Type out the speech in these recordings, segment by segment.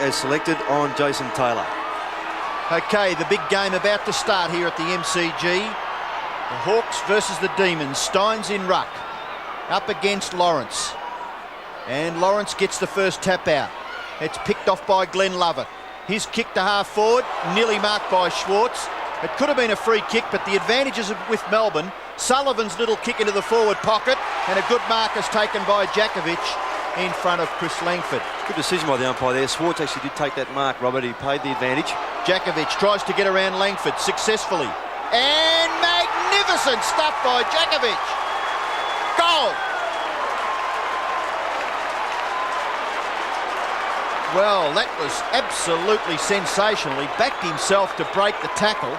as selected on Jason Taylor. Okay, the big game about to start here at the MCG. The Hawks versus the Demons. Steins in ruck, up against Lawrence. And Lawrence gets the first tap out. It's picked off by Glenn Lovett. His kick to half forward, nearly marked by Schwartz. It could have been a free kick, but the advantages with Melbourne. Sullivan's little kick into the forward pocket, and a good mark is taken by Djakovic in front of Chris Langford. Good decision by the umpire there. Schwartz actually did take that mark, Robert. He paid the advantage. Djakovic tries to get around Langford successfully. And magnificent stuff by Djakovic. Goal! Well, that was absolutely sensational. He backed himself to break the tackle.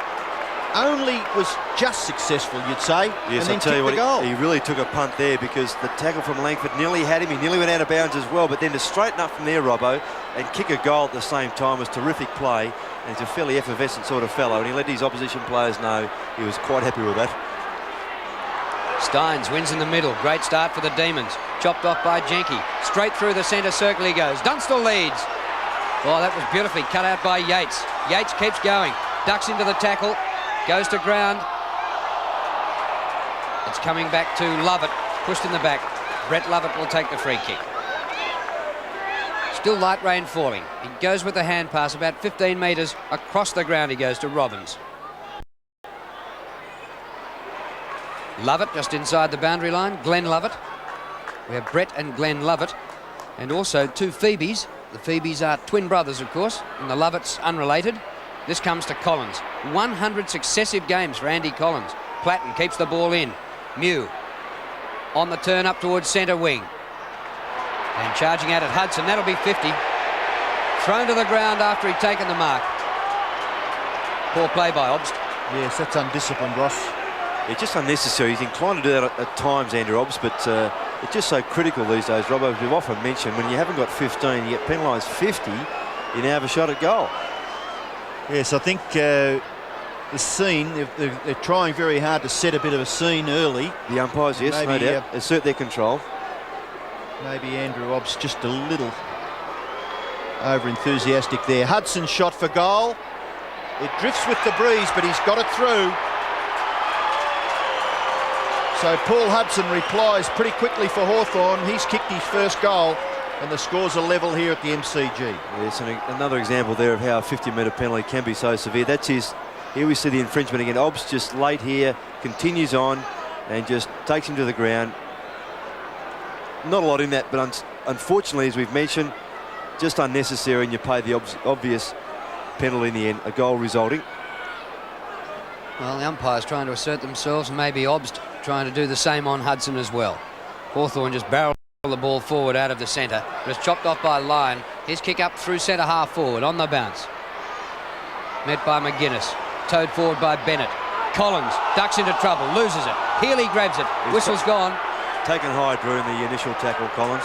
Only was just successful, you'd say. Yes, and I'll tell you then what, he really took a punt there, because the tackle from Langford nearly had him. He nearly went out of bounds as well, but then to straighten up from there, Robbo, and kick a goal at the same time was terrific play. And he's a fairly effervescent sort of fellow, and he let his opposition players know he was quite happy with that. Steins wins in the middle. Great start for the Demons. Chopped off by Jenke. Straight through the centre circle he goes. Dunstall leads. Oh, that was beautifully cut out by Yates. Yates keeps going. Ducks into the tackle. Goes to ground. It's coming back to Lovett. Pushed in the back. Brett Lovett will take the free kick. Still light rain falling. He goes with the hand pass about 15 metres across the ground. He goes to Robbins. Lovett just inside the boundary line. Glenn Lovett. We have Brett and Glenn Lovett. And also two Phoebes. The Phoebes are twin brothers, of course, and the Lovetts unrelated. This comes to Collins. 100 successive games for Andy Collins. Platten keeps the ball in. Mew on the turn up towards centre wing. And charging out at Hudson. That'll be 50. Thrown to the ground after he'd taken the mark. Poor play by Obst. Yes, that's undisciplined, Ross. It's just unnecessary. He's inclined to do that at times, Andrew Obst, but it's just so critical these days, Robbo. As we've often mentioned, when you haven't got 15, you get penalised 50, you now have a shot at goal. Yes, I think the scene, they're trying very hard to set a bit of a scene early. The umpires, yes, maybe, no doubt, assert their control. Maybe Andrew Obst just a little over-enthusiastic there. Hudson's shot for goal. It drifts with the breeze, but he's got it through. So Paul Hudson replies pretty quickly for Hawthorn. He's kicked his first goal, and the scores are level here at the MCG. Yes, and another example there of how a 50-metre penalty can be so severe. That's his. Here we see the infringement again. Obst just late here, continues on, and just takes him to the ground. Not a lot in that, but unfortunately, as we've mentioned, just unnecessary, and you pay the obvious penalty in the end, a goal resulting. Well, the umpires trying to assert themselves, and maybe Obst trying to do the same on Hudson as well. Hawthorn just barreled the ball forward out of the centre, but it's chopped off by Lyon. His kick up through centre half forward on the bounce. Met by McGuinness, towed forward by Bennett. Collins ducks into trouble, loses it. Healy grabs it, whistle's gone. Taken high, Drew, in the initial tackle, Collins.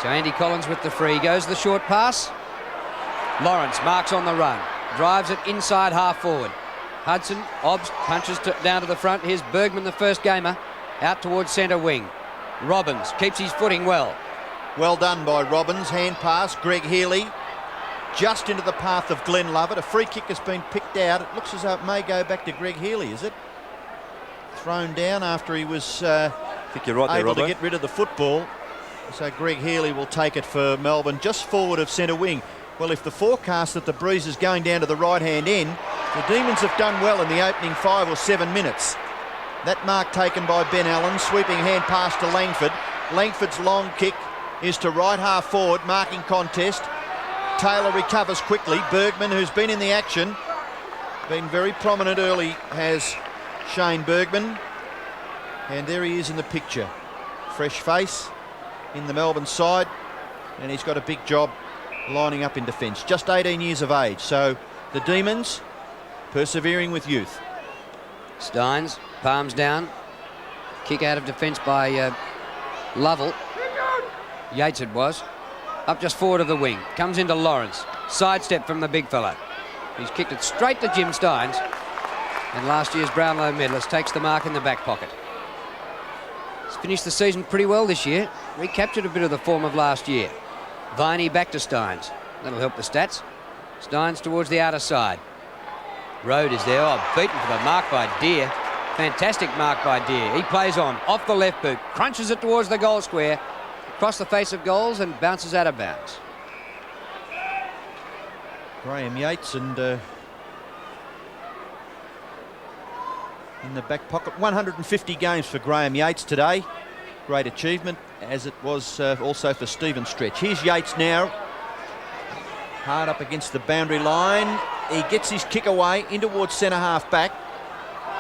So Andy Collins with the free, goes the short pass. Lawrence marks on the run, drives it inside half forward. Hudson, Obst punches down to the front. Here's Bergman, the first gamer, out towards centre wing. Robbins keeps his footing well. Well done by Robbins. Hand pass, Greg Healy. Just into the path of Glenn Lovett. A free kick has been picked out. It looks as though it may go back to Greg Healy, is it? Thrown down after he was I think you're right there, able to Robbo. get rid of the football. So Greg Healy will take it for Melbourne, just forward of centre wing. Well, if the forecast that the breeze is going down to the right-hand end, the Demons have done well in the opening 5 or 7 minutes. That mark taken by Ben Allen, sweeping hand pass to Langford. Langford's long kick is to right half forward, marking contest. Taylor recovers quickly. Bergman, who's been in the action, been very prominent early, has Shane Bergman. And there he is in the picture. Fresh face in the Melbourne side, and he's got a big job lining up in defence. Just 18 years of age, so the Demons persevering with youth. Steins, palms down. Kick out of defence by Lovell. Yates it was. Up just forward of the wing. Comes into Lawrence. Sidestep from the big fella. He's kicked it straight to Jim Steins. And last year's Brownlow medalist takes the mark in the back pocket. He's finished the season pretty well this year. Recaptured a bit of the form of last year. Viney back to Steins. That'll help the stats. Steins towards the outer side. Road is there. Oh, beaten for the mark by Deere. Fantastic mark by Deere. He plays on, off the left boot, crunches it towards the goal square, across the face of goals and bounces out of bounds. Graham Yates and in the back pocket. 150 games for Graham Yates today. Great achievement, as it was also for Stephen Stretch. Here's Yates now. Hard up against the boundary line. He gets his kick away in towards centre half back.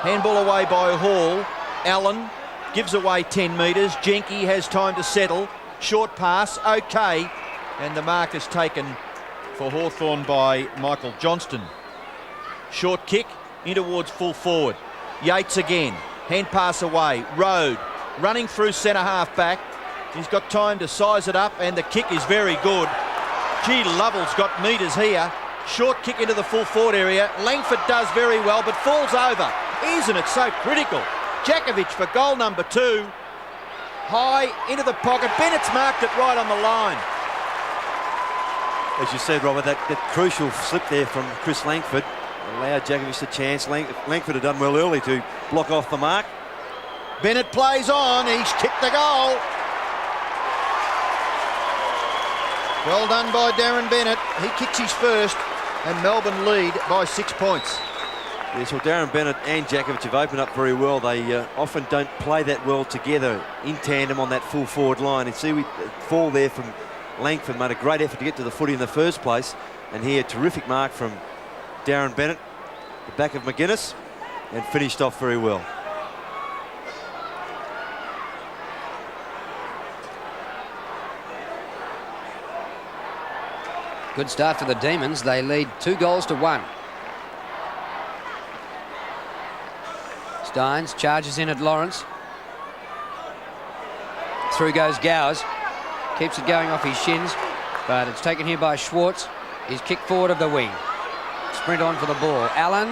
Handball away by Hall. Allen gives away 10 metres. Jenke has time to settle. Short pass, okay. And the mark is taken for Hawthorn by Michael Johnston. Short kick in towards full forward. Yates again. Hand pass away. Road running through centre half back. He's got time to size it up and the kick is very good. Gee, Lovell's got metres here. Short kick into the full forward area. Langford does very well but falls over. Isn't it so critical? Jakovic for goal number 2. High into the pocket. Bennett's marked it right on the line. As you said, Robert, that crucial slip there from Chris Langford allowed Jakovic the chance. Langford had done well early to block off the mark. Bennett plays on. He's kicked the goal. Well done by Darren Bennett. He kicks his first and Melbourne lead by 6 points. Yes, well, Darren Bennett and Jakovic have opened up very well. They often don't play that well together in tandem on that full forward line. And see, we fall there from Langford, made a great effort to get to the footy in the first place. And here, a terrific mark from Darren Bennett, the back of McGuinness, and finished off very well. Good start for the Demons. They lead 2 goals to 1. Steins charges in at Lawrence. Through goes Gowers. Keeps it going off his shins, but it's taken here by Schwartz. He's kicked forward of the wing. Sprint on for the ball. Allen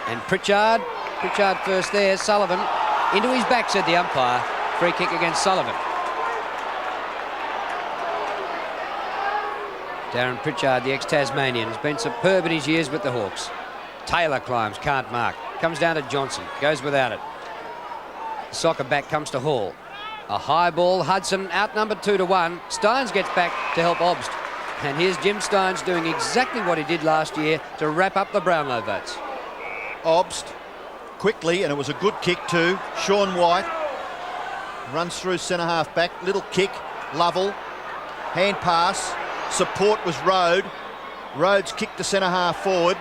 and Pritchard. Pritchard first there. Sullivan into his back, said the umpire. Free kick against Sullivan. Darren Pritchard, the ex-Tasmanian, has been superb in his years with the Hawks. Taylor climbs, can't mark. Comes down to Johnson, goes without it. The soccer back comes to Hall. A high ball, Hudson outnumbered 2-1. Steins gets back to help Obst. And here's Jim Steins doing exactly what he did last year to wrap up the Brownlow votes. Obst quickly, and it was a good kick too. Sean White runs through centre half back. Little kick, Lovell. Hand pass. Support was Road. Rhodes kicked to centre half forward.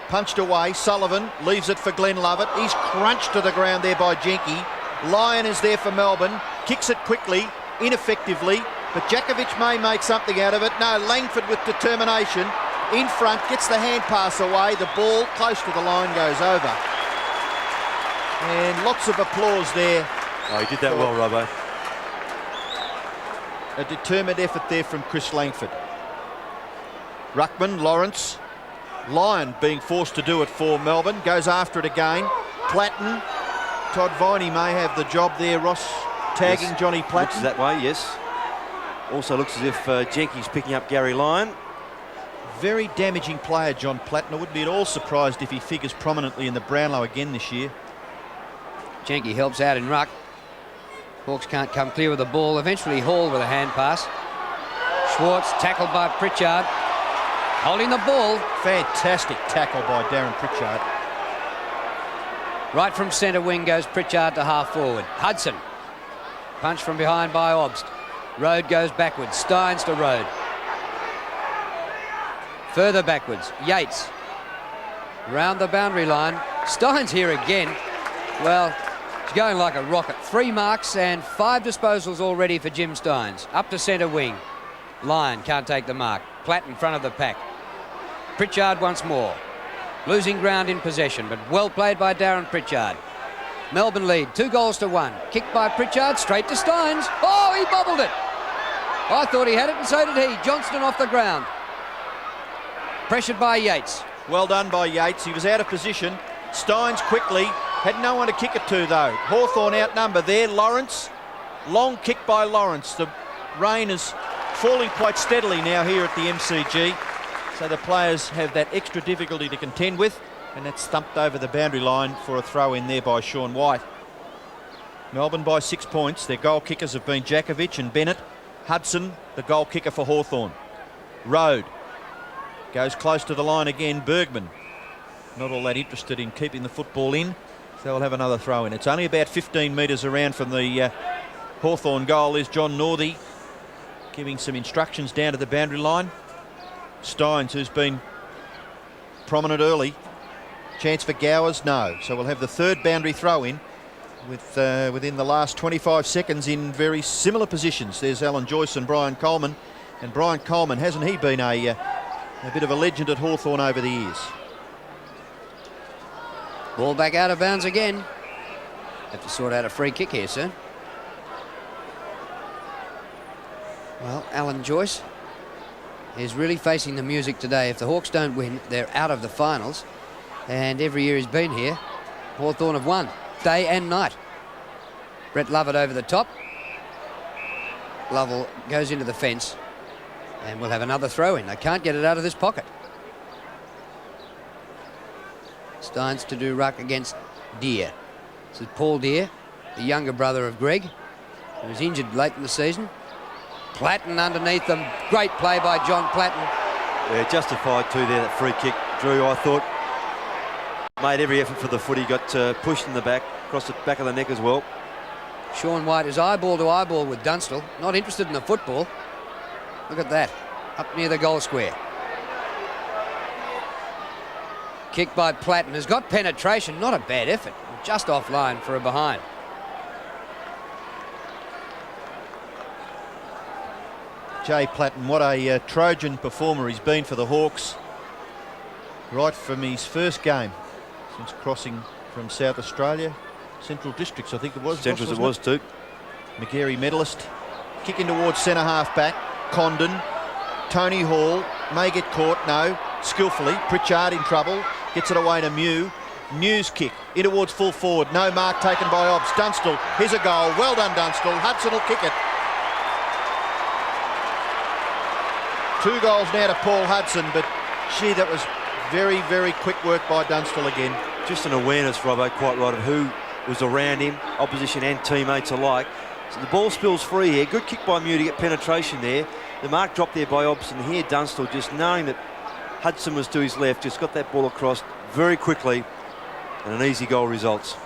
Punched away. Sullivan leaves it for Glenn Lovett. He's crunched to the ground there by Jenke. Lyon is there for Melbourne. Kicks it quickly, ineffectively, but Jakovic may make something out of it. No, Langford with determination. In front, gets the hand pass away. The ball close to the line goes over. And lots of applause there. Oh, he did that well, Robbo. A determined effort there from Chris Langford. Ruckman, Lawrence. Lyon being forced to do it for Melbourne. Goes after it again. Platten. Todd Viney may have the job there. Ross tagging yes. Johnny Platten. Looks that way, yes. Also looks as if Jenke's picking up Gary Lyon. Very damaging player, John Platten. I wouldn't be at all surprised if he figures prominently in the Brownlow again this year. Jenke helps out in ruck. Hawks can't come clear with the ball. Eventually Hall with a hand pass. Schwartz tackled by Pritchard. Holding the ball. Fantastic tackle by Darren Pritchard. Right from centre wing goes Pritchard to half forward. Hudson. Punch from behind by Obst. Road goes backwards. Steins to Road. Further backwards. Yates. Round the boundary line. Steins here again. Well, it's going like a rocket. 3 marks and 5 disposals already for Jim Steins. Up to centre wing. Lyon can't take the mark. Platt in front of the pack. Pritchard once more. Losing ground in possession, but well played by Darren Pritchard. Melbourne lead 2 goals to 1. Kicked by Pritchard straight to Steins. Oh, he bobbled it. I thought he had it and so did he. Johnston off the ground. Pressured by Yates. Well done by Yates. He was out of position. Steins quickly. Had no one to kick it to though. Hawthorn outnumbered there. Lawrence. Long kick by Lawrence. The rain has falling quite steadily now here at the MCG. So the players have that extra difficulty to contend with, and that's thumped over the boundary line for a throw in there by Sean White. Melbourne by 6 points. Their goal kickers have been Jakovic and Bennett. Hudson, the goal kicker for Hawthorn. Road goes close to the line again. Bergman not all that interested in keeping the football in, so we'll have another throw in. It's only about 15 metres around from the Hawthorn goal. There's John Northey giving some instructions down to the boundary line. Steins, who's been prominent early. Chance for Gowers? No. So we'll have the third boundary throw in with within the last 25 seconds in very similar positions. There's Alan Joyce and Brian Coleman. And Brian Coleman, hasn't he been a bit of a legend at Hawthorn over the years? Ball back out of bounds again. Have to sort out a free kick here, sir. Well, Alan Joyce is really facing the music today. If the Hawks don't win, they're out of the finals. And every year he's been here, Hawthorn have won, day and night. Brett Lovett over the top. Lovell goes into the fence. And we'll have another throw in. They can't get it out of this pocket. Steins to do ruck against Deere. This is Paul Deere, the younger brother of Greg, who was injured late in the season. Platten underneath them. Great play by John Platten. Yeah, justified too there, that free kick. Drew, I thought, made every effort for the footy, got pushed in the back, across the back of the neck as well. Sean White is eyeball to eyeball with Dunstall. Not interested in the football. Look at that, up near the goal square. Kick by Platten, has got penetration, not a bad effort. Just offline for a behind. Jay Platten, what a Trojan performer he's been for the Hawks. Right from his first game since crossing from South Australia. Central Districts, I think it was. Central it was too. McGarry medalist. Kicking towards centre half back. Condon. Tony Hall. May get caught. No. Skillfully. Pritchard in trouble. Gets it away to Mew. Mew's kick. In towards full forward. No mark taken by Obbs. Dunstall. Here's a goal. Well done, Dunstall. Hudson will kick it. 2 goals now to Paul Hudson, but gee, that was very, very quick work by Dunstall again. Just an awareness, Robbo, quite right, of who was around him, opposition and teammates alike. So the ball spills free here. Good kick by Mew to get penetration there. The mark dropped there by Obbs, and here Dunstall, just knowing that Hudson was to his left, just got that ball across very quickly, and an easy goal results.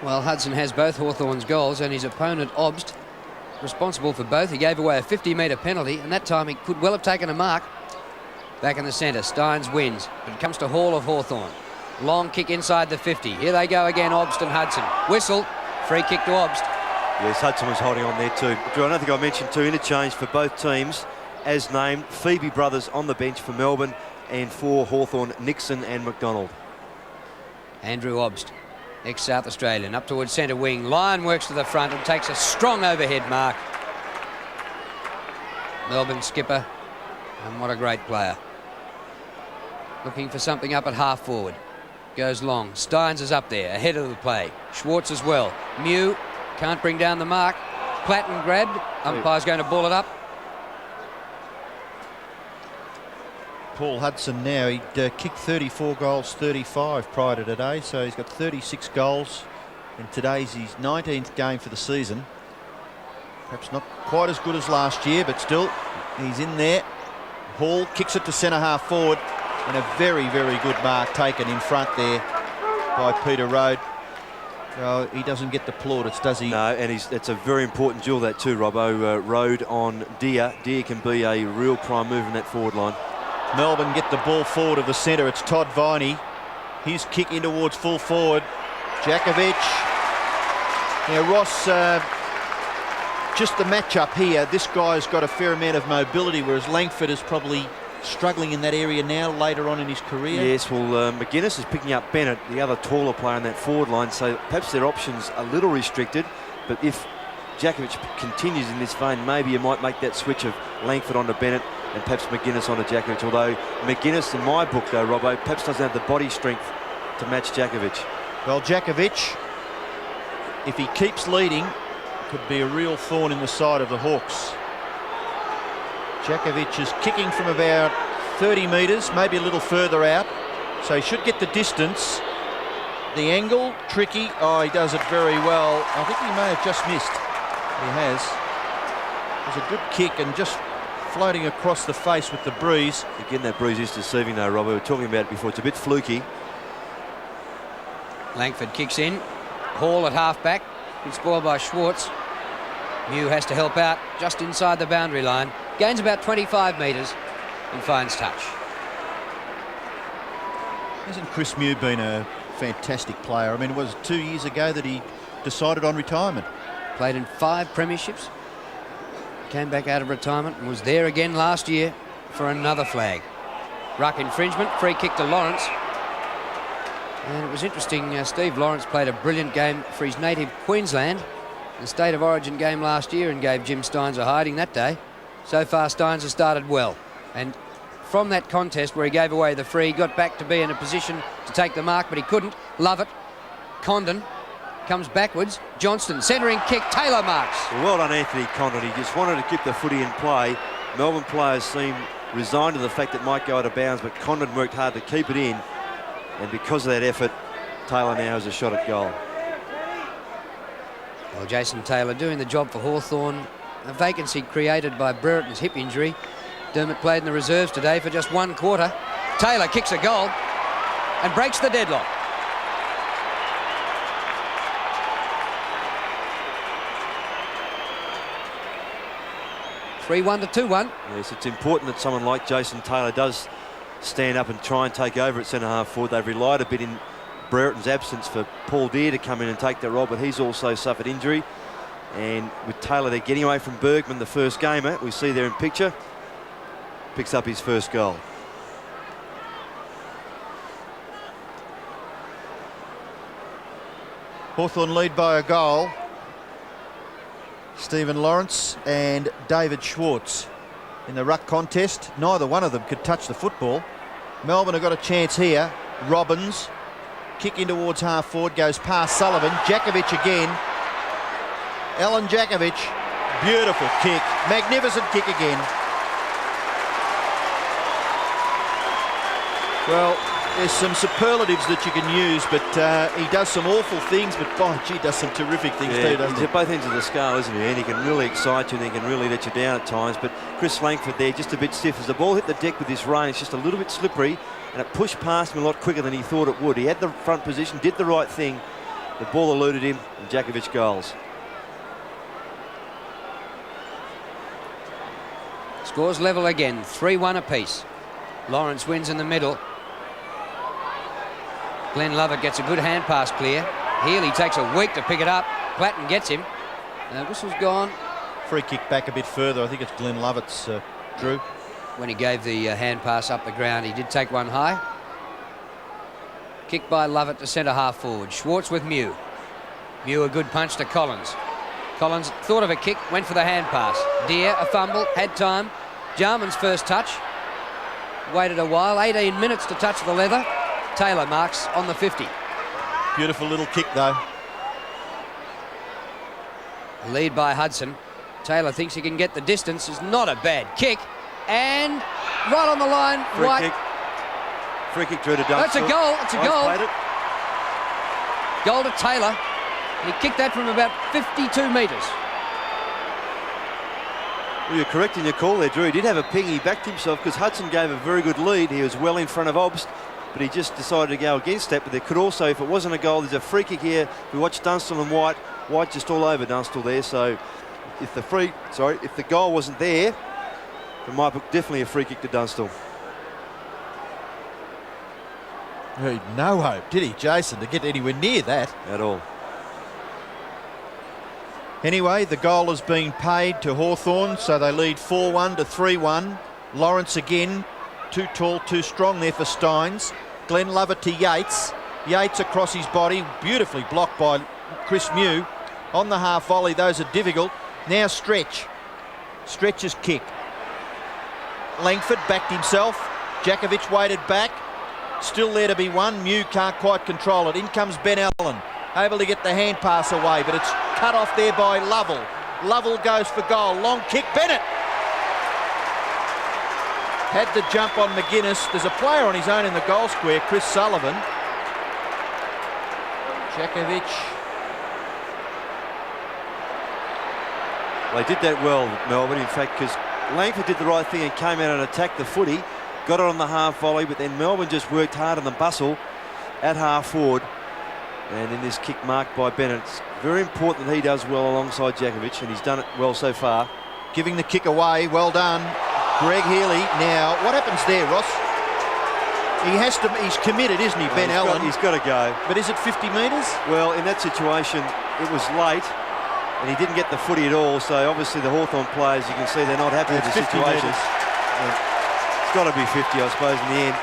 Well, Hudson has both Hawthorn's goals, and his opponent, Obst, responsible for both. He gave away a 50-metre penalty, and that time he could well have taken a mark. Back in the centre, Steins wins, but it comes to Hall of Hawthorn. Long kick inside the 50. Here they go again, Obst and Hudson. Whistle, free kick to Obst. Yes, Hudson was holding on there too. Drew, I don't think I mentioned two interchange for both teams, as named. Phoebe brothers on the bench for Melbourne, and for Hawthorn, Nixon and McDonald. Andrew Obst, ex-South Australian, up towards centre wing. Lyon works to the front and takes a strong overhead mark. Melbourne skipper, and what a great player. Looking for something up at half forward. Goes long. Steins is up there, ahead of the play. Schwartz as well. Mew can't bring down the mark. Platten grabbed. Umpire's going to ball it up. Paul Hudson now, he'd kicked 34 goals, 35 prior to today, so he's got 36 goals, and today's his 19th game for the season. Perhaps not quite as good as last year, but still, he's in there. Hall kicks it to centre half forward, and a very, very good mark taken in front there by Peter Road. So he doesn't get the plaudits, does he? No, and it's a very important duel, that too, Robbo. Road on Deere. Deere can be a real prime mover in that forward line. Melbourne get the ball forward of the centre. It's Todd Viney. His kick in towards full forward. Jakovic. Now, Ross, just the match-up here. This guy's got a fair amount of mobility, whereas Langford is probably struggling in that area now later on in his career. Yes, well, McGuinness is picking up Bennett, the other taller player in that forward line, so perhaps their options a little restricted, but if Jakovic continues in this vein, maybe you might make that switch of Langford onto Bennett and perhaps McGuinness onto Jakovic, although McGuinness, in my book though, Robbo, perhaps doesn't have the body strength to match Djakovic. Well, Djakovic, if he keeps leading, could be a real thorn in the side of the Hawks. Djakovic is kicking from about 30 metres, maybe a little further out, so he should get the distance. The angle, tricky. Oh, he does it very well. I think he may have just missed. He has. It was a good kick and just floating across the face with the breeze. Again, that breeze is deceiving though, Rob. We were talking about it before. It's a bit fluky. Langford kicks in. Hall at half-back. Good score by Schwartz. Mew has to help out just inside the boundary line. Gains about 25 metres and finds touch. Hasn't Chris Mew been a fantastic player? I mean, it was 2 years ago that he decided on retirement. Played in 5 premierships. Came back out of retirement and was there again last year for another flag. Ruck infringement, free kick to Lawrence. And it was interesting, Steve Lawrence played a brilliant game for his native Queensland. The State of Origin game last year and gave Jim Stynes a hiding that day. So far, Stynes has started well. And from that contest where he gave away the free, got back to be in a position to take the mark, but he couldn't. Lovett, Condon comes backwards. Johnston, centering kick, Taylor marks. Well done, Anthony Condon. He just wanted to keep the footy in play. Melbourne players seem resigned to the fact that it might go out of bounds, but Condon worked hard to keep it in. And because of that effort, Taylor now has a shot at goal. Well, Jason Taylor doing the job for Hawthorn. A vacancy created by Brereton's hip injury. Dermott played in the reserves today for just 1 quarter. Taylor kicks a goal and breaks the deadlock. (3-1 to 2-1). Yes, it's important that someone like Jason Taylor does stand up and try and take over at centre-half forward. They've relied a bit in Brereton's absence for Paul Deere to come in and take that role, but he's also suffered injury. And with Taylor, they're getting away from Bergman, the first gamer. We see there in picture. Picks up his first goal. Hawthorn lead by a goal. Stephen Lawrence and David Schwartz in the ruck contest. Neither one of them could touch the football. Melbourne have got a chance here. Robbins, kick in towards half forward, goes past Sullivan. Djakovic again. Alan Djakovic, beautiful kick, magnificent kick again. Well, there's some superlatives that you can use, but he does some awful things, but by gee, does some terrific things too, doesn't he? He's at both ends of the scale, isn't he? And he can really excite you and he can really let you down at times. But Chris Langford there, just a bit stiff. As the ball hit the deck with this rain, it's just a little bit slippery, and it pushed past him a lot quicker than he thought it would. He had the front position, did the right thing. The ball eluded him, and Djakovic goals. Scores level again, 3-1 apiece. Lawrence wins in the middle. Glenn Lovett gets a good hand pass clear. Healy takes a week to pick it up. Platten gets him. Whistle's gone. Free kick back a bit further. I think it's Glenn Lovett's, Drew. When he gave the hand pass up the ground, he did take one high. Kick by Lovett to centre half forward. Schwartz with Mew. Mew a good punch to Collins. Collins thought of a kick, went for the hand pass. Deere a fumble, had time. Jarman's first touch. Waited a while, 18 minutes to touch the leather. Taylor marks on the 50. Beautiful little kick though. Lead by Hudson. Taylor thinks he can get the distance. It's not a bad kick. And right on the line, White. Free kick through to Dunstall. That's a goal. It's a goal. Played it. Goal to Taylor. He kicked that from about 52 metres. Well, you're correct in your call there, Drew. He did have a ping. He backed himself because Hudson gave a very good lead. He was well in front of Obst, but he just decided to go against that. But there could also, if it wasn't a goal, there's a free kick here. We watched Dunstall and White. White just all over Dunstall there. So if the goal wasn't there, it might be definitely a free kick to Dunstall. He had no hope, did he, Jason, to get anywhere near that? At all. Anyway, the goal has been paid to Hawthorn, so they lead 4-1 to 3-1. Lawrence again, too tall, too strong there for Stynes. Glenn Lovett to Yates. Yates across his body, beautifully blocked by Chris Mew. On the half volley, those are difficult. Now Stretch. Stretch's kick. Langford backed himself. Djakovic waited back. Still there to be won. Mew can't quite control it. In comes Ben Allen, able to get the hand pass away, but it's cut off there by Lovell. Lovell goes for goal. Long kick. Bennett had the jump on McGuinness. There's a player on his own in the goal square, Chris Sullivan. Jakovic. They did that well, Melbourne, in fact, because Langford did the right thing and came out and attacked the footy, got it on the half volley, but then Melbourne just worked hard on the bustle at half forward. And in this kick marked by Bennett, it's very important that he does well alongside Jakovic, and he's done it well so far. Giving the kick away, well done. Greg Healy. Now, what happens there, Ross? He's committed, isn't he, Ben Allen? He's got to go. But is it 50 metres? Well, in that situation, it was late, and he didn't get the footy at all, so obviously the Hawthorn players, you can see they're not happy with the situation. It's got to be 50, I suppose, in the end.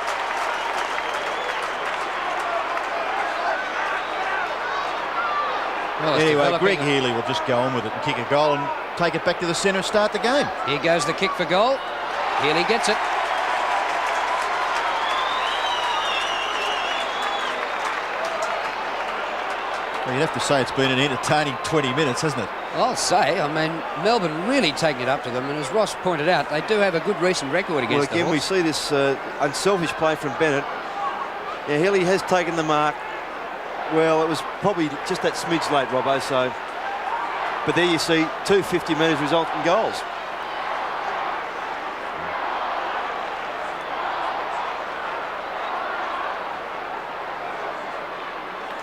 Well, anyway, Greg Healy will just go on with it and kick a goal and take it back to the centre and start the game. Here goes the kick for goal. Healy gets it. Well, you'd have to say it's been an entertaining 20 minutes, hasn't it? I'll say, I mean, Melbourne really taking it up to them, and as Ross pointed out, they do have a good recent record against the Hawks. Well, again, we see this unselfish play from Bennett. Yeah, Healy has taken the mark. Well, it was probably just that smidge late, Robbo, so... But there you see, 2 50 metres result in goals.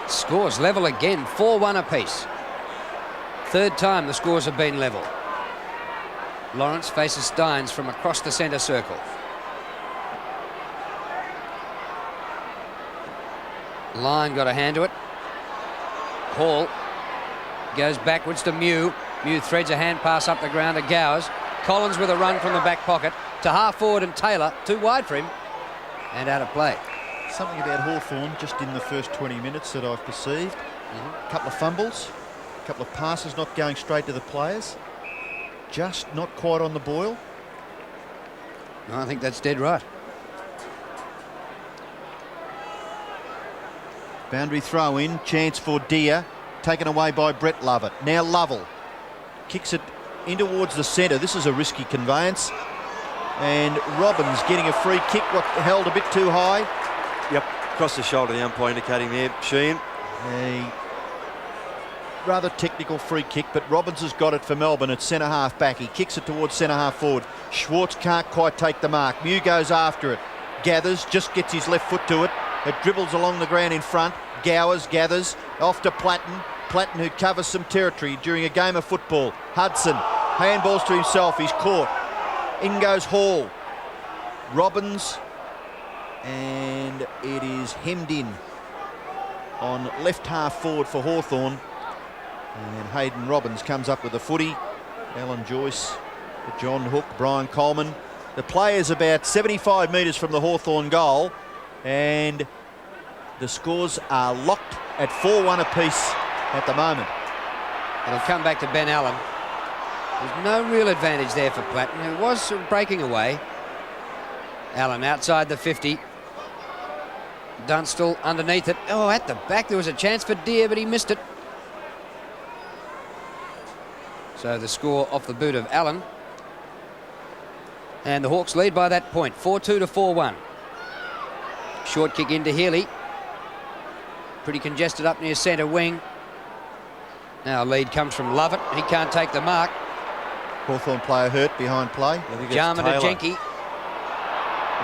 Scores level again, 4-1 apiece. Third time the scores have been level. Lawrence faces Steins from across the centre circle. Lyon got a hand to it. Hall goes backwards to Mew. Mew threads a hand pass up the ground to Gowers. Collins with a run from the back pocket to half forward, and Taylor too wide for him and out of play. Something about Hawthorn just in the first 20 minutes that I've perceived. A couple of fumbles, a couple of passes not going straight to the players. Just not quite on the boil. No, I think that's dead right. Boundary throw in, chance for Deer, taken away by Brett Lovett. Now Lovell kicks it in towards the centre. This is a risky conveyance. And Robbins getting a free kick, held a bit too high. Yep, across the shoulder, the umpire indicating there, Sheehan. A rather technical free kick, but Robbins has got it for Melbourne at centre half back. He kicks it towards centre half forward. Schwartz can't quite take the mark. Mew goes after it. Gathers, just gets his left foot to it. It dribbles along the ground in front. Gowers gathers off to Platten. Platten, who covers some territory during a game of football. Hudson handballs to himself. He's caught. In goes Hall. Robbins, and it is hemmed in on left half forward for Hawthorn. And Hayden Robbins comes up with the footy. Alan Joyce, John Hook, Brian Coleman. The player's about 75 metres from the Hawthorn goal, and the scores are locked at 4-1 apiece at the moment. It'll come back to Ben Allen. There's no real advantage there for Platten, who was sort of breaking away. Allen outside the 50. Dunstall underneath it. Oh, at the back there was a chance for Deer, but he missed it. So the score off the boot of Allen. And the Hawks lead by that point, 4-2 to 4-1. Short kick into Healy. Pretty congested up near centre wing. Now lead comes from Lovett. He can't take the mark. Hawthorn player hurt behind play. Jarman to Jenke.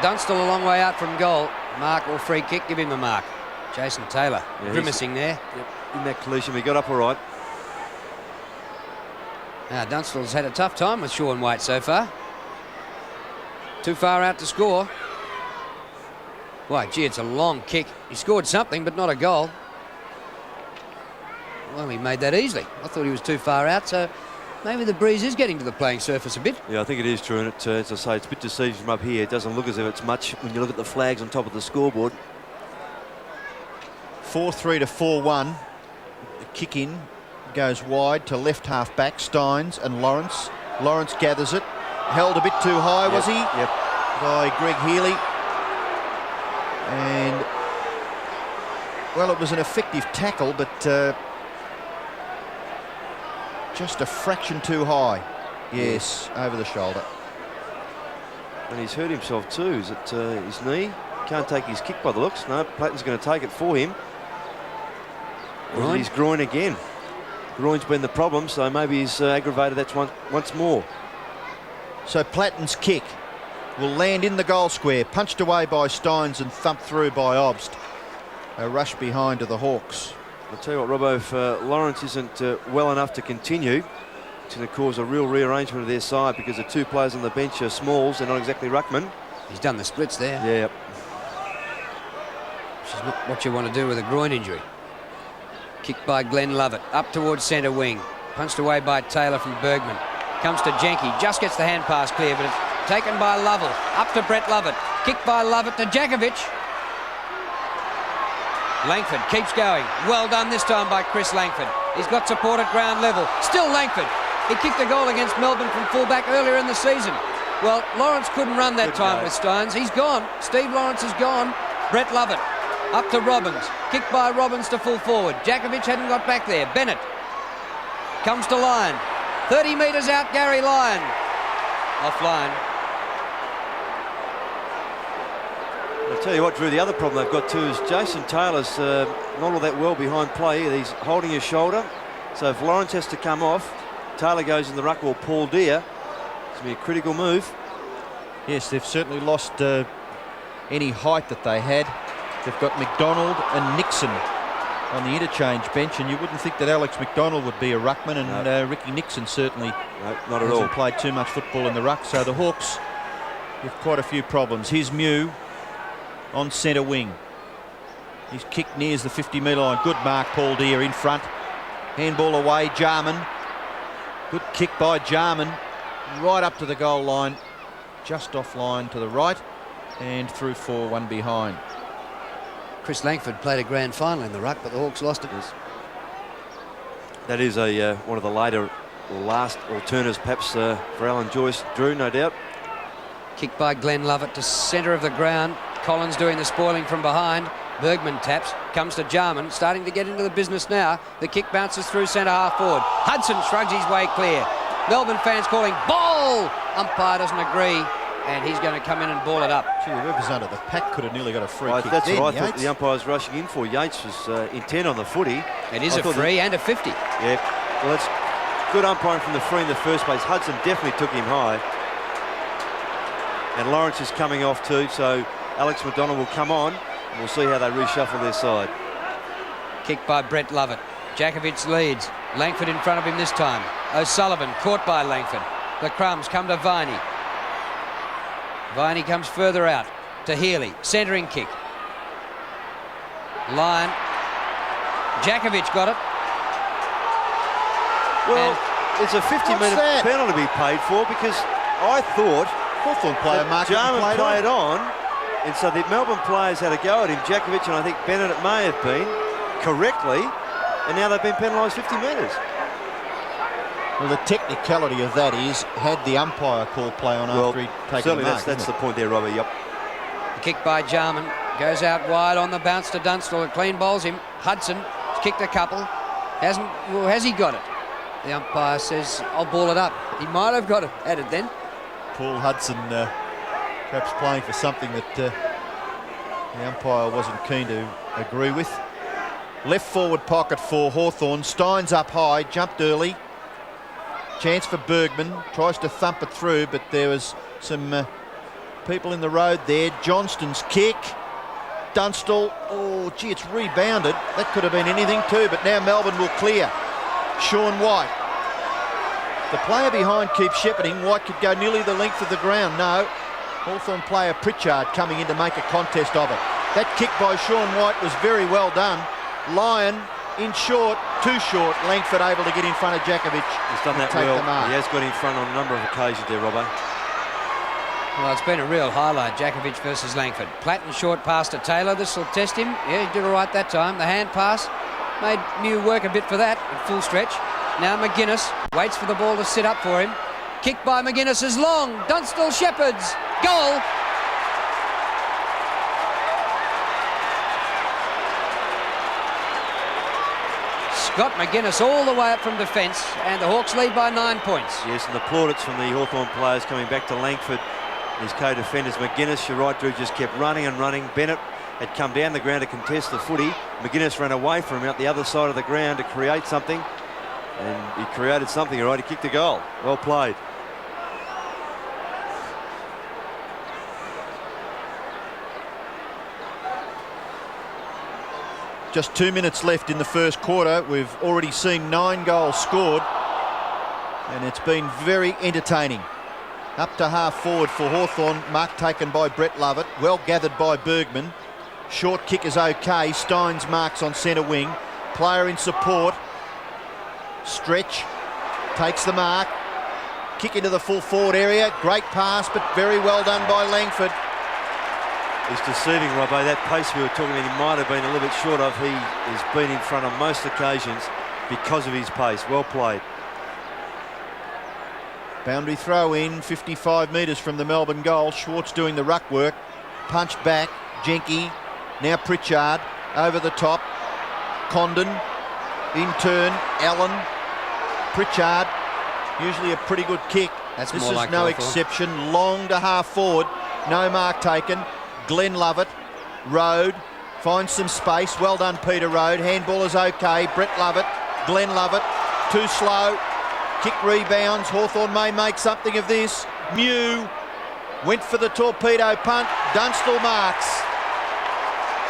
Dunstall a long way out from goal. Mark or free kick, give him the mark. Jason Taylor grimacing there. Yep, in that collision, we got up all right. Now Dunstall's had a tough time with Sean White so far. Too far out to score. Why, gee, it's a long kick. He scored something, but not a goal. Well, he made that easily. I thought he was too far out, so maybe the breeze is getting to the playing surface a bit. Yeah, I think it is true, and as I say, it's a bit deceiving from up here. It doesn't look as if it's much when you look at the flags on top of the scoreboard. 4-3 to 4-1. The kick in goes wide to left half back, Steins and Lawrence. Lawrence gathers it. Held a bit too high, was he? Yep. By Greg Healy. And, well, it was an effective tackle, but just a fraction too high. Yes, over the shoulder. And he's hurt himself too. Is it his knee? Can't take his kick by the looks. No, Platten's going to take it for him. Or is it his groin again? Groin's been the problem, so maybe he's aggravated that once more. So Platten's kick will land in the goal square, punched away by Steins and thumped through by Obst. A rush behind to the Hawks. I'll tell you what, Robbo, if Lawrence isn't well enough to continue, it's going to cause a real rearrangement of their side, because the two players on the bench are smalls. They're not exactly ruckman. He's done the splits there. Yeah. Which is not what you want to do with a groin injury. Kicked by Glenn Lovett, up towards centre wing. Punched away by Taylor from Bergman. Comes to Jenke, just gets the hand pass clear, but it's taken by Lovell. Up to Brett Lovett. Kicked by Lovett to Jakovic. Langford keeps going. Well done this time by Chris Langford. He's got support at ground level. Still Langford. He kicked a goal against Melbourne from fullback earlier in the season. Well, Lawrence couldn't run that time with Steins. He's gone. Steve Lawrence is gone. Brett Lovett up to Robbins. Kicked by Robbins to full forward. Jakovic hadn't got back there. Bennett comes to Lyon. 30 metres out, Gary Lyon. Offline. I'll tell you what, Drew, the other problem they've got too is Jason Taylor's not all that well behind play. He's holding his shoulder. So if Lawrence has to come off, Taylor goes in the ruck, or Paul Deere. It's going to be a critical move. Yes, they've certainly lost any height that they had. They've got McDonald and Nixon on the interchange bench, and you wouldn't think that Alex McDonald would be a ruckman, and Ricky Nixon certainly not at all. Hasn't played too much football in the ruck. So the Hawks with quite a few problems. Here's Mew on centre wing. His kick nears the 50-metre line. Good mark, Paul Deere in front. Handball away, Jarman. Good kick by Jarman, right up to the goal line, just offline to the right, and through 4-1 behind. Chris Langford played a grand final in the ruck, but the Hawks lost it. That is one of the last alternatives perhaps for Alan Joyce. Drew, no doubt. Kick by Glenn Lovett to centre of the ground. Collins doing the spoiling from behind. Bergman taps, comes to Jarman, starting to get into the business now. The kick bounces through centre half forward. Hudson shrugs his way clear. Melbourne fans calling ball. Umpire doesn't agree, and he's going to come in and ball it up. Gee, whoever's under the pack could have nearly got a free kick. That's then, what I thought Yates. the umpire's rushing in for. Yates was intent on the footy. It is a free and a 50. Yeah, well, that's good umpiring from the free in the first place. Hudson definitely took him high. And Lawrence is coming off too, so Alex McDonald will come on. We'll see how they reshuffle their side. Kick by Brett Lovett. Jakovic leads. Langford in front of him this time. O'Sullivan caught by Langford. The crumbs come to Viney. Viney comes further out to Healy. Centering kick. Lyon. Jakovic got it. Well, it's a 50-metre penalty to be paid for, because I thought Hawthorn player marked Jarman played on. And so the Melbourne players had a go at him. Jakovic and I think Bennett it may have been, correctly, and now they've been penalised 50 metres. Well, the technicality of that is, had the umpire called play on after he'd taken the mark. That's the point there, Robbie. Yep. The kick by Jarman goes out wide on the bounce to Dunstall. It clean bowls him. Hudson has kicked a couple. Has he got it? The umpire says, I'll ball it up. He might have got it at it then. Paul Hudson perhaps playing for something that the umpire wasn't keen to agree with. Left forward pocket for Hawthorn. Steins up high, jumped early. Chance for Bergman, tries to thump it through, but there was some people in the road there. Johnston's kick. Dunstall, oh gee, it's rebounded. That could have been anything too, but now Melbourne will clear. Sean White. The player behind keeps shepherding. White could go nearly the length of the ground. No. Hawthorn player Pritchard coming in to make a contest of it. That kick by Sean White was very well done. Lyon in short, too short. Langford able to get in front of Jakovic. He's done that well. He has got in front on a number of occasions there, Robbo. Well, it's been a real highlight, Jakovic versus Langford. Platten short pass to Taylor. This will test him. Yeah, he did all right that time. The hand pass made Mew work a bit for that at full stretch. Now McGuinness waits for the ball to sit up for him. Kick by McGuinness is long. Dunstall shepherds. Goal. Scott McGuinness all the way up from defence, and the Hawks lead by 9 points. Yes, and the plaudits from the Hawthorn players coming back to Langford. His co-defenders, McGuinness, you're right, Drew, just kept running and running. Bennett had come down the ground to contest the footy. McGuinness ran away from him out the other side of the ground to create something. And he created something, all right. He kicked a goal. Well played. Just 2 minutes left in the first quarter. We've already seen 9 goals scored, and it's been very entertaining. Up to half forward for Hawthorn. Mark taken by Brett Lovett. Well gathered by Bergman. Short kick is okay. Steins marks on centre wing. Player in support. Stretch. Takes the mark. Kick into the full forward area. Great pass, but very well done by Langford. He's deceiving, Robbo. That pace we were talking about, he might have been a little bit short of. He has been in front on most occasions because of his pace. Well played. Boundary throw in, 55 metres from the Melbourne goal. Schwartz doing the ruck work. Punched back. Jenke. Now Pritchard. Over the top. Condon. In turn. Allen. Pritchard. Usually a pretty good kick. This is like no Hawthorn. exception. Long to half forward. No mark taken. Glenn Lovett. Road. Finds some space. Well done, Peter Road. Handball is okay. Brett Lovett. Glenn Lovett. Too slow. Kick rebounds. Hawthorn may make something of this. Mew went for the torpedo punt. Dunstall marks.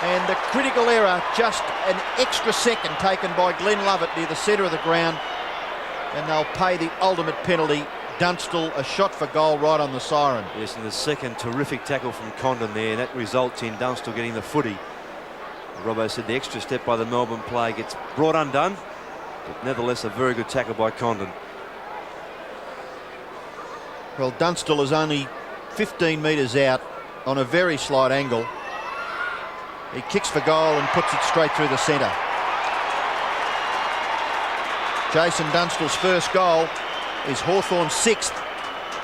And the critical error, just an extra second taken by Glenn Lovett near the centre of the ground. And they'll pay the ultimate penalty. Dunstall, a shot for goal right on the siren. Yes, and the second terrific tackle from Condon there, and that results in Dunstall getting the footy. Robbo said the extra step by the Melbourne player gets brought undone, but nevertheless a very good tackle by Condon. Well, Dunstall is only 15 metres out on a very slight angle. He kicks for goal and puts it straight through the centre. Jason Dunstall's first goal is Hawthorn's 6th,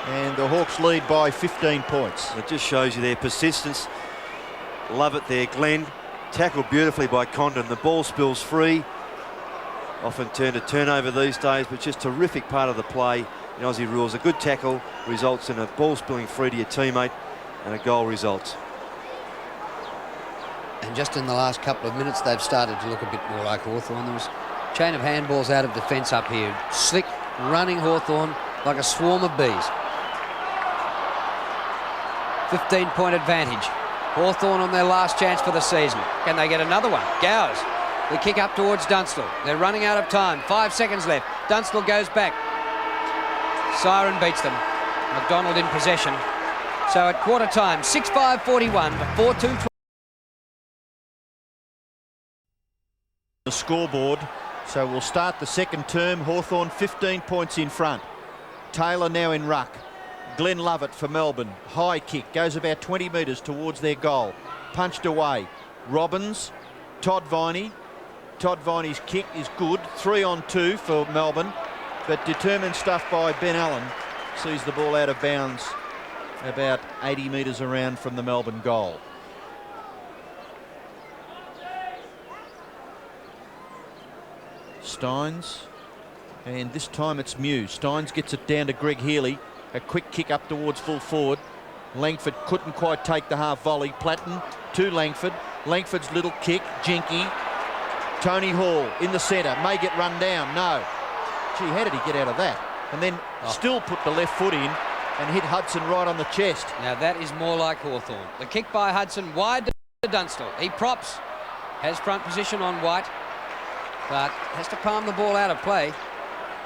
and the Hawks lead by 15 points. It just shows you their persistence. Love it there, Glenn. Tackled beautifully by Condon. The ball spills free. Often turned to turnover these days, but just terrific part of the play in Aussie rules. A good tackle results in a ball spilling free to your teammate, and a goal results. And just in the last couple of minutes, they've started to look a bit more like Hawthorn. There was a chain of handballs out of defence up here. Slick, running Hawthorn like a swarm of bees. 15-point advantage. Hawthorn on their last chance for the season. Can they get another one? Gowers. The kick up towards Dunstall. They're running out of time. 5 seconds left. Dunstall goes back. Siren beats them. McDonald in possession. So at quarter time, 6-5-41 to 4-2. The scoreboard. So we'll start the second term. Hawthorn 15 points in front. Taylor now in ruck. Glenn Lovett for Melbourne. High kick. Goes about 20 metres towards their goal. Punched away. Robbins. Todd Viney. Todd Viney's kick is good. 3-on-2 for Melbourne. But determined stuff by Ben Allen. Sees the ball out of bounds about 80 metres around from the Melbourne goal. Steins, and this time it's Mew. Steins gets it down to Greg Healy. A quick kick up towards full forward. Langford couldn't quite take the half volley. Platten to Langford. Langford's little kick. Jenke. Tony Hall in the centre. May get run down. No. Gee, how did he get out of that? And then still put the left foot in and hit Hudson right on the chest. Now that is more like Hawthorn. The kick by Hudson wide to Dunstall. He props. Has front position on White, but has to palm the ball out of play,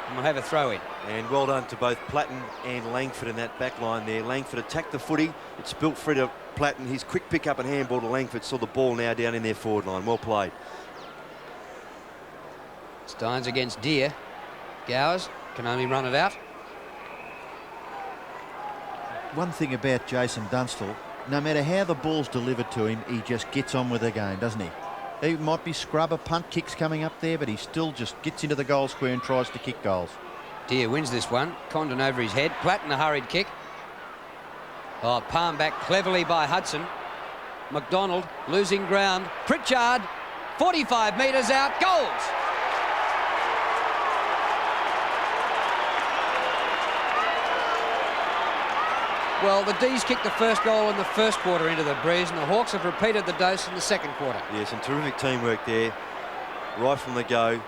and we'll have a throw in. And well done to both Platten and Langford in that back line there. Langford attacked the footy. It spilt free to Platten. His quick pick up and handball to Langford saw the ball now down in their forward line. Well played. Steins against Deer. Gowers can only run it out. One thing about Jason Dunstall, no matter how the ball's delivered to him, he just gets on with the game, doesn't he? He might be scrubber punt kicks coming up there, but he still just gets into the goal square and tries to kick goals. Deer wins this one. Condon over his head. Platten a hurried kick. Oh, palm back cleverly by Hudson. McDonald losing ground. Pritchard, 45 metres out. Goals! Well, the D's kicked the first goal in the first quarter into the breeze, and the Hawks have repeated the dose in the second quarter. Yeah, some terrific teamwork there, right from the go.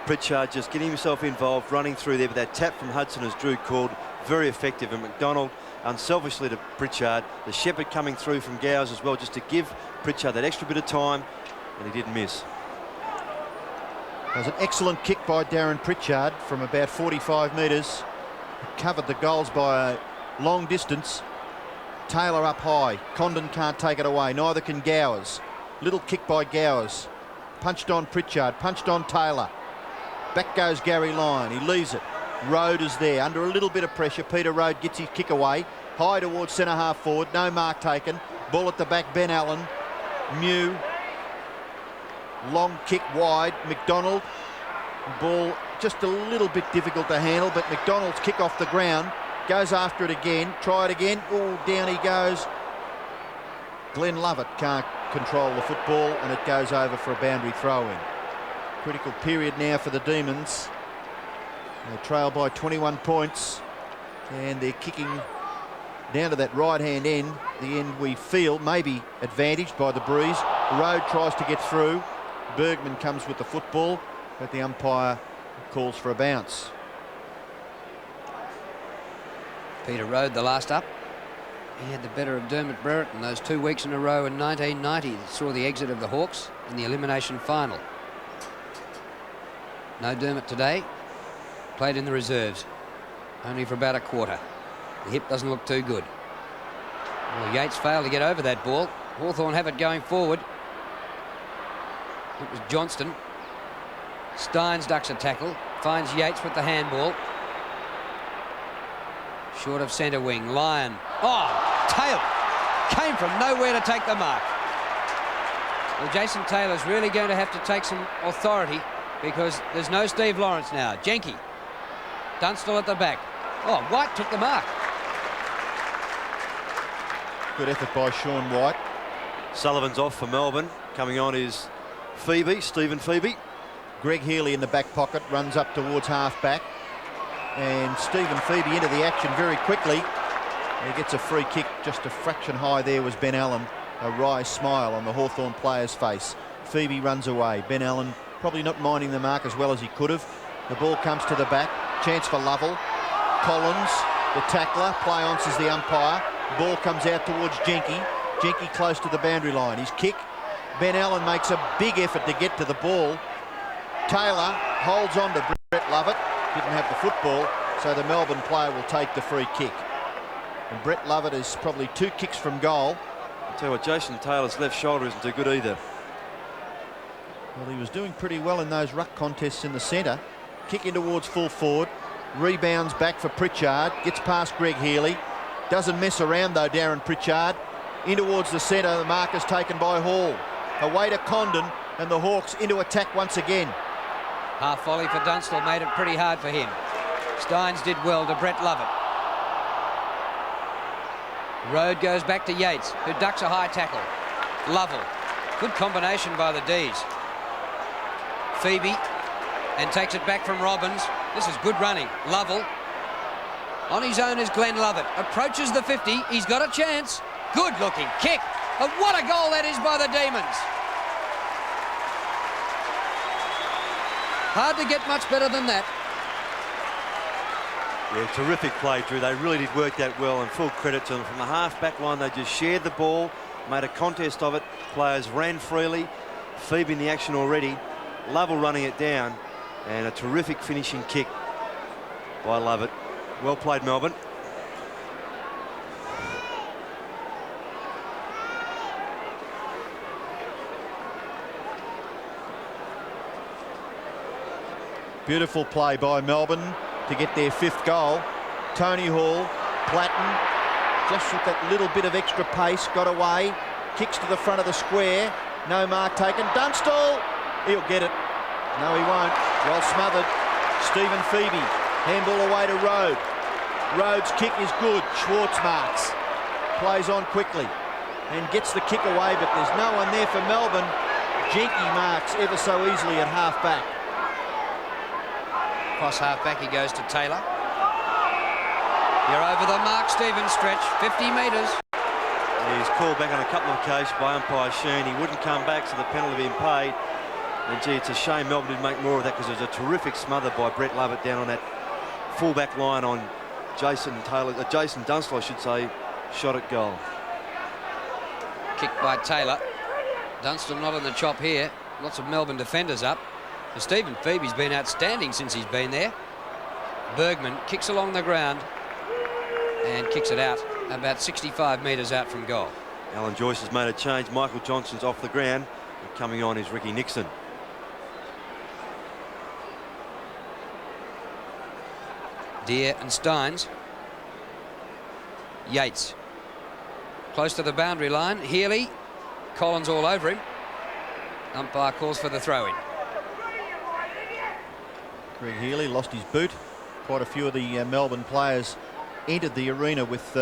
Pritchard just getting himself involved, running through there, but that tap from Hudson, as Drew called, very effective. And McDonald, unselfishly to Pritchard, the shepherd coming through from Gowers as well, just to give Pritchard that extra bit of time, and he didn't miss. It was an excellent kick by Darren Pritchard from about 45 metres. Covered the goals by a long distance. Taylor up high. Condon can't take it away. Neither can Gowers. Little kick by Gowers. Punched on Pritchard. Punched on Taylor. Back goes Gary Lyon. He leaves it. Rode is there. Under a little bit of pressure. Peter Rode gets his kick away. High towards centre half forward. No mark taken. Ball at the back. Ben Allen. Mew. Long kick wide. McDonald. Ball just a little bit difficult to handle, but McDonald's kick off the ground. Goes after it again. Try it again. Oh, down he goes. Glenn Lovett can't control the football, and it goes over for a boundary throw-in. Critical period now for the Demons. They trail by 21 points, and they're kicking down to that right-hand end. The end we feel maybe advantaged by the breeze. Rode tries to get through. Bergman comes with the football, but the umpire calls for a bounce. Peter Rode, the last up. He had the better of Dermot Brereton in those 2 weeks in a row in 1990 that saw the exit of the Hawks in the elimination final. No Dermot today. Played in the reserves, only for about a quarter. The hip doesn't look too good. Well, Yates failed to get over that ball. Hawthorn have it going forward. It was Johnston. Steins ducks a tackle, finds Yates with the handball. Short of centre wing. Lyon. Oh, Taylor came from nowhere to take the mark. Well, Jason Taylor's really going to have to take some authority because there's no Steve Lawrence now. Jenke. Dunstall at the back. Oh, White took the mark. Good effort by Sean White. Sullivan's off for Melbourne. Coming on is Phoebe, Stephen Phoebe. Greg Healy in the back pocket, runs up towards half-back. And Stephen Phoebe into the action very quickly. He gets a free kick just a fraction high there was Ben Allen. A wry smile on the Hawthorn player's face. Phoebe runs away. Ben Allen probably not minding the mark as well as he could have. The ball comes to the back. Chance for Lovell. Collins, the tackler, play on says the umpire. Ball comes out towards Jenke. Jenke close to the boundary line. His kick. Ben Allen makes a big effort to get to the ball. Taylor holds on to Brett Lovett. Didn't have the football, so the Melbourne player will take the free kick. And Brett Lovett is probably 2 kicks from goal. I'll tell you what, Jason Taylor's left shoulder isn't too good either. Well, he was doing pretty well in those ruck contests in the centre. Kicking towards full forward. Rebounds back for Pritchard. Gets past Greg Healy. Doesn't mess around though, Darren Pritchard. In towards the centre. The mark is taken by Hall. Away to Condon, and the Hawks into attack once again. Half volley for Dunstall made it pretty hard for him. Steins did well to Brett Lovett. Rode goes back to Yates, who ducks a high tackle. Lovell. Good combination by the D's. Phoebe, and takes it back from Robbins. This is good running. Lovell. On his own is Glenn Lovett. Approaches the 50. He's got a chance. Good looking kick. And what a goal that is by the Demons. Hard to get much better than that. Yeah, terrific play, Drew. They really did work that well, and full credit to them. From the half-back line, they just shared the ball, made a contest of it. Players ran freely. Phoebe in the action already. Lovell running it down, and a terrific finishing kick by Lovett. Well played, Melbourne. Beautiful play by Melbourne to get their 5th goal. Tony Hall, Platten, just with that little bit of extra pace, got away. Kicks to the front of the square. No mark taken. Dunstall, he'll get it. No, he won't. Well smothered. Stephen Phoebe, handball away to Rode. Rhodes' kick is good. Schwartz marks. Plays on quickly and gets the kick away, but there's no one there for Melbourne. Jenke marks ever so easily at half-back. Cross half-back he goes to Taylor. You're over the Mark Stevens stretch, 50 metres. He's called back on a couple of occasions by umpire Sheen. He wouldn't come back, so the penalty being paid. And gee, it's a shame Melbourne didn't make more of that, because it was a terrific smother by Brett Lovett down on that full-back line on Jason Dunstall, I should say, shot at goal. Kicked by Taylor. Dunstall not on the chop here. Lots of Melbourne defenders up. And Stephen Phoebe's been outstanding since he's been there. Bergman kicks along the ground and kicks it out about 65 metres out from goal. Alan Joyce has made a change. Michael Johnson's off the ground. And coming on is Ricky Nixon. Deere and Steins. Yates. Close to the boundary line. Healy. Collins all over him. Umpire calls for the throw-in. Greg Healy lost his boot. Quite a few of the Melbourne players entered the arena with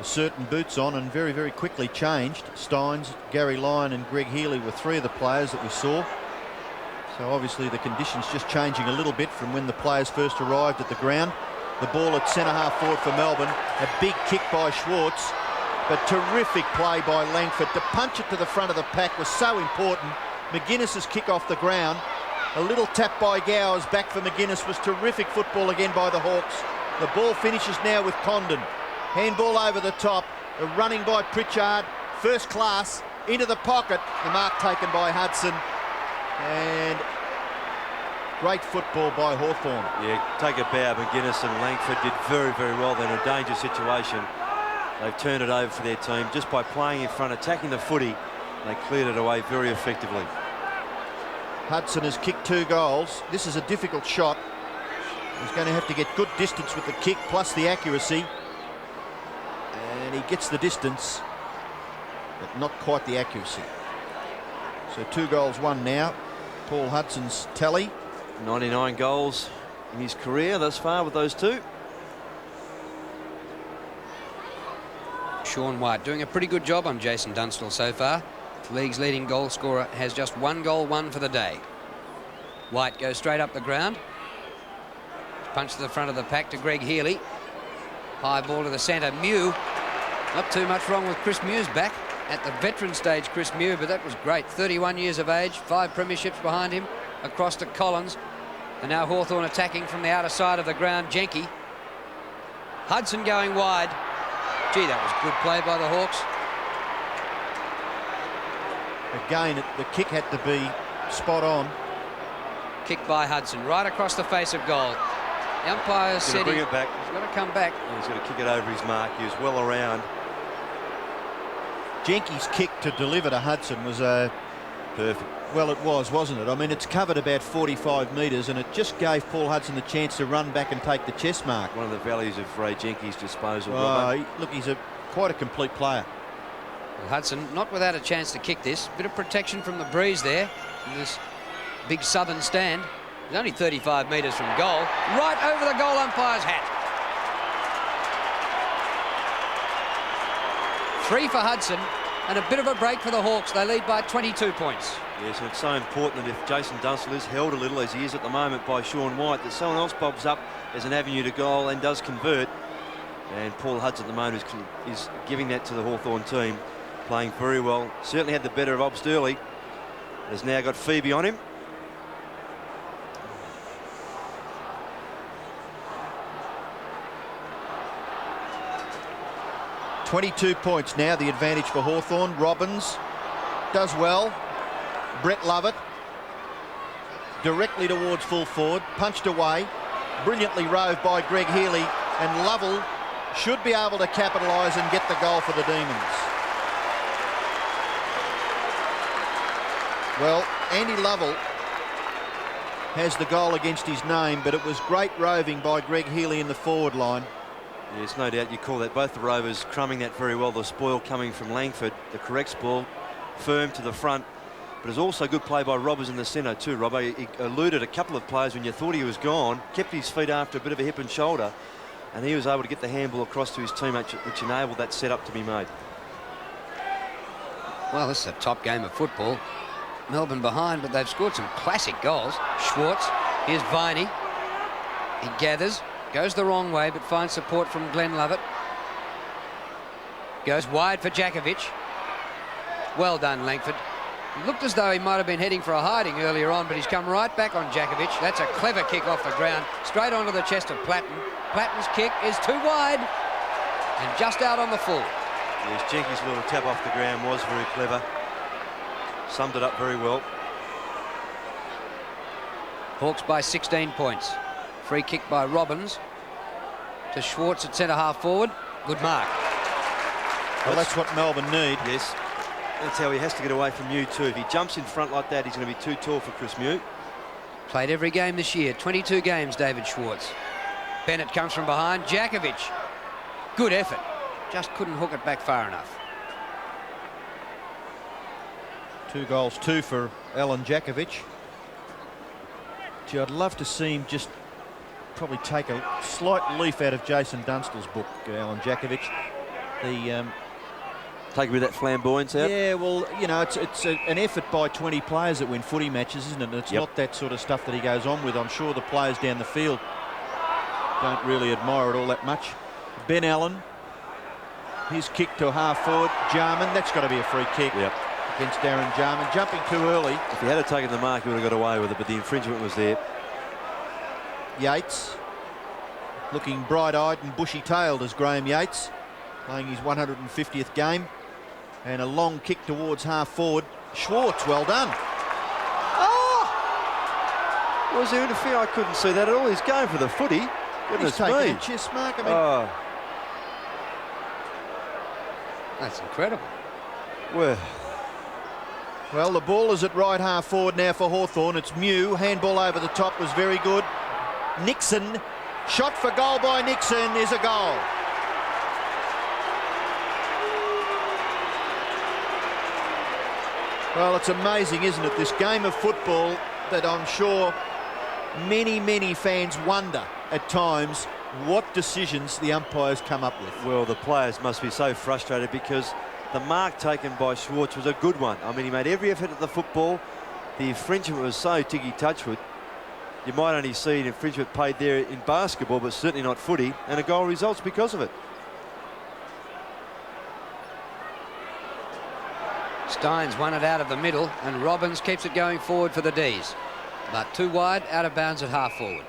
certain boots on and very, very quickly changed. Steins, Gary Lyon and Greg Healy were three of the players that we saw. So obviously the conditions just changing a little bit from when the players first arrived at the ground. The ball at centre half forward for Melbourne. A big kick by Schwartz, but terrific play by Langford. To punch it to the front of the pack was so important. McGuinness's kick off the ground. A little tap by Gowers back for McGuinness was terrific football again by the Hawks. The ball finishes now with Condon. Handball over the top. The running by Pritchard. First class into the pocket. The mark taken by Hudson. And great football by Hawthorn. Yeah, take a bow. McGuinness and Langford did very, very well. They're in a dangerous situation. They've turned it over for their team just by playing in front, attacking the footy. They cleared it away very effectively. Hudson has kicked 2 goals. This is a difficult shot. He's going to have to get good distance with the kick plus the accuracy. And he gets the distance, but not quite the accuracy. So 2 goals, 1 now. Paul Hudson's tally. 99 goals in his career thus far with those 2. Sean White doing a pretty good job on Jason Dunstall so far. The league's leading goal scorer has just 1 goal, 1 for the day. White goes straight up the ground. Punch to the front of the pack to Greg Healy. High ball to the centre. Mew. Not too much wrong with Chris Mew's back. At the veteran stage, Chris Mew, but that was great. 31 years of age, 5 premierships behind him. Across to Collins. And now Hawthorn attacking from the outer side of the ground. Jenke. Hudson going wide. Gee, that was good play by the Hawks. Again, the kick had to be spot on. Kick by Hudson, right across the face of goal. The umpire said bring it back. He's got to come back. And he's got to kick it over his mark. He was well around. Jenke's kick to deliver to Hudson was perfect. Well, it was, wasn't it? I mean, it's covered about 45 metres, and it just gave Paul Hudson the chance to run back and take the chest mark. One of the values of Ray Jenke's disposal. Look, he's quite a complete player. Well, Hudson not without a chance to kick this. Bit of protection from the breeze there in this big southern stand. He's only 35 metres from goal. Right over the goal umpire's hat. 3 for Hudson and a bit of a break for the Hawks. They lead by 22 points. Yes, and it's so important that if Jason Dunstall is held a little, as he is at the moment by Sean White, that someone else bobs up as an avenue to goal and does convert. And Paul Hudson at the moment is giving that to the Hawthorn team. Playing very well. Certainly had the better of Obsturley. Has now got Phoebe on him. .22 points now, the advantage for Hawthorn. Robbins does well. Brett Lovett directly towards full forward, punched away. Brilliantly roved by Greg Healy, and Lovell should be able to capitalise and get the goal for the Demons. Well, Andy Lovell has the goal against his name, but it was great roving by Greg Healy in the forward line. Yes, no doubt you call that. Both the Rovers crumbing that very well. The spoil coming from Langford, the correct spoil, firm to the front. But it's also good play by Robbers in the centre too, Robbo. He eluded a couple of players when you thought he was gone, kept his feet after a bit of a hip and shoulder, and he was able to get the handball across to his teammate, which enabled that setup to be made. Well, this is a top game of football. Melbourne behind, but they've scored some classic goals. Schwartz, here's Viney. He gathers, Goes the wrong way, but finds support from Glenn Lovett. Goes wide for Djakovic. Well done, Langford. It looked as though he might have been heading for a hiding earlier on, but he's come right back on Djakovic. That's a clever kick off the ground, straight onto the chest of Platten. Platten's kick is too wide and just out on the full. Yes, Jenky's little tap off the ground was very clever. Summed it up very well. Hawks by 16 points. Free kick by Robbins to Schwartz at centre-half forward. Good mark. Well, that's what Melbourne need. Yes, that's how he has to get away from Mew too. If he jumps in front like that, he's going to be too tall for Chris Mew. Played every game this year, 22 games, David Schwartz. Bennett comes from behind. Djakovic, good effort. Just couldn't hook it back far enough. 2 goals, 2 for Alan Djakovic. Gee, I'd love to see him just probably take a slight leaf out of Jason Dunstall's book, Alan Djakovic. Take a bit of that flamboyance out. Yeah, well, you know, it's an effort by 20 players that win footy matches, isn't it? And it's Yep. not that sort of stuff that he goes on with. I'm sure the players down the field don't really admire it all that much. Ben Allen, his kick to half forward. Jarman, that's got to be a free kick. Yep. Against Darren Jarman, jumping too early. If he had taken the mark, he would have got away with it, but the infringement was there. Yates, looking bright-eyed and bushy-tailed as Graham Yates, playing his 150th game. And a long kick towards half forward. Schwartz, well done. Oh! Was there interference? I couldn't see that at all. He's going for the footy. Goodness He's taking me. a chest mark. I mean, Oh, That's incredible. well, the ball is at right half forward now for Hawthorn. It's Mew. Handball over the top was very good. Nixon, shot for goal by Nixon, is a goal. Well, it's amazing, isn't it? This game of football that I'm sure many, many fans wonder at times what decisions the umpires come up with. well, the players must be so frustrated because the mark taken by Schwartz was a good one. I mean, he made every effort at the football. The infringement was so ticky-touchwood. You might only see an infringement paid there in basketball, but certainly not footy, and a goal results because of it. Steins won it out of the middle, and Robbins keeps it going forward for the D's. But too wide, out of bounds at half forward.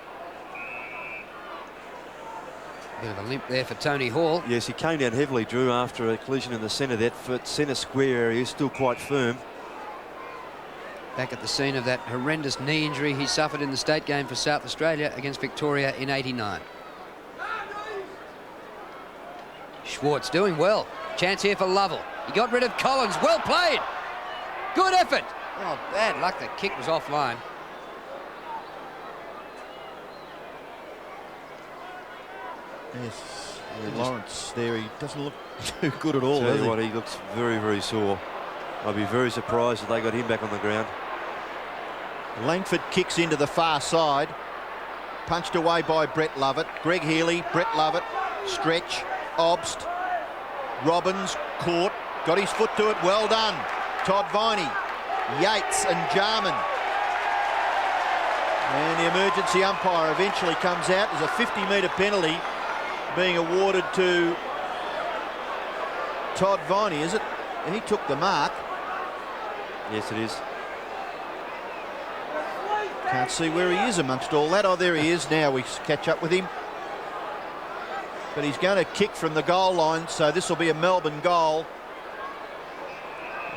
Bit of a limp there for Tony Hall. Yes, he came down heavily, Drew, after a collision in the centre. That centre square area is still quite firm. Back at the scene of that horrendous knee injury he suffered in the state game for South Australia against Victoria in '89. Schwartz doing well. Chance here for Lovell. He got rid of Collins. Well played. Good effort. Oh, bad luck. The kick was offline. Yes, Lawrence there, he doesn't look too good at all, Tell does you he? what, he looks very, very sore. I'd be very surprised if they got him back on the ground. Langford kicks into the far side. Punched away by Brett Lovett. Greg Healy, Brett Lovett, stretch, Obst. Robbins caught, got his foot to it, well done. Todd Viney, Yates and Jarman. And the emergency umpire eventually comes out. There's a 50-metre penalty being awarded to Todd Viney, is it? And he took the mark. Yes, it is. Can't see where he is amongst all that. Oh, there he is. Now we catch up with him. But he's going to kick from the goal line, so this will be a Melbourne goal.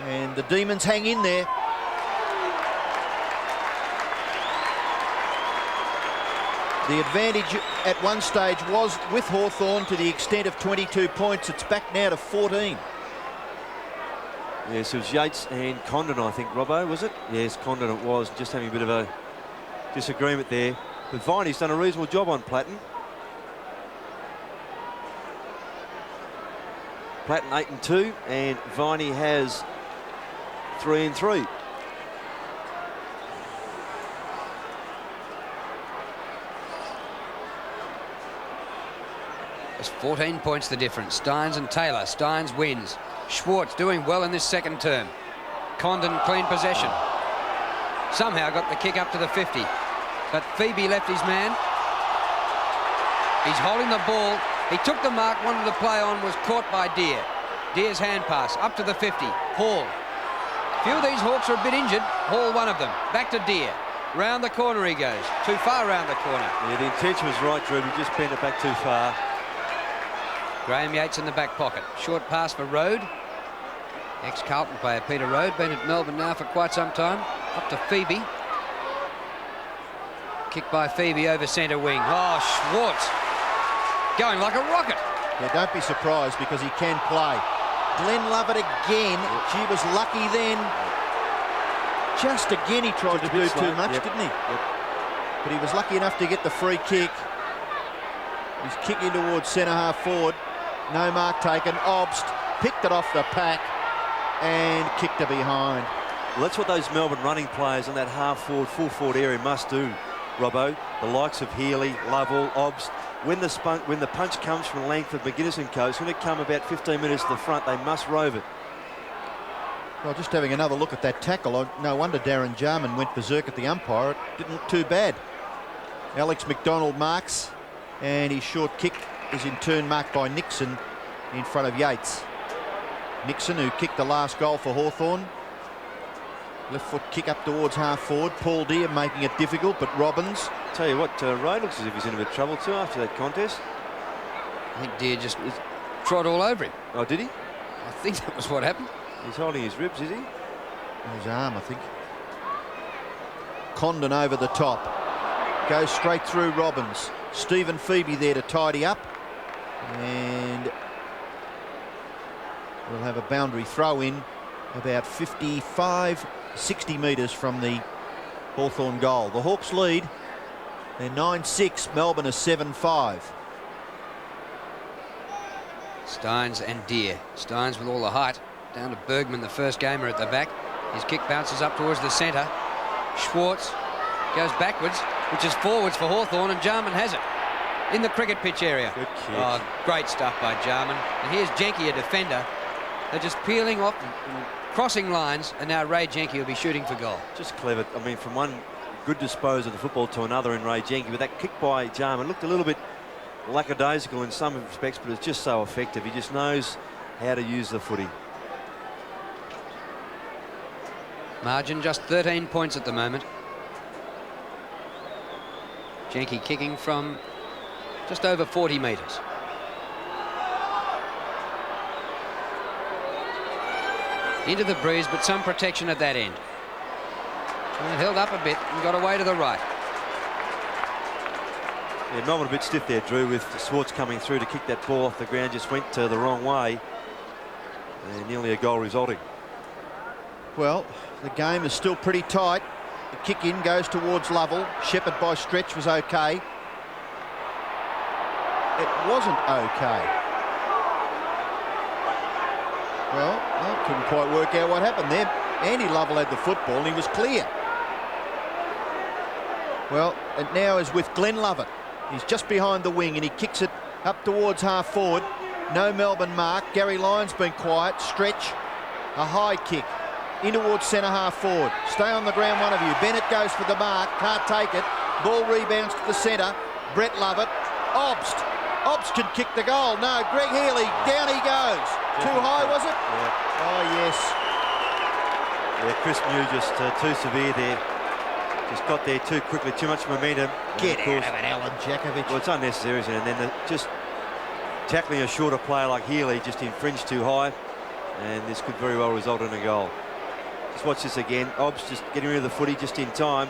And the Demons hang in there. The advantage at one stage was with Hawthorn to the extent of 22 points. It's back now to 14. Yes, it was Yates and Condon, I think, Robbo, was it? Yes, Condon it was. Just having a bit of a disagreement there. But Viney's done a reasonable job on Platten. Platten 8 and 2, and Viney has 3 and 3. It's 14 points the difference. Steins and Taylor. Steins wins. Schwartz doing well in this second term. Condon clean possession. Somehow got the kick up to the 50. But Phoebe left his man. He's holding the ball. He took the mark, wanted to play on, was caught by Deere. Deere's hand pass up to the 50. Hall. A few of these Hawks are a bit injured. Hall, one of them. Back to Deere. Round the corner he goes. Too far round the corner. Yeah, the intention was right, Drew. He just bent it back too far. Graham Yates in the back pocket. Short pass for Rode. Ex-Carlton player Peter Rode. Been at Melbourne now for quite some time. Up to Phoebe. Kick by Phoebe over centre wing. Oh, Schwartz. Going like a rocket. Yeah, don't be surprised because he can play. Glenn Lovett again. She was lucky then. Just again he tried to do too much, didn't he? Yep. But he was lucky enough to get the free kick. He's kicking towards centre half forward. No mark taken. Obst picked it off the pack and kicked it behind. Well, that's what those Melbourne running players in that half forward, full forward area must do, Robbo. The likes of Healy, Lovell, Obst. When the punch comes from Langford, McGuinness and Co, it's going to come about 15 metres to the front. They must rove it. Well, just having another look at that tackle, no wonder Darren Jarman went berserk at the umpire. It didn't look too bad. Alex McDonald marks, and his short kick is in turn marked by Nixon in front of Yates. Nixon, who kicked the last goal for Hawthorn. Left foot kick up towards half forward. Paul Deere making it difficult, but Robbins. Tell you what, Ray looks as if he's in a bit of trouble too after that contest. I think Deere just trod all over him. Oh, did he? I think that was what happened. He's holding his ribs, is he? His arm, I think. Condon over the top. Goes straight through Robbins. Stephen Phoebe there to tidy up. And we'll have a boundary throw in about 55, 60 metres from the Hawthorn goal. The Hawks lead. They're 9-6. Melbourne is 7-5. Steins and Deere. Steins with all the height. Down to Bergman, the first gamer at the back. His kick bounces up towards the centre. Schwartz goes backwards, which is forwards for Hawthorn, and Jarman has it in the cricket pitch area. Good kick. Oh, great stuff by Jarman. And here's Jenke, a defender. They're just peeling off and crossing lines, and now Ray Jenke will be shooting for goal. Just clever. I mean, from one good disposal of the football to another in Ray Jenke, with that kick by Jarman, looked a little bit lackadaisical in some respects, but it's just so effective. He just knows how to use the footy. Margin just 13 points at the moment. Jenke kicking from just over 40 metres. Into the breeze, but some protection at that end. And held up a bit and got away to the right. Yeah, Melbourne a bit stiff there, Drew, with Schwartz coming through to kick that ball off the ground. Just went the wrong way. And nearly a goal resulting. Well, the game is still pretty tight. The kick in goes towards Lovell. Shepherd by stretch was okay. It wasn't okay. Well, I couldn't quite work out what happened there. Andy Lovell had the football and he was clear. Well, it now is with Glenn Lovett. He's just behind the wing and he kicks it up towards half forward. No Melbourne mark. Gary Lyon's been quiet. Stretch. A high kick. In towards centre half forward. Stay on the ground, one of you. Bennett goes for the mark. Can't take it. Ball rebounds to the centre. Brett Lovett. Obst. Obst can kick the goal. No, Greg Healy. Down he goes. Too high, was it? Yeah. Oh, yes. Yeah, Chris Mew just too severe there. Just got there too quickly. Too much momentum. Get out of it, Alan Jakovic. Well, it's unnecessary, isn't it? And then just tackling a shorter player like Healy just infringed too high. And this could very well result in a goal. Just watch this again. Obbs just getting rid of the footy just in time.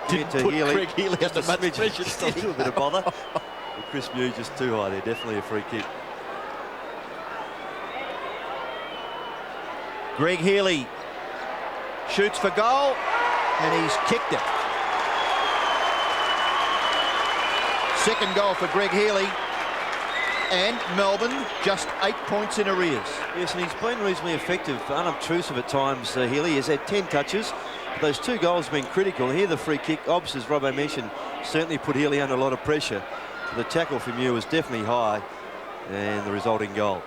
Didn't put Healy. Greg Healy Just under much smidge, pressure. just a little bit of bother. But Chris Mew just too high there. Definitely a free kick. Greg Healy shoots for goal and he's kicked it. Second goal for Greg Healy. And Melbourne just 8 points in arrears. Yes, and he's been reasonably effective, unobtrusive at times. Healy has had 10 touches. But those two goals have been critical. Here the free kick, Obbs, as Robbo mentioned, certainly put Healy under a lot of pressure. But the tackle from Mew was definitely high, and the resulting goal.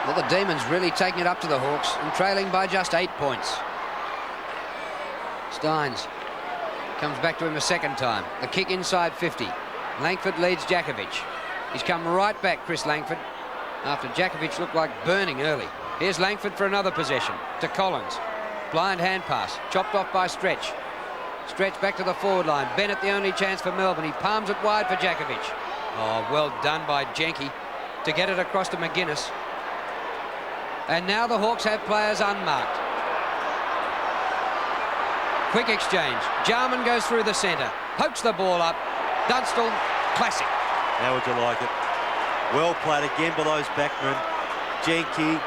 Well, the Demons really taking it up to the Hawks and trailing by just 8 points. Steins comes back to him a second time. The kick inside 50. Langford leads Jakovic. He's come right back, Chris Langford, after Jakovic looked like burning early. Here's Langford for another possession to Collins. Blind hand pass, chopped off by Stretch. Stretch back to the forward line. Bennett the only chance for Melbourne. He palms it wide for Jakovic. Oh, well done by Jenke to get it across to McGuinness. And now the Hawks have players unmarked. Quick exchange. Jarman goes through the centre. Pokes the ball up. Dunstall, classic. How would you like it? Well played again by those backmen. Jenke,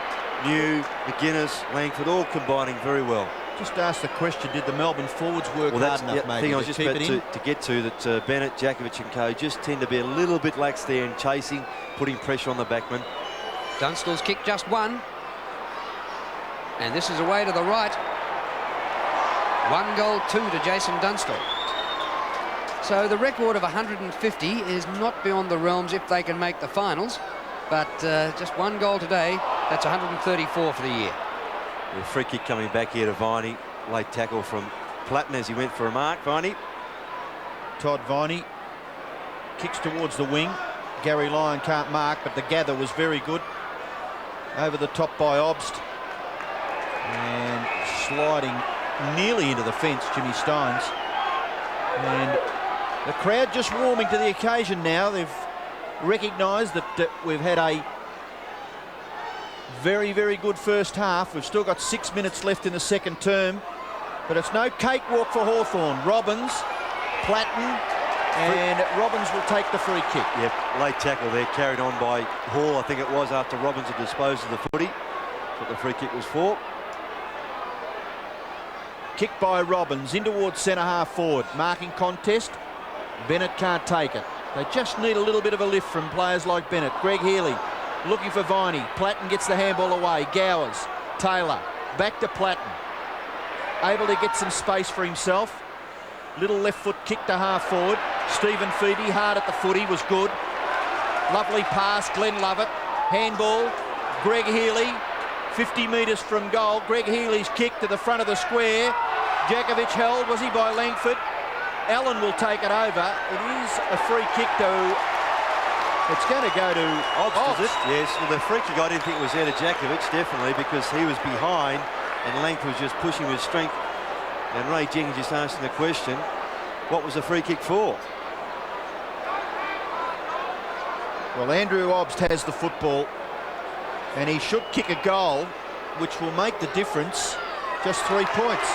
New, McGuinness, Langford, all combining very well. Just ask the question, did the Melbourne forwards work hard enough, the maybe, thing I was just about to get to, that Bennett, Jakovic and co just tend to be a little bit lax there in chasing, putting pressure on the backman. Dunstall's kick just one. And this is away to the right. 1 goal, 2 to Jason Dunstall. So the record of 150 is not beyond the realms if they can make the finals. But just 1 goal today, that's 134 for the year. The free kick coming back here to Viney. Late tackle from Platten as he went for a mark. Viney. Todd Viney kicks towards the wing. Gary Lyon can't mark, but the gather was very good. Over the top by Obst. And sliding nearly into the fence, Jimmy Steins. And the crowd just warming to the occasion now. They've recognised that we've had a very, very good first half. We've still got 6 minutes left in the second term, but it's no cakewalk for Hawthorn. Robbins, Platten, and Robbins will take the free kick. Yep, late tackle there, carried on by Hall, I think it was, after Robbins had disposed of the footy. That's what the free kick was for. Kick by Robbins in towards centre half forward. Marking contest. Bennett can't take it. They just need a little bit of a lift from players like Bennett. Greg Healy looking for Viney. Platten gets the handball away. Gowers, Taylor, back to Platten. Able to get some space for himself. Little left foot kick to half forward. Stephen Phoebe hard at the footy, was good. Lovely pass, Glenn Lovett. Handball, Greg Healy. 50 metres from goal. Greg Healy's kick to the front of the square. Jakovic held, was he, by Langford? Allen will take it over. It is a free kick to... It's going to go to Obst, is it? Yes, well, the free kick I didn't think was there to Jakovic, definitely, because he was behind and Langford was just pushing with strength. And Ray Jenkins just asking the question, what was the free kick for? Well, Andrew Obst has the football and he should kick a goal, which will make the difference. Just 3 points.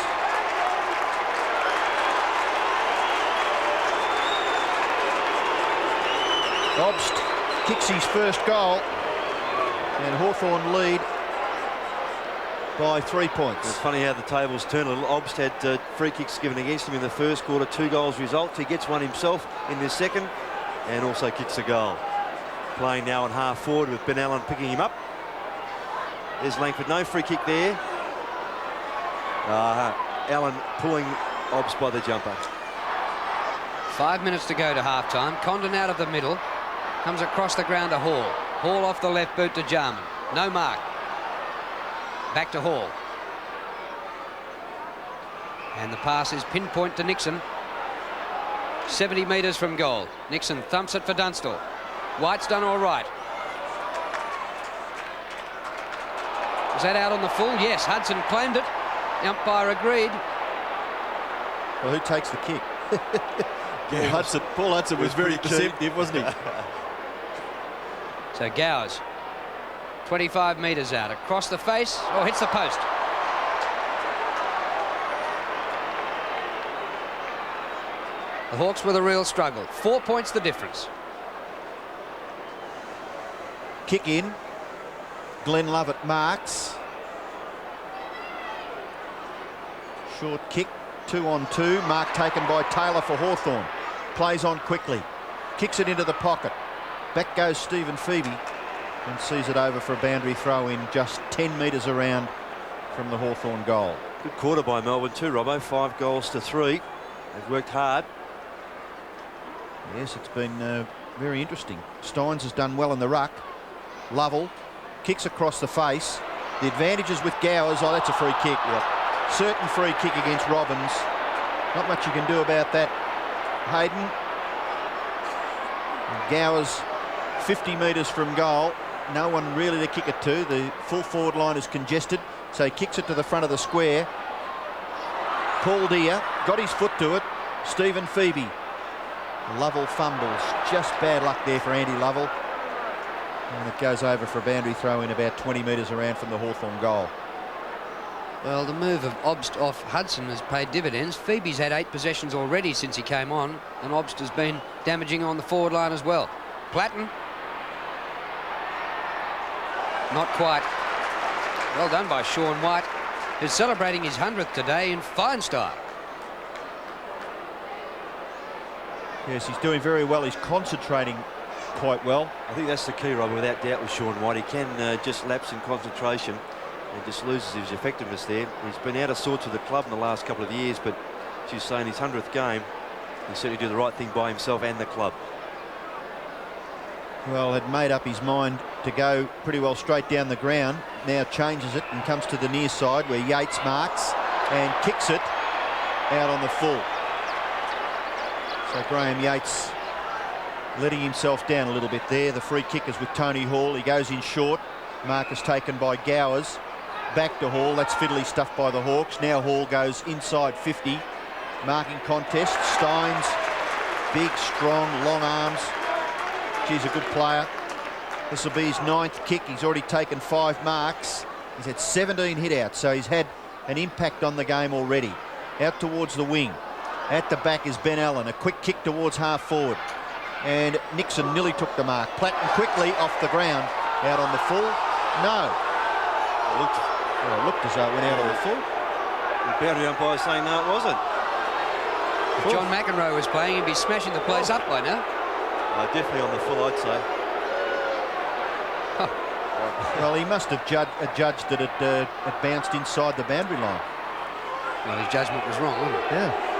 Obst kicks his first goal and Hawthorn lead by 3 points. It's funny how the tables turn a little. Obst had free kicks given against him in the first quarter, 2 goals results. He gets one himself in the second and also kicks a goal. Playing now on half forward with Ben Allen picking him up. There's Langford, no free kick there. Allen pulling Obst by the jumper. 5 minutes to go to half-time. Condon out of the middle. Comes across the ground to Hall. Hall off the left boot to Jarman. No mark. Back to Hall. And the pass is pinpoint to Nixon. 70 metres from goal. Nixon thumps it for Dunstall. White's done all right. Was that out on the full? Yes, Hudson claimed it. The umpire agreed. Well, who takes the kick? Paul Hudson was very perceptive, wasn't he? So Gowers, 25 metres out, across the face, hits the post. The Hawks with a real struggle. 4 points the difference. Kick in. Glenn Lovett marks. Short kick, 2-on-2. Mark taken by Taylor for Hawthorn. Plays on quickly. Kicks it into the pocket. Back goes Stephen Phoebe and sees it over for a boundary throw in just 10 metres around from the Hawthorn goal. Good quarter by Melbourne too, Robbo. 5 goals to 3. They've worked hard. Yes, it's been very interesting. Steins has done well in the ruck. Lovell kicks across the face. The advantage is with Gowers. Oh, that's a free kick. Yep. Certain free kick against Robbins. Not much you can do about that, Hayden. And Gowers 50 metres from goal. No one really to kick it to. The full forward line is congested, so he kicks it to the front of the square. Paul Deere got his foot to it. Stephen Phoebe. Lovell fumbles. Just bad luck there for Andy Lovell. And it goes over for a boundary throw in about 20 metres around from the Hawthorn goal. Well, the move of Obst off Hudson has paid dividends. Phoebe's had 8 possessions already since he came on, and Obst has been damaging on the forward line as well. Platten. Not quite. Well done by Sean White, who's celebrating his 100th today in fine style. Yes, he's doing very well. He's concentrating quite well. I think that's the key, Robin, without doubt, with Sean White. He can just lapse in concentration and just loses his effectiveness there. He's been out of sorts with the club in the last couple of years, but she's saying his 100th game, he certainly do the right thing by himself and the club. Well, had made up his mind to go pretty well straight down the ground. Now changes it and comes to the near side where Yates marks and kicks it out on the full. So Graham Yates letting himself down a little bit there. The free kick is with Tony Hall. He goes in short. Mark is taken by Gowers. Back to Hall. That's fiddly stuff by the Hawks. Now Hall goes inside 50. Marking contest. Steins. Big, strong, long arms. He's a good player. This will be his 9th kick. He's already taken 5 marks. He's had 17 hit-outs, so he's had an impact on the game already. Out towards the wing. At the back is Ben Allen. A quick kick towards half forward. And Nixon nearly took the mark. Platten quickly off the ground. Out on the full. No. It looked as though it went out on the full. The boundary umpire saying no, it wasn't. If John McEnroe was playing, he'd be smashing the place up by now. Definitely on the full, I'd say. Huh. Well, he must have judged that it bounced inside the boundary line. Well, his judgment was wrong, wasn't it? Yeah.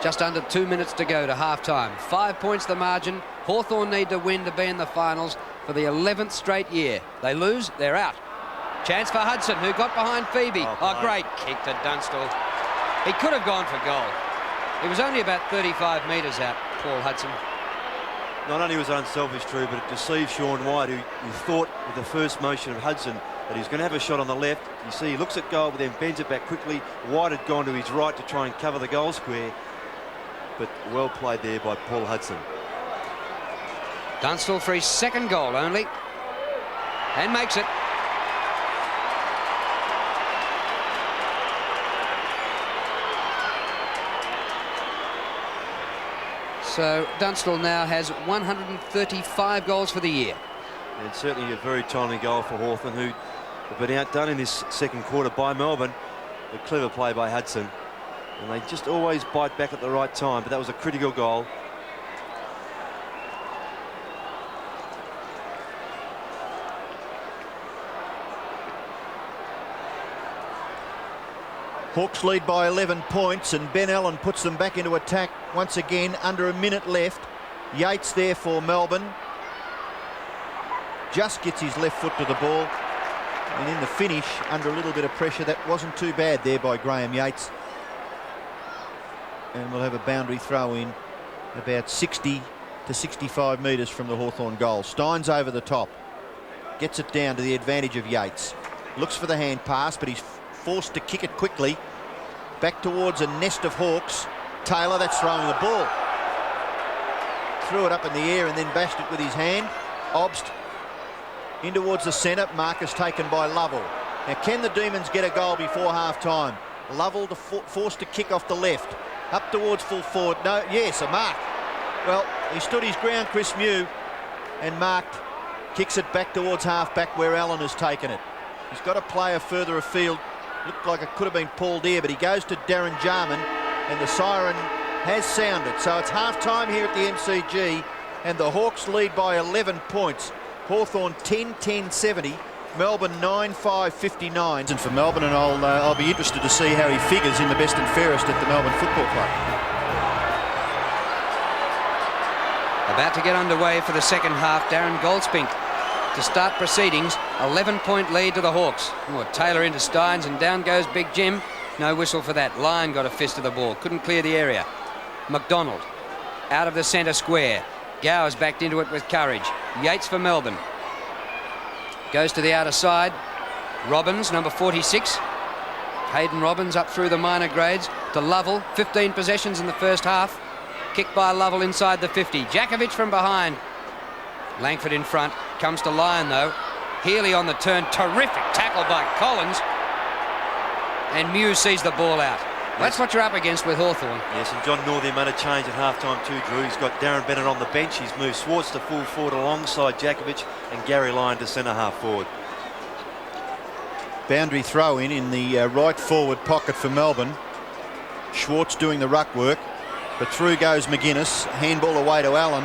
Just under 2 minutes to go to half-time. 5 points the margin. Hawthorn need to win to be in the finals for the 11th straight year. They lose, they're out. Chance for Hudson, who got behind Phoebe. Oh, great kick to Dunstall. He could have gone for goal. He was only about 35 metres out, Paul Hudson. Not only was it unselfish, Drew, but it deceived Sean White, who thought with the first motion of Hudson that he was going to have a shot on the left. You see, he looks at goal, but then bends it back quickly. White had gone to his right to try and cover the goal square. But well played there by Paul Hudson. Dunstall for his 2nd goal only. And makes it. So Dunstall now has 135 goals for the year. And certainly a very timely goal for Hawthorn, who have been outdone in this 2nd quarter by Melbourne. A clever play by Hudson. And they just always bite back at the right time, but that was a critical goal. Hawks lead by 11 points, and Ben Allen puts them back into attack once again. Under a minute left. Yates there for Melbourne. Just gets his left foot to the ball. And in the finish, under a little bit of pressure, that wasn't too bad there by Graham Yates. And we'll have a boundary throw in about 60 to 65 metres from the Hawthorn goal. Steins over the top. Gets it down to the advantage of Yates. Looks for the hand pass, but he's forced to kick it quickly. Back towards a nest of Hawks. Taylor, that's throwing the ball. Threw it up in the air and then bashed it with his hand. Obst in towards the centre. Marcus taken by Lovell. Now, can the Demons get a goal before half-time? Lovell forced to kick off the left. Up towards full forward. No, yes, a mark. Well, he stood his ground, Chris Mew, and marked. Kicks it back towards half-back where Allen has taken it. He's got a player further afield. Looked like it could have been Paul Deere, but he goes to Darren Jarman, and the siren has sounded. So it's half-time here at the MCG, and the Hawks lead by 11 points. Hawthorn 10-10-70. Melbourne 9-5-59. And for Melbourne, and I'll be interested to see how he figures in the best and fairest at the Melbourne Football Club. About to get underway for the second half. Darren Goldspink to start proceedings. 11-point lead to the Hawks. Oh, Taylor into Steins, and down goes Big Jim. No whistle for that. Lyon got a fist of the ball. Couldn't clear the area. McDonald out of the centre square. Gowers backed into it with courage. Yates for Melbourne. Goes to the outer side. Robbins, number 46. Hayden Robbins up through the minor grades to Lovell. 15 possessions in the first half. Kicked by Lovell inside the 50. Jakovic from behind. Langford in front. Comes to Lyon though. Healy on the turn. Terrific tackle by Collins. And Mew sees the ball out. That's what you're up against with Hawthorn. Yes, and John Northey made a change at half-time too, Drew. He's got Darren Bennett on the bench. He's moved Swartz to full forward alongside Jakovic and Gary Lyon to centre-half forward. Boundary throw in the right forward pocket for Melbourne. Schwartz doing the ruck work, but through goes McGuinness. Handball away to Allen.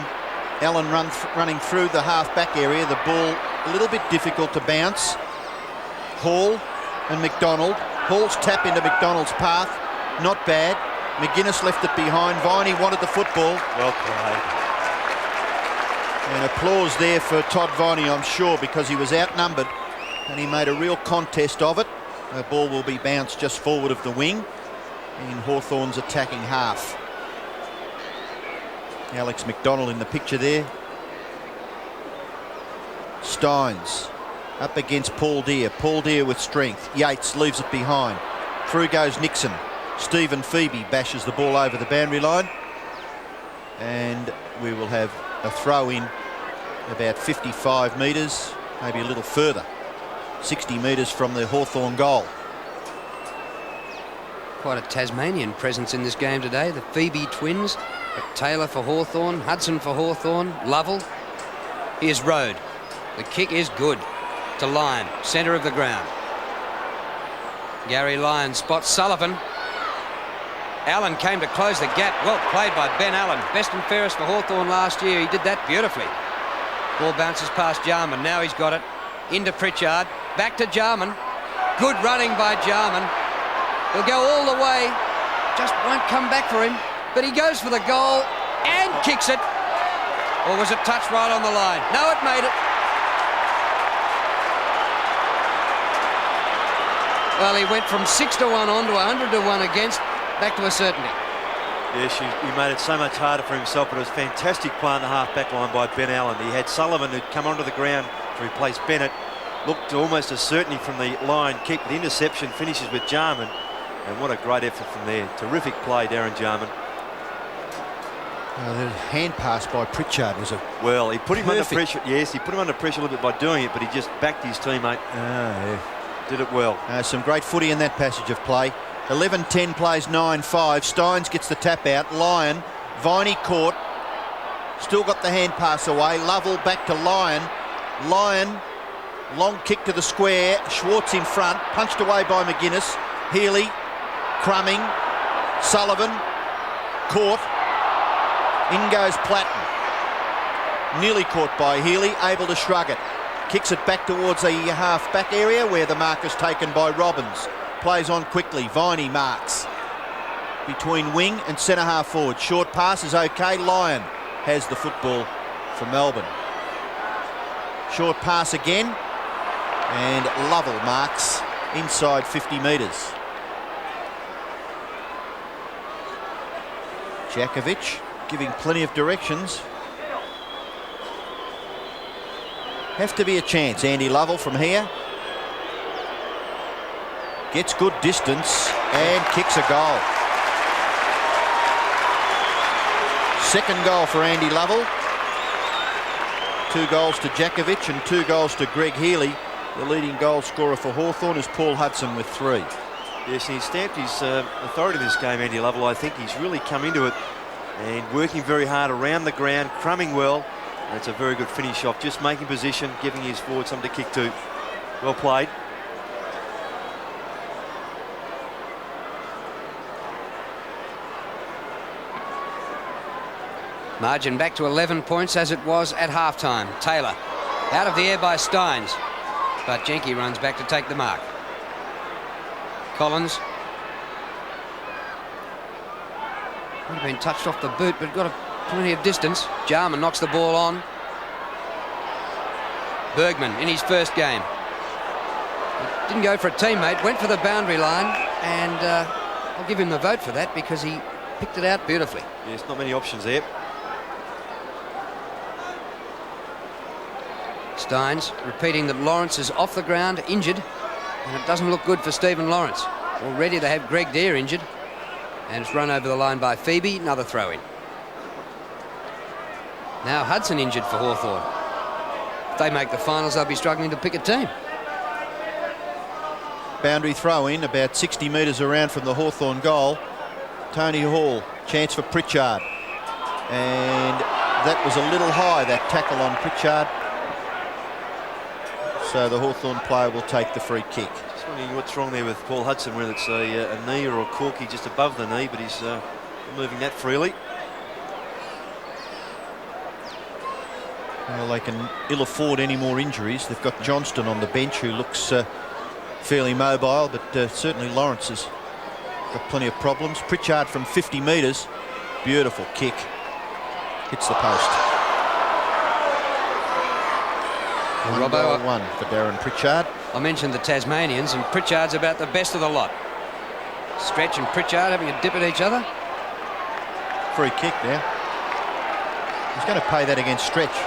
Allen running through the half-back area. The ball a little bit difficult to bounce. Hall and McDonald. Hall's tap into McDonald's path. Not bad. McGuinness left it behind. Viney wanted the football. Well played. And applause there for Todd Viney, I'm sure, because he was outnumbered and he made a real contest of it. The ball will be bounced just forward of the wing in Hawthorn's attacking half. Alex McDonald in the picture there. Steins up against Paul Deere. Paul Deere with strength. Yates leaves it behind. Through goes Nixon. Stephen Phoebe bashes the ball over the boundary line. And we will have a throw in about 55 metres, maybe a little further. 60 metres from the Hawthorn goal. Quite a Tasmanian presence in this game today. The Phoebe twins. Taylor for Hawthorn, Hudson for Hawthorn, Lovell. Here's Road. The kick is good to Lyon, centre of the ground. Gary Lyon spots Sullivan. Allen came to close the gap. Well played by Ben Allen. Best and fairest for Hawthorn last year. He did that beautifully. Ball bounces past Jarman. Now he's got it. Into Pritchard. Back to Jarman. Good running by Jarman. He'll go all the way. Just won't come back for him. But he goes for the goal and kicks it. Or was it touched right on the line? No, it made it. Well, he went from 6-1 on to 100-1 against, back to a certainty. Yes, he made it so much harder for himself, but it was fantastic play on the half-back line by Ben Allen. He had Sullivan who'd come onto the ground to replace Bennett. Looked almost a certainty from the line. Keep the interception, finishes with Jarman. And what a great effort from there. Terrific play, Darren Jarman. The hand pass by Pritchard was a well, he put him under pressure. Yes, he put him under pressure a little bit by doing it, but he just backed his teammate. Yeah. Did it well. Some great footy in that passage of play. 11-10 plays 9-5. Steins gets the tap out. Lyon, Viney caught. Still got the hand pass away. Lovell back to Lyon. Lyon, long kick to the square. Schwartz in front, punched away by McGuinness. Healy, Crumming, Sullivan, caught. In goes Platten. Nearly caught by Healy, able to shrug it. Kicks it back towards the half-back area where the mark is taken by Robbins. Plays on quickly. Viney marks between wing and centre-half forward. Short pass is okay. Lyon has the football for Melbourne. Short pass again. And Lovell marks inside 50 metres. Jakovic giving plenty of directions. Have to be a chance. Andy Lovell from here. Gets good distance and kicks a goal. Second goal for Andy Lovell. 2 goals to Jakovic and 2 goals to Greg Healy. The leading goal scorer for Hawthorn is Paul Hudson with 3. Yes, he stamped his authority in this game, Andy Lovell. I think he's really come into it and working very hard around the ground, crumbing well. And it's a very good finish off, just making position, giving his forward something to kick to. Well played. Margin back to 11 points as it was at halftime. Taylor out of the air by Steins, but Jenke runs back to take the mark. Collins. Might have been touched off the boot, but got a plenty of distance. Jarman knocks the ball on. Bergman in his first game. He didn't go for a teammate, went for the boundary line, and I'll give him the vote for that because he picked it out beautifully. Yes, not many options there. Steins repeating that Lawrence is off the ground, injured, and it doesn't look good for Stephen Lawrence. Already they have Greg Deere injured, and it's run over the line by Phoebe, another throw in. Now Hudson injured for Hawthorn. If they make the finals, they'll be struggling to pick a team. Boundary throw in about 60 metres around from the Hawthorn goal. Tony Hall, chance for Pritchard. And that was a little high, that tackle on Pritchard. So the Hawthorn player will take the free kick. Just wondering what's wrong there with Paul Hudson, whether it's a knee or a corky just above the knee, but he's moving that freely. Well, they can ill afford any more injuries. They've got Johnston on the bench, who looks fairly mobile, but certainly Lawrence has got plenty of problems. Pritchard from 50 metres. Beautiful kick. Hits the post. One goal, one for Darren Pritchard. I mentioned the Tasmanians, and Pritchard's about the best of the lot. Stretch and Pritchard having a dip at each other. Free kick now. He's going to pay that against Stretch.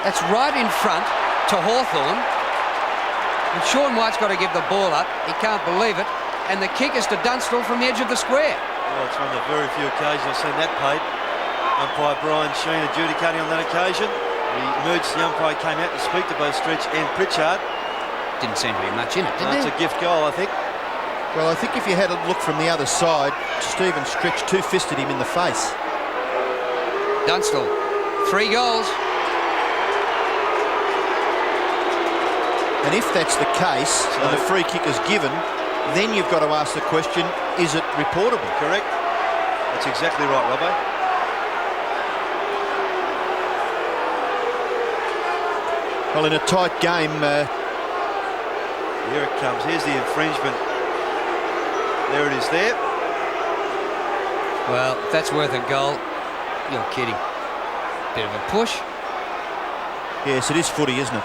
That's right in front to Hawthorn. And Sean White's got to give the ball up. He can't believe it. And the kick is to Dunstall from the edge of the square. Well, it's one of the very few occasions I've seen that paid. Umpire Brian Sheen adjudicating on that occasion. The emergency umpire came out to speak to both Stretch and Pritchard. Didn't seem to be much in it, did It's there? a gift goal, I think. Well, I think if you had a look from the other side, Stephen Stretch two-fisted him in the face. Dunstall, 3 goals. And if that's the case, and the free kick is given, then you've got to ask the question, is it reportable? Correct. That's exactly right, Robbo. Well, in a tight game... Here it comes. Here's the infringement. There it is there. Well, if that's worth a goal, you're kidding. Bit of a push. Yes, it is footy, isn't it?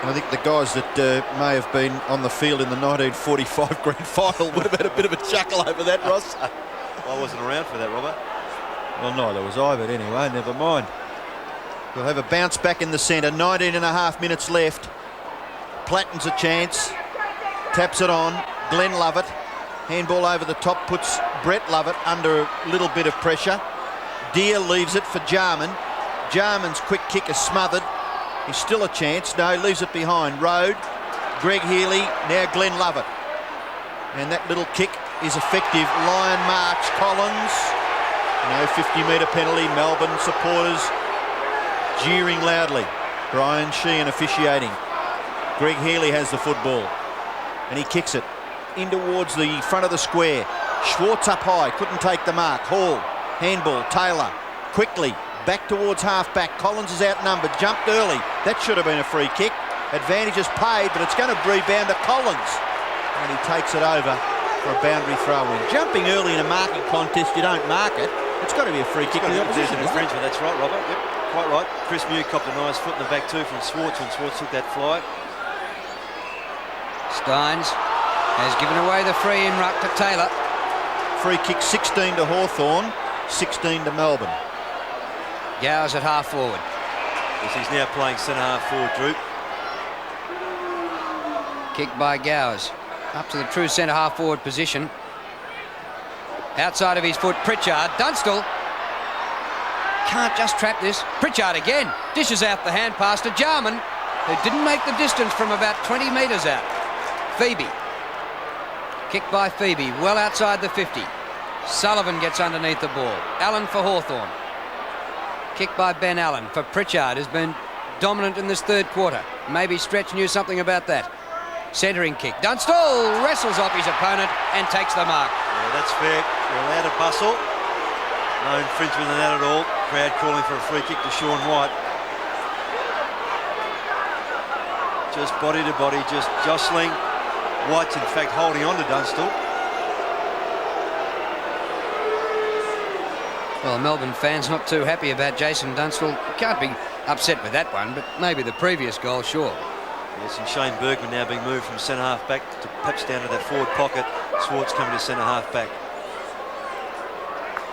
I think the guys that may have been on the field in the 1945 grand final would have had a bit of a chuckle over that, Ross. I wasn't around for that, Robbo. Well, neither was I, but anyway, never mind. We'll have a bounce back in the centre. 19.5 minutes left. Platten's a chance. Taps it on. Glenn Lovett. Handball over the top puts Brett Lovett under a little bit of pressure. Deere leaves it for Jarman. Jarman's quick kick is smothered. He's still a chance. No, leaves it behind. Road. Greg Healy. Now Glenn Lovett. And that little kick is effective. Lion marks Collins. No 50-metre penalty. Melbourne supporters jeering loudly. Brian Sheehan officiating. Greg Healy has the football. And he kicks it in towards the front of the square. Schwartz up high. Couldn't take the mark. Hall. Handball. Taylor. Quickly. Back towards half-back. Collins is outnumbered. Jumped early. That should have been a free kick. Advantage is paid, but it's going to rebound to Collins. And he takes it over for a boundary throw-in. Jumping early in a marking contest, you don't mark it. It's got to be a free kick to the opposition. Infringement, that's right, Robert. Yep, quite right. Chris Mew copped a nice foot in the back too from Schwartz when Schwartz took that fly. Steins has given away the free in ruck to Taylor. Free kick 16 to Hawthorn, 16 to Melbourne. Gowers at half forward. Yes, he's now playing centre half forward, Drew. Kick by Gowers. Up to the true centre half forward position. Outside of his foot, Pritchard. Dunstall can't just trap this. Pritchard again. Dishes out the hand pass to Jarman, who didn't make the distance from about 20 metres out. Phoebe. Kick by Phoebe, well outside the 50. Sullivan gets underneath the ball. Allen for Hawthorn. Kick by Ben Allen for Pritchard, who's been dominant in this third quarter. Maybe Stretch knew something about that. Centering kick. Dunstall wrestles off his opponent and takes the mark. Yeah, that's fair. You're allowed to bustle. No infringement in that at all. Crowd calling for a free kick to Sean White. Just body to body, just jostling. White's in fact holding on to Dunstall. Well, Melbourne fans not too happy about Jason Dunstall. Can't be upset with that one, but maybe the previous goal, sure. Yes, and Shane Bergman now being moved from centre half back to perhaps down to that forward pocket. Swartz coming to centre half back.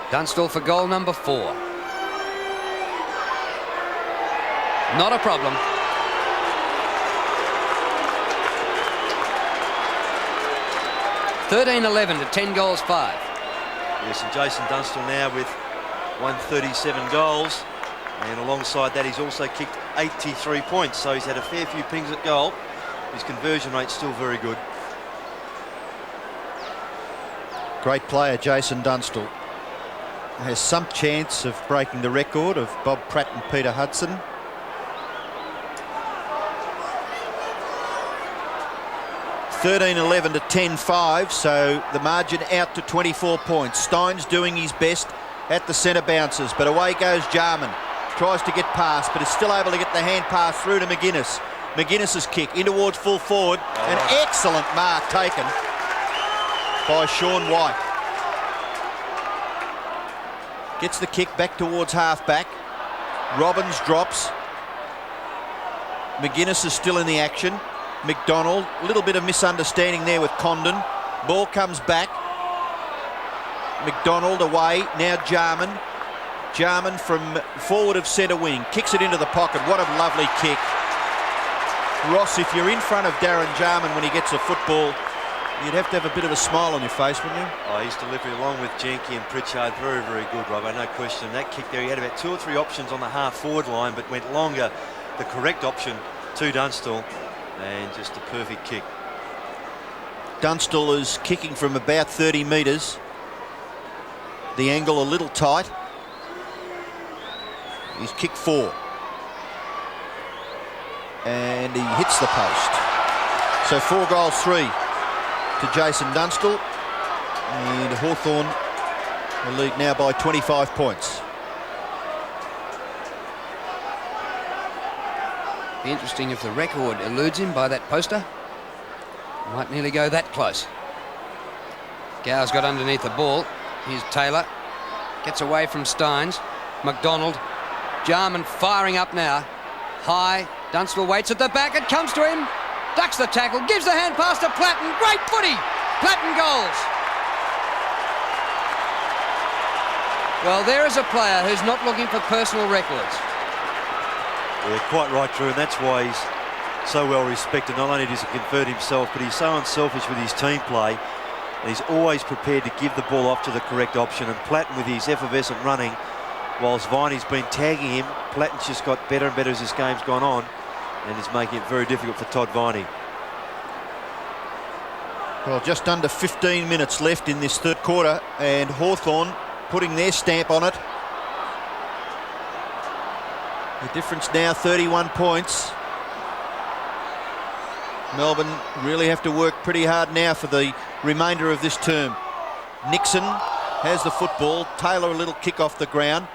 Dunstall for goal number 4. Not a problem. (13-11) to 10 goals 5. Yes, and Jason Dunstall now with 137 goals, and alongside that he's also kicked 83 points, so he's had a fair few pings at goal. His conversion rate's still very good. Great player, Jason Dunstall. Has some chance of breaking the record of Bob Pratt and Peter Hudson. (13-11) to 10-5, so the margin out to 24 points. Stein's doing his best at the centre bounces, but away goes Jarman. Tries to get past, but is still able to get the hand pass through to McGuinness. McGuinness's kick in towards full forward. An excellent mark taken by Sean White. Gets the kick back towards half-back. Robbins drops. McGuinness is still in the action. McDonald, a little bit of misunderstanding there with Condon. Ball comes back. McDonald away, now Jarman. Jarman from forward of centre wing, kicks it into the pocket. What a lovely kick. Ross, if you're in front of Darren Jarman when he gets a football, you'd have to have a bit of a smile on your face, wouldn't you? Oh, his delivery along with Jenke and Pritchard, very, very good, Robbo, no question. That kick there, he had about 2 or 3 options on the half-forward line, but went longer, the correct option to Dunstall, and just a perfect kick. Dunstall is kicking from about 30 metres. The angle a little tight. He's kicked 4. And he hits the post. So 4 goals 3 to Jason Dunstall. And Hawthorn will lead now by 25 points. Be interesting if the record eludes him by that poster. Might nearly go that close. Gow's got underneath the ball. Here's Taylor. Gets away from Steins. McDonald. Jarman firing up now. High. Dunstall waits at the back. It comes to him. Ducks the tackle. Gives the hand pass to Platten. Great footy. Platten goals. Well, there is a player who's not looking for personal records. Yeah, quite right, Drew, and that's why he's so well respected. Not only does he convert himself, but he's so unselfish with his team play. And he's always prepared to give the ball off to the correct option. And Platten, with his effervescent running, whilst Viney's been tagging him, Platten's just got better and better as this game's gone on, and is making it very difficult for Todd Viney. Well, just under 15 minutes left in this third quarter, and Hawthorn putting their stamp on it. The difference now 31 points. Melbourne really have to work pretty hard now for the remainder of this term. Nixon has the football. Taylor a little kick off the ground.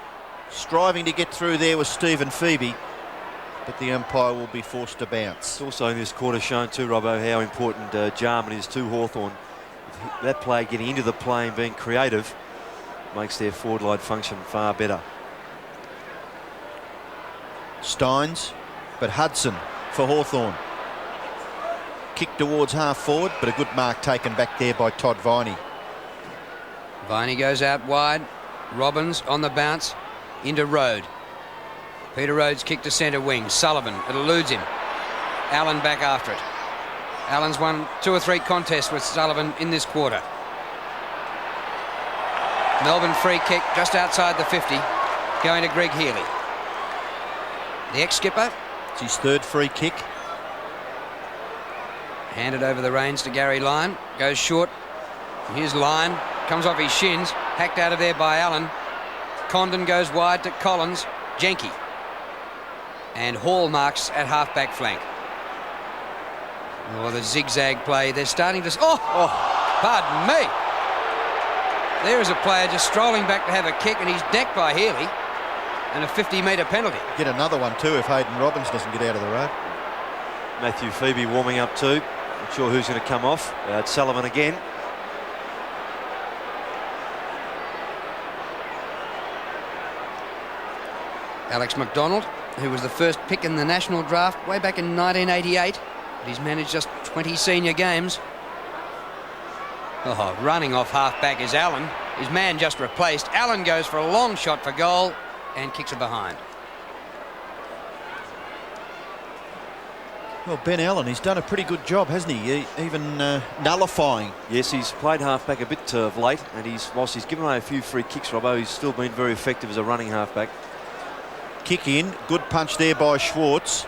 Striving to get through there was Stephen Phoebe, but the umpire will be forced to bounce. It's also in this quarter shown too, Robbo, how important Jarman is to Hawthorn. That player getting into the play and being creative makes their forward line function far better. Steins, but Hudson for Hawthorn. Kick towards half forward, but a good mark taken back there by Todd Viney. Viney goes out wide. Robbins on the bounce into Road. Peter Rhodes kick to centre wing. Sullivan, it eludes him. Allen back after it. Allen's won 2 or 3 contests with Sullivan in this quarter. Melbourne free kick just outside the 50, going to Greg Healy. The ex-skipper. It's his 3rd free kick. Handed over the reins to Gary Lyon. Goes short. Here's Lyon. Comes off his shins. Hacked out of there by Allen. Condon goes wide to Collins. Jenke. And Hall marks at half-back flank. Oh, the zigzag play. They're starting to... Pardon me. There is a player just strolling back to have a kick, and he's decked by Healy. And a 50-metre penalty. Get another one too if Hayden Robbins doesn't get out of the road. Matthew Phoebe warming up too. Not sure who's going to come off. It's Sullivan again. Alex McDonald, who was the first pick in the national draft way back in 1988. But he's managed just 20 senior games. Oh, running off half-back is Allen. His man just replaced. Allen goes for a long shot for goal and kicks it behind. Well, Ben Allen, he's done a pretty good job, hasn't he? Even nullifying. Yes, he's played halfback a bit of late, and whilst he's given away a few free kicks, Robbo, he's still been very effective as a running halfback. Kick in, good punch there by Schwartz.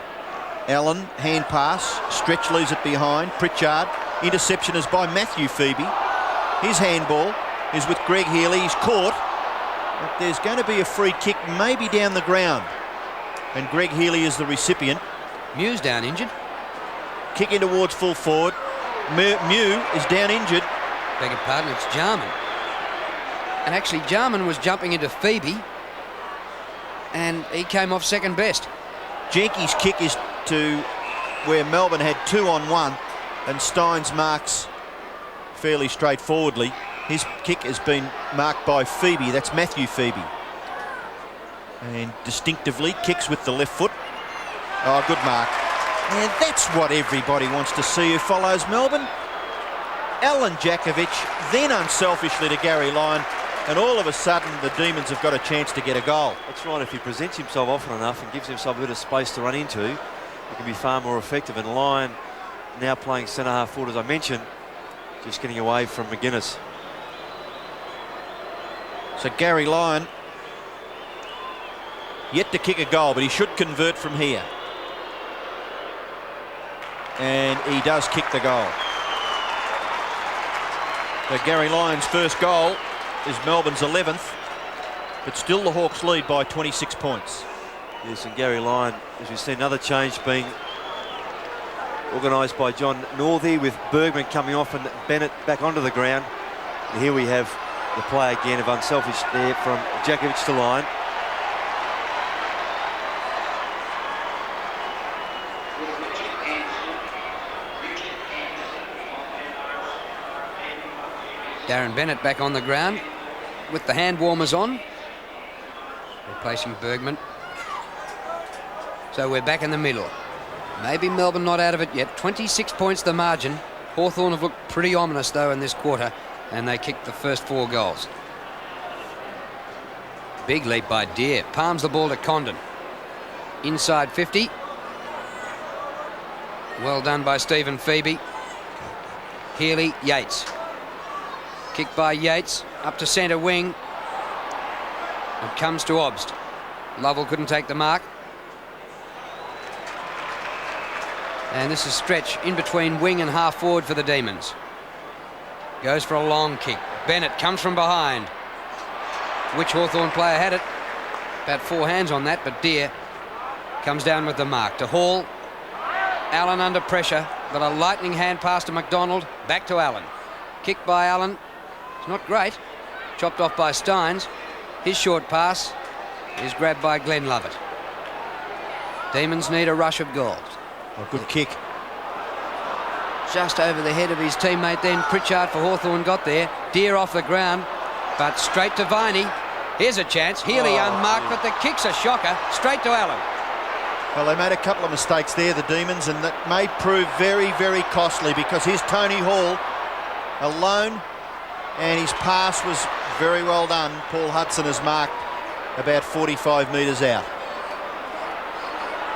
Allen, hand pass, Stretch leaves it behind. Pritchard, interception is by Matthew Phoebe. His handball is with Greg Healy. He's caught, but there's going to be a free kick, maybe down the ground, and Greg Healy is the recipient. Mew's down injured. Kick in towards full forward. Mew is down injured. Beg your pardon, it's Jarman. And actually, Jarman was jumping into Phoebe, and he came off second best. Jenke's kick is to where Melbourne had 2-on-1, and Steins marks fairly straightforwardly. His kick has been marked by Phoebe. That's Matthew Phoebe. And distinctively kicks with the left foot. Oh, good mark. And that's what everybody wants to see who follows Melbourne. Alan Jakovic, then unselfishly to Gary Lyon, and all of a sudden the Demons have got a chance to get a goal. That's right, if he presents himself often enough and gives himself a bit of space to run into, he can be far more effective. And Lyon, now playing centre half forward, as I mentioned, just getting away from McGuinness. So Gary Lyon yet to kick a goal, but he should convert from here. And he does kick the goal. So Gary Lyon's first goal is Melbourne's 11th, but still the Hawks lead by 26 points. Yes, and Gary Lyon, as we've seen, another change being organised by John Northey, with Bergman coming off and Bennett back onto the ground. And here we have the play again of unselfish there from Jakovic to Lyon. Darren Bennett back on the ground with the hand warmers on, replacing Bergman. So we're back in the middle. Maybe Melbourne not out of it yet. 26 points the margin. Hawthorn have looked pretty ominous though in this quarter, and they kicked the first 4 goals. Big leap by Deere. Palms the ball to Condon. Inside 50. Well done by Stephen Phoebe. Healy, Yates. Kick by Yates, up to centre wing. It comes to Obst. Lovell couldn't take the mark. And this is Stretch in between wing and half forward for the Demons. Goes for a long kick. Bennett comes from behind. Which Hawthorn player had it? About 4 hands on that, but Deere comes down with the mark. To Hall. Allen under pressure, but a lightning hand pass to McDonald. Back to Allen. Kick by Allen. It's not great. Chopped off by Steins. His short pass is grabbed by Glenn Lovett. Demons need a rush of goals. A good kick. Just over the head of his teammate then. Pritchard for Hawthorn got there. Deere off the ground, but straight to Viney. Here's a chance. Healy unmarked, but the kick's a shocker. Straight to Allen. Well, they made a couple of mistakes there, the Demons, and that may prove very, very costly, because here's Tony Hall alone, and his pass was very well done. Paul Hudson has marked about 45 metres out.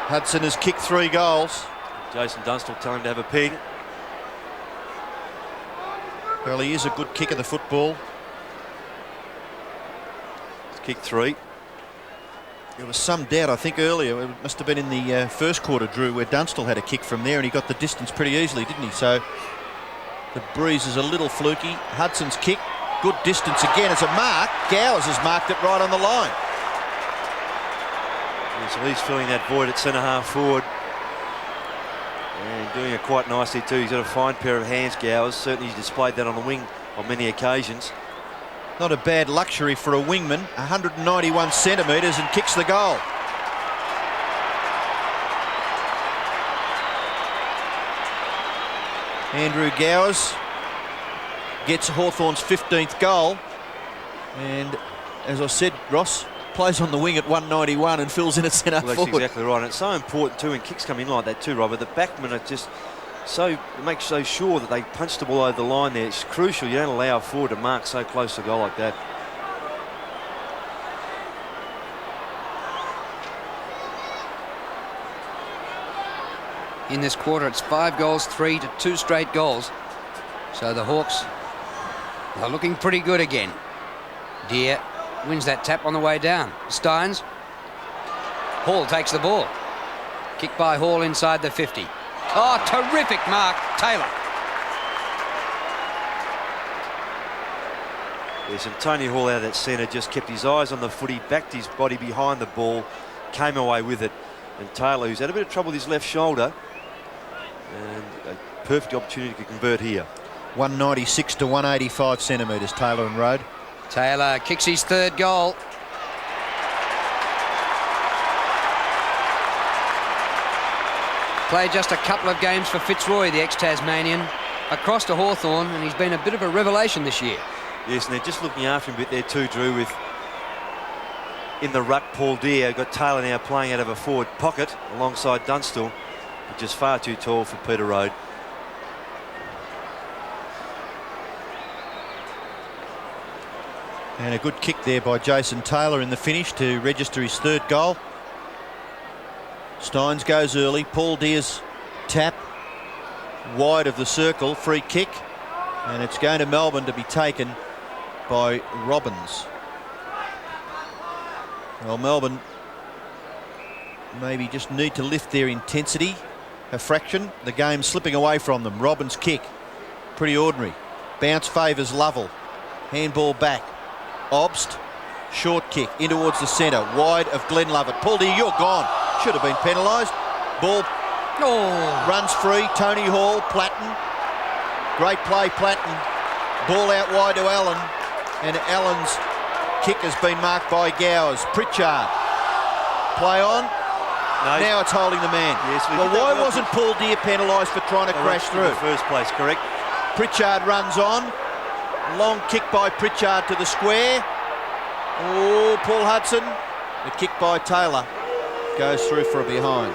Hudson has kicked 3 goals. Jason Dunstall telling him to have a pig. Well, he is a good kicker, the football. He's kicked 3. There was some doubt, I think, earlier. It must have been in the first quarter, Drew, where Dunstall had a kick from there, and he got the distance pretty easily, didn't he? So the breeze is a little fluky. Hudson's kick, good distance again. It's a mark. Gowers has marked it right on the line. Yeah, so he's filling that void at centre half forward, and doing it quite nicely too. He's got a fine pair of hands, Gowers. Certainly he's displayed that on the wing on many occasions. Not a bad luxury for a wingman. 191 centimetres, and kicks the goal. Andrew Gowers gets Hawthorn's 15th goal. And as I said, Ross, plays on the wing at 191 and fills in at centre Well, that's forward. exactly right. And it's so important too when kicks come in like that too, Robert. The backmen are just so make so sure that they punch the ball over the line there. It's crucial. You don't allow a forward to mark so close to goal like that. In this quarter, it's 5 goals, 3 to 2 straight goals. So the Hawks are looking pretty good again. Deere wins that tap on the way down. Steins. Hall takes the ball. Kick by Hall inside the 50. Oh, terrific mark, Taylor. Yes, and Tony Hall out of that centre just kept his eyes on the footy, backed his body behind the ball, came away with it. And Taylor, who's had a bit of trouble with his left shoulder, and a perfect opportunity to convert here. 196 to 185 centimetres, Taylor and Road. Taylor kicks his 3rd goal. Played just a couple of games for Fitzroy, the ex-Tasmanian, across to Hawthorn, and he's been a bit of a revelation this year. Yes, and they're just looking after him a bit there too, Drew, with in the ruck Paul Deere. Got Taylor now playing out of a forward pocket alongside Dunstall, which is far too tall for Peter Road. And a good kick there by Jason Taylor in the finish to register his 3rd goal. Steins goes early. Paul Deere's tap wide of the circle, free kick, and it's going to Melbourne to be taken by Robbins. Well, Melbourne maybe just need to lift their intensity a fraction. The game's slipping away from them. Robbins' kick, pretty ordinary. Bounce favours Lovell. Handball back. Obst, short kick in towards the centre, wide of Glenn Lovett. Paul Deere, you're gone. Should have been penalised. Ball runs free. Tony Hall, Platten. Great play, Platten. Ball out wide to Allen, and Allen's kick has been marked by Gowers. Pritchard, play on. No, now it's holding the man. Yes, well, why wasn't Paul Deere penalised for trying to crash through? In the first place, correct. Pritchard runs on. Long kick by Pritchard to the square. Oh, Paul Hudson. The kick by Taylor goes through for a behind.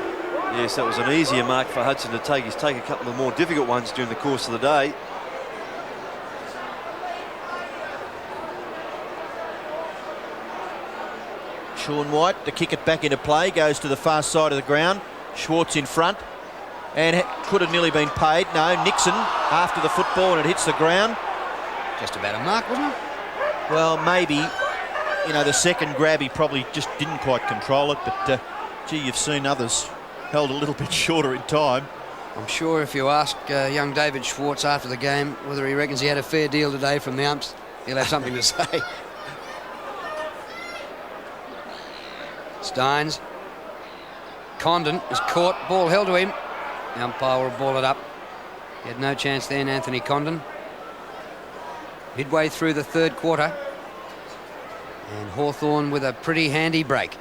Yes, that was an easier mark for Hudson to take. He's taken a couple of more difficult ones during the course of the day. Sean White to kick it back into play, goes to the far side of the ground. Schwartz in front, and could have nearly been paid. No, Nixon after the football, and it hits the ground. Just about a mark, wasn't it? Well, maybe, you know, the second grab he probably just didn't quite control it, but gee, you've seen others held a little bit shorter in time. I'm sure if you ask young David Schwartz after the game whether he reckons he had a fair deal today from the umps, he'll have something to say. Steins. Condon is caught, ball held to him. The umpire will ball it up. He had no chance then, Anthony Condon. Midway through the 3rd quarter, and Hawthorn with a pretty handy break.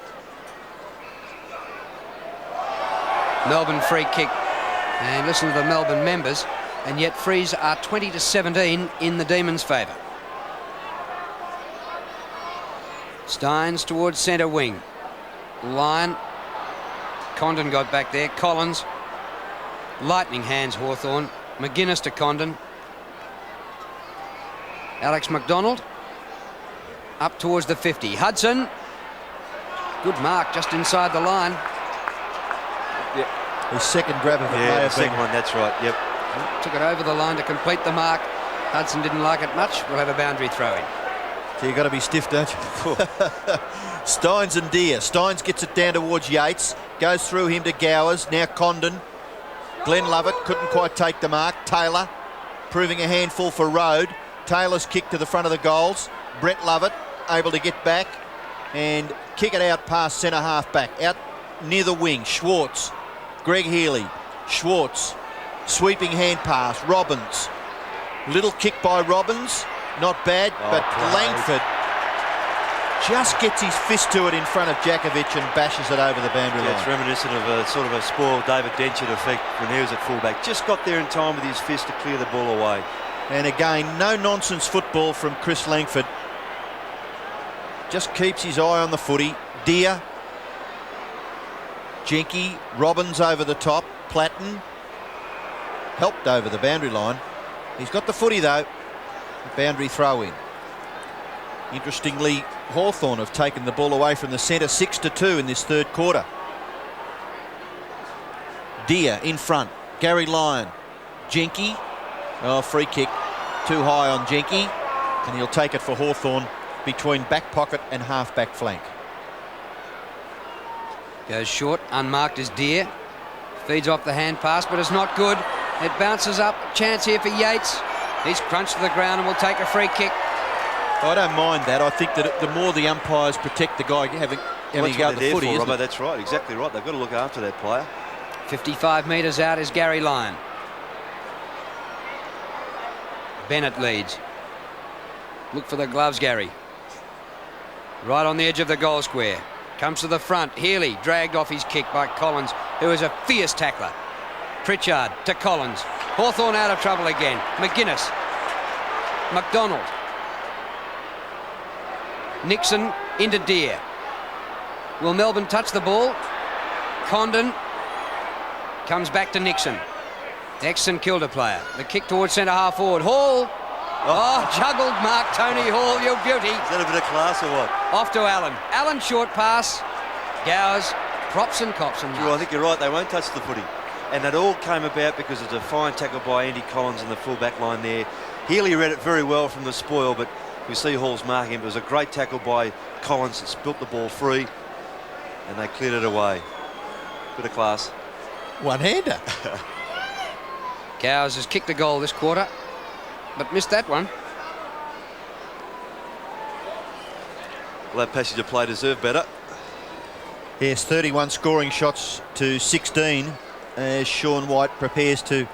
Melbourne free kick, and listen to the Melbourne members, and yet frees are 20 to 17 in the Demons' favour. Steins towards centre wing. Lyon. Condon got back there. Collins. Lightning hands Hawthorn. McGuinness to Condon. Alex McDonald up towards the 50. Hudson, good mark just inside the line. His second grab of it may Yeah, the have second been. one, that's right, yep. Took it over the line to complete the mark. Hudson didn't like it much. We'll have a boundary throw in. So you've got to be stiff, don't you? Steins and Deere. Steins gets it down towards Yates. Goes through him to Gowers. Now Condon. Glenn Lovett couldn't quite take the mark. Taylor proving a handful for Road. Taylor's kick to the front of the goals. Brett Lovett able to get back and kick it out past centre half back. Out near the wing. Schwartz. Greg Healy. Schwartz. Sweeping hand pass. Robbins. Little kick by Robbins. Not bad, but Langford just gets his fist to it in front of Djakovic and bashes it over the boundary line. It's reminiscent of a sort of a spoiled David Denchard effect when he was at fullback. Just got there in time with his fist to clear the ball away. And again, no nonsense football from Chris Langford. just keeps his eye on the footy. Deer, Jenke, Robbins over the top, Platten helped over the boundary line. He's got the footy though. Boundary throw in. Interestingly, Hawthorn have taken the ball away from the centre 6-2 in this third quarter. Deer in front, Gary Lyon, Jenke, oh, free kick too high on Jenke, and he'll take it for Hawthorn between back pocket and half back flank. Goes short, unmarked is Deer. Feeds off the hand pass, but it's not good. It bounces up. Chance here for Yates. He's crunched to the ground and will take a free kick. I don't mind that. I think that the more the umpires protect the guy having a go at the footy, isn't it? That's right, exactly right. They've got to look after that player. 55 metres out is Gary Lyon. Bennett leads. Look for the gloves, Gary. Right on the edge of the goal square. Comes to the front. Healy dragged off his kick by Collins, who is a fierce tackler. Pritchard to Collins. Hawthorn out of trouble again. McGuinness. McDonald. Nixon into Deer. Will Melbourne touch the ball? Condon comes back to Nixon. Ex-St Kilda player. The kick towards centre half forward. Hall. Oh, juggled Mark Tony Hall, you beauty. Is that a bit of class or what? Off to Allen. Allen short pass. Gowers, props and cops and Well, I think you're right. They won't touch the footy. And it all came about because of a fine tackle by Andy Collins in the full back line there. Healy read it very well from the spoil, but we see Hall's marking him. It was a great tackle by Collins that spilt the ball free, and they cleared it away. Bit of class. One-hander. Gowers has kicked a goal this quarter, but missed that one. Well, that passage of play deserved better. Yes, 31 scoring shots to 16 as Sean White prepares to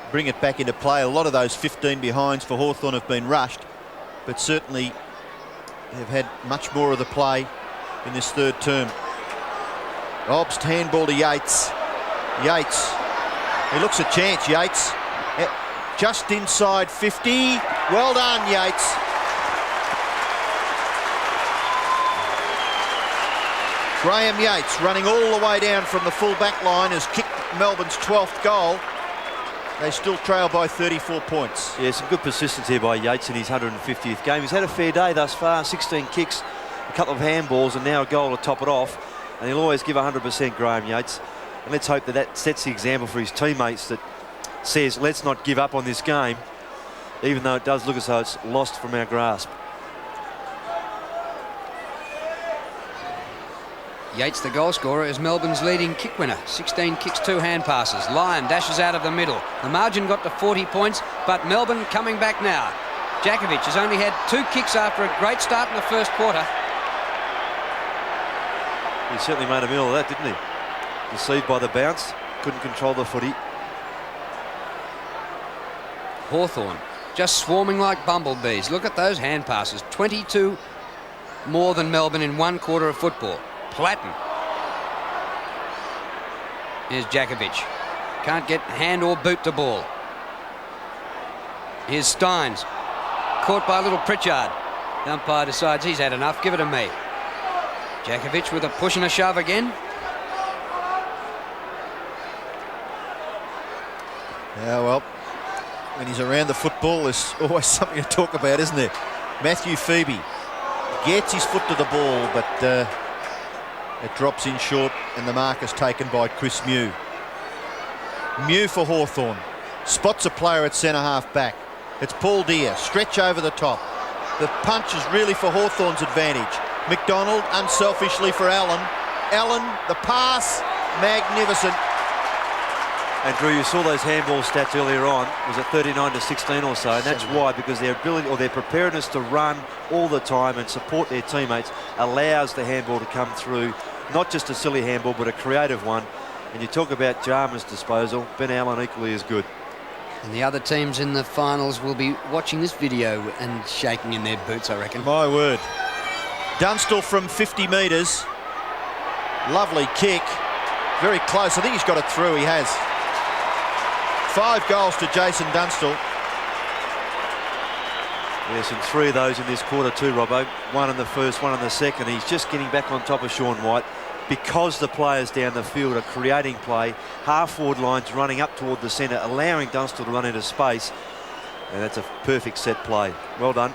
bring it back into play. A lot of those 15 behinds for Hawthorn have been rushed, but certainly have had much more of the play in this third term. Obst handball to Yates. Yates, he looks a chance, Yates. Just inside 50. Well done, Yates. Graham Yates running all the way down from the full back line has kicked Melbourne's 12th goal. They still trail by 34 points. Yeah, some good persistence here by Yates in his 150th game. He's had a fair day thus far, 16 kicks, a couple of handballs and now a goal to top it off. And he'll always give 100%, Graham Yates. And let's hope that that sets the example for his teammates that says, let's not give up on this game, even though it does look as though it's lost from our grasp. Yates, the goal scorer, is Melbourne's leading kick winner. 16 kicks, 2 hand passes. Lyon dashes out of the middle. The margin got to 40 points, but Melbourne coming back now. Jakovic has only had 2 kicks after a great start in the first quarter. He certainly made a meal of that, didn't he? Deceived by the bounce, couldn't control the footy. Hawthorn just swarming like bumblebees. Look at those hand passes. 22 more than Melbourne in 1 quarter of football. Platten. Here's Jakovic. Can't get hand or boot the ball. Here's Steins. Caught by little Pritchard. The umpire decides he's had enough. Give it to me. Jakovic with a push and a shove again. Yeah, well, when he's around the football, there's always something to talk about, isn't there? Matthew Phoebe gets his foot to the ball, but it drops in short, and the mark is taken by Chris Mew. Mew for Hawthorn. Spots a player at centre half back. It's Paul Deer. Stretch over the top. The punch is really for Hawthorn's advantage. McDonald unselfishly for Allen. Allen, the pass, magnificent. And Drew, you saw those handball stats earlier on. Was it 39-16 or so? And that's why, because their ability or their preparedness to run all the time and support their teammates allows the handball to come through. Not just a silly handball, but a creative one. And you talk about Jarman's disposal. Ben Allen equally as good. And the other teams in the finals will be watching this video and shaking in their boots, I reckon. My word. Dunstall from 50 metres. Lovely kick. Very close. I think he's got it through. He has. 5 goals to Jason Dunstall. Yes, and 3 of those in this quarter too, Robbo. 1 in the first, 1 in the second. He's just getting back on top of Sean White because the players down the field are creating play. Half-forward lines running up toward the centre, allowing Dunstall to run into space. And that's a perfect set play. Well done.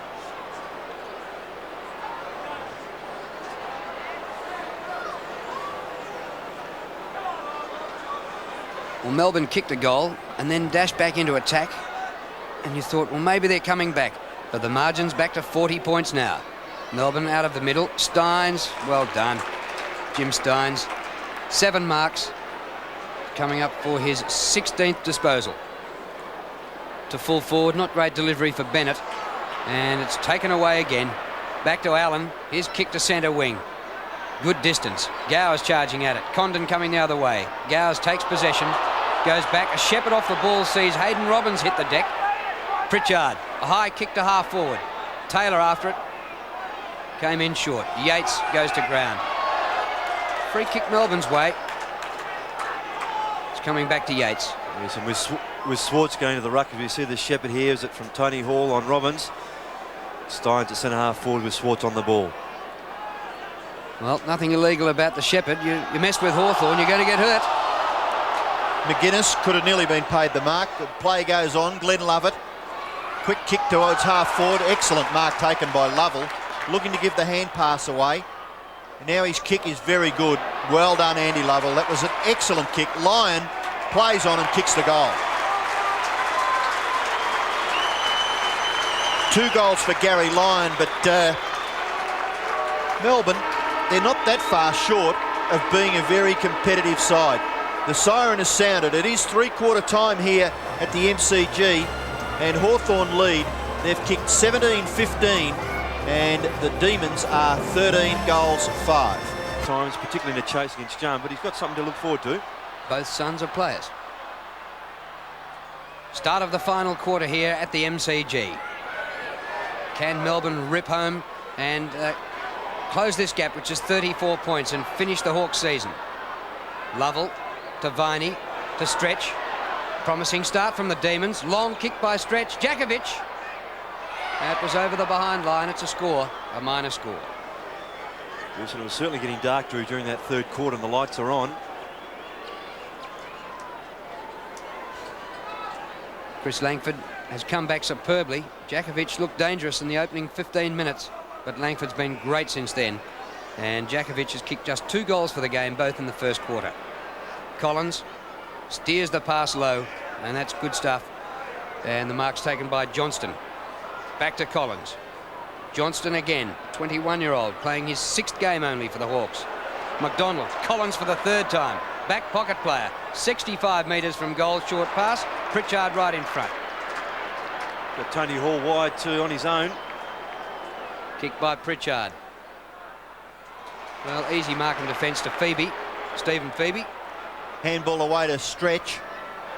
Well, Melbourne kicked a goal and then dashed back into attack. And you thought, well, maybe they're coming back. But the margin's back to 40 points now. Melbourne out of the middle. Steins, well done. Jim Steins, 7 marks. Coming up for his 16th disposal. To full forward, not great delivery for Bennett. And it's taken away again. Back to Allen. His kick to centre wing. Good distance. Gowers charging at it. Condon coming the other way. Gowers takes possession. Goes back. A shepherd off the ball sees Hayden Robbins hit the deck. Pritchard, a high kick to half forward. Taylor after it. Came in short. Yates goes to ground. Free kick Melbourne's way. It's coming back to Yates. Yes, and with Swartz going to the ruck, if you see the shepherd here, is it from Tony Hall on Robbins? Steins at centre half forward with Swartz on the ball. Well, nothing illegal about the shepherd. You mess with Hawthorn, you're going to get hurt. McGuinness could have nearly been paid the mark. The play goes on. Glenn Lovett. Quick kick towards half forward. Excellent mark taken by Lovell. Looking to give the hand pass away. And now his kick is very good. Well done, Andy Lovell. That was an excellent kick. Lyon plays on and kicks the goal. 2 goals for Gary Lyon, but Melbourne, they're not that far short of being a very competitive side. The siren has sounded. It is 3/4 time here at the MCG, and Hawthorn lead. They've kicked 17-15, and the Demons are 13 goals 5. Times, particularly in a chase against John, but he's got something to look forward to. Both sons are players. Start of the final quarter here at the MCG. Can Melbourne rip home and close this gap, which is 34 points, and finish the Hawks season? Lovell to Viney to Stretch. Promising start from the Demons. Long kick by Stretch. Jakovic. That was over the behind line. It's a score, a minor score. Yes, and it was certainly getting dark, Drew, during that 3rd quarter, and the lights are on. Chris Langford has come back superbly. Jakovic looked dangerous in the opening 15 minutes, but Langford's been great since then. And Jakovic has kicked just 2 goals for the game, both in the first quarter. Collins steers the pass low, and that's good stuff. And the mark's taken by Johnston. Back to Collins. Johnston again, 21-year-old, playing his 6th game only for the Hawks. McDonald, Collins for the 3rd time. Back pocket player, 65 metres from goal, short pass. Pritchard right in front. Got Tony Hall wide too on his own. Kick by Pritchard. Well, easy mark and defence to Phoebe. Stephen Phoebe. Handball away to Stretch.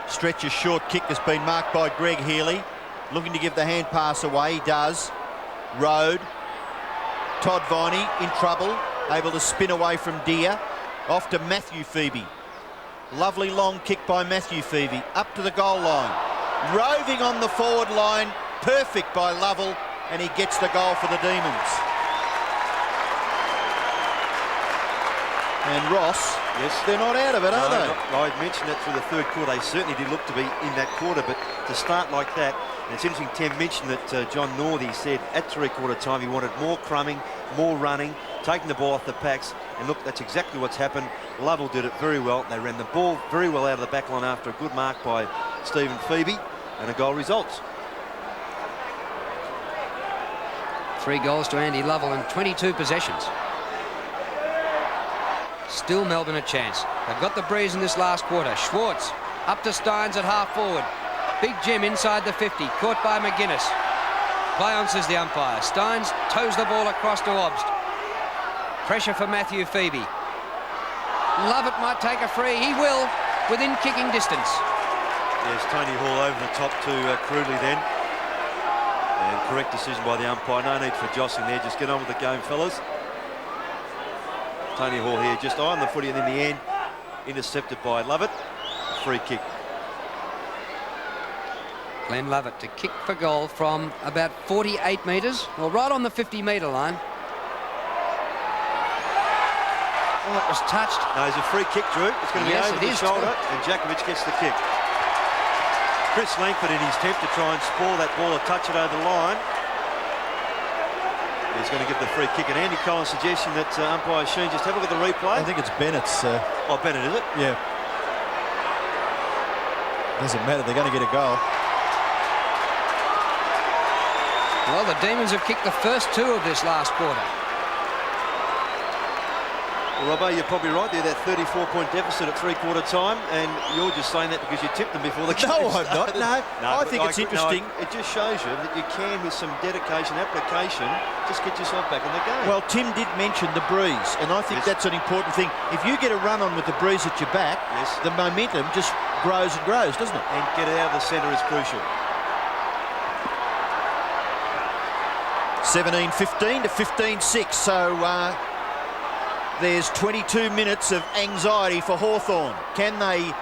Stretch's short kick has been marked by Greg Healy. Looking to give the hand pass away. He does. Road. Todd Viney in trouble. Able to spin away from Deer. Off to Matthew Phoebe. Lovely long kick by Matthew Phoebe. Up to the goal line. Roving on the forward line. Perfect by Lovell. And he gets the goal for the Demons. And Ross, yes, they're not out of it, are they? I mentioned that through the 3rd quarter. They certainly did look to be in that quarter, but to start like that, and it's interesting, Tim mentioned that John Northey said at 3/4 time he wanted more crumbing, more running, taking the ball off the packs, and look, that's exactly what's happened. Lovell did it very well. They ran the ball very well out of the back line after a good mark by Stephen Phoebe, and a goal results. 3 goals to Andy Lovell and 22 possessions. Still Melbourne a chance. They've got the breeze in this last quarter. Schwartz up to Steins at half forward. Big Jim inside the 50, caught by McGuinness. Play on, says the umpire. Steins toes the ball across to Obst. Pressure for Matthew Phoebe. Lovett might take a free. He will, within kicking distance. Yes, Tony Hall over the top to Crudley then. And correct decision by the umpire. No need for jostling there. Just get on with the game, fellas. Tony Hall here just on the footy, and in the end intercepted by Lovett. A free kick. Glenn Lovett to kick for goal from about 48 metres, or right on the 50-metre line. Oh, it was touched. No, it's a free kick, Drew. It's going to be over the shoulder, and Jakovic gets the kick. Chris Langford, in his attempt to try and spoil that ball or touch it over the line, he's going to give the free kick. And Andy Collins' suggestion that umpire Sheen just have a look at the replay. I think it's Bennett's. Oh, Bennett, is it? Yeah. Doesn't matter. They're going to get a goal. Well, the Demons have kicked the first 2 of this last quarter. Well, Robbo, you're probably right there, that 34-point deficit at three-quarter time, and you're just saying that because you tipped them before the game No, I'm started. not. No, I think it's interesting. It just shows you that you can, with some dedication, application, just get yourself back in the game. Well, Tim did mention the breeze, and I think that's an important thing. If you get a run on with the breeze at your back, the momentum just grows and grows, doesn't it? And get it out of the centre is crucial. 17-15 to 15-6, so there's 22 minutes of anxiety for Hawthorn. Can they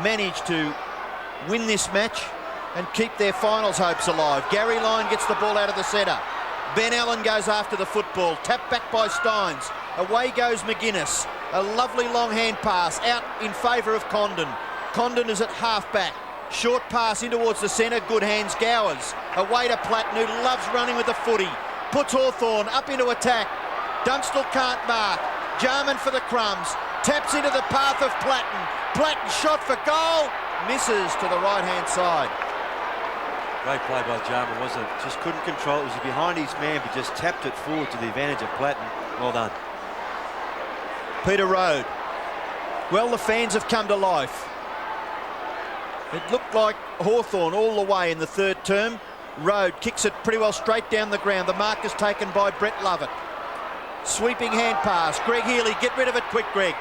manage to win this match and keep their finals hopes alive? Gary Lyon gets the ball out of the centre. Ben Allen goes after the football. Tapped back by Steins. Away goes McGuinness. A lovely long hand pass out in favour of Condon. Condon is at half-back. Short pass in towards the centre. Good hands, Gowers. Away to Platten, who loves running with the footy. Puts Hawthorn up into attack. Dunstall can't mark. Jarman for the crumbs. Taps into the path of Platten. Platten shot for goal. Misses to the right-hand side. Great play by Jarman, wasn't it? Just couldn't control it. It was behind his man, but just tapped it forward to the advantage of Platten. Well done. Peter Road. Well, the fans have come to life. It looked like Hawthorn all the way in the third term. Road kicks it pretty well straight down the ground. The mark is taken by Brett Lovett. Sweeping hand pass. Greg Healy, get rid of it quick, Greg.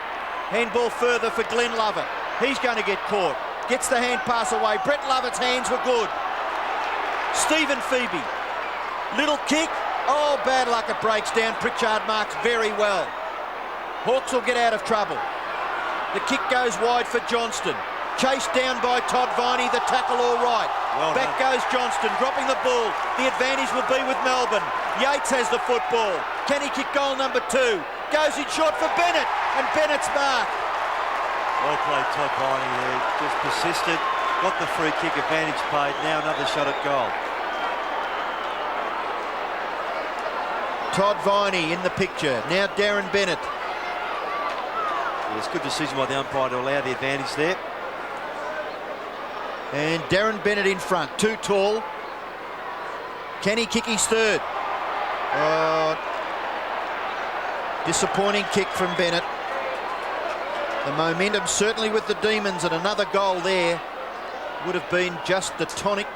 Handball further for Glenn Lovett. He's going to get caught. Gets the hand pass away. Brett Lovett's hands were good. Stephen Phoebe. Little kick. Oh, bad luck, it breaks down. Pritchard marks very well. Hawks will get out of trouble. The kick goes wide for Johnston. Chased down by Todd Viney, the tackle all right. Well Back goes Johnston, dropping the ball. The advantage will be with Melbourne. Yates has the football. Can he kick goal number 2? Goes in short for Bennett, and Bennett's mark. Well played, Todd Viney there. Just persisted, got the free kick, advantage paid. Now another shot at goal. Todd Viney in the picture. Now Darren Bennett. It's a good decision by the umpire to allow the advantage there. And Darren Bennett in front, too tall. Can he kick his third? Disappointing kick from Bennett. The momentum certainly with the Demons, and another goal there would have been just the tonic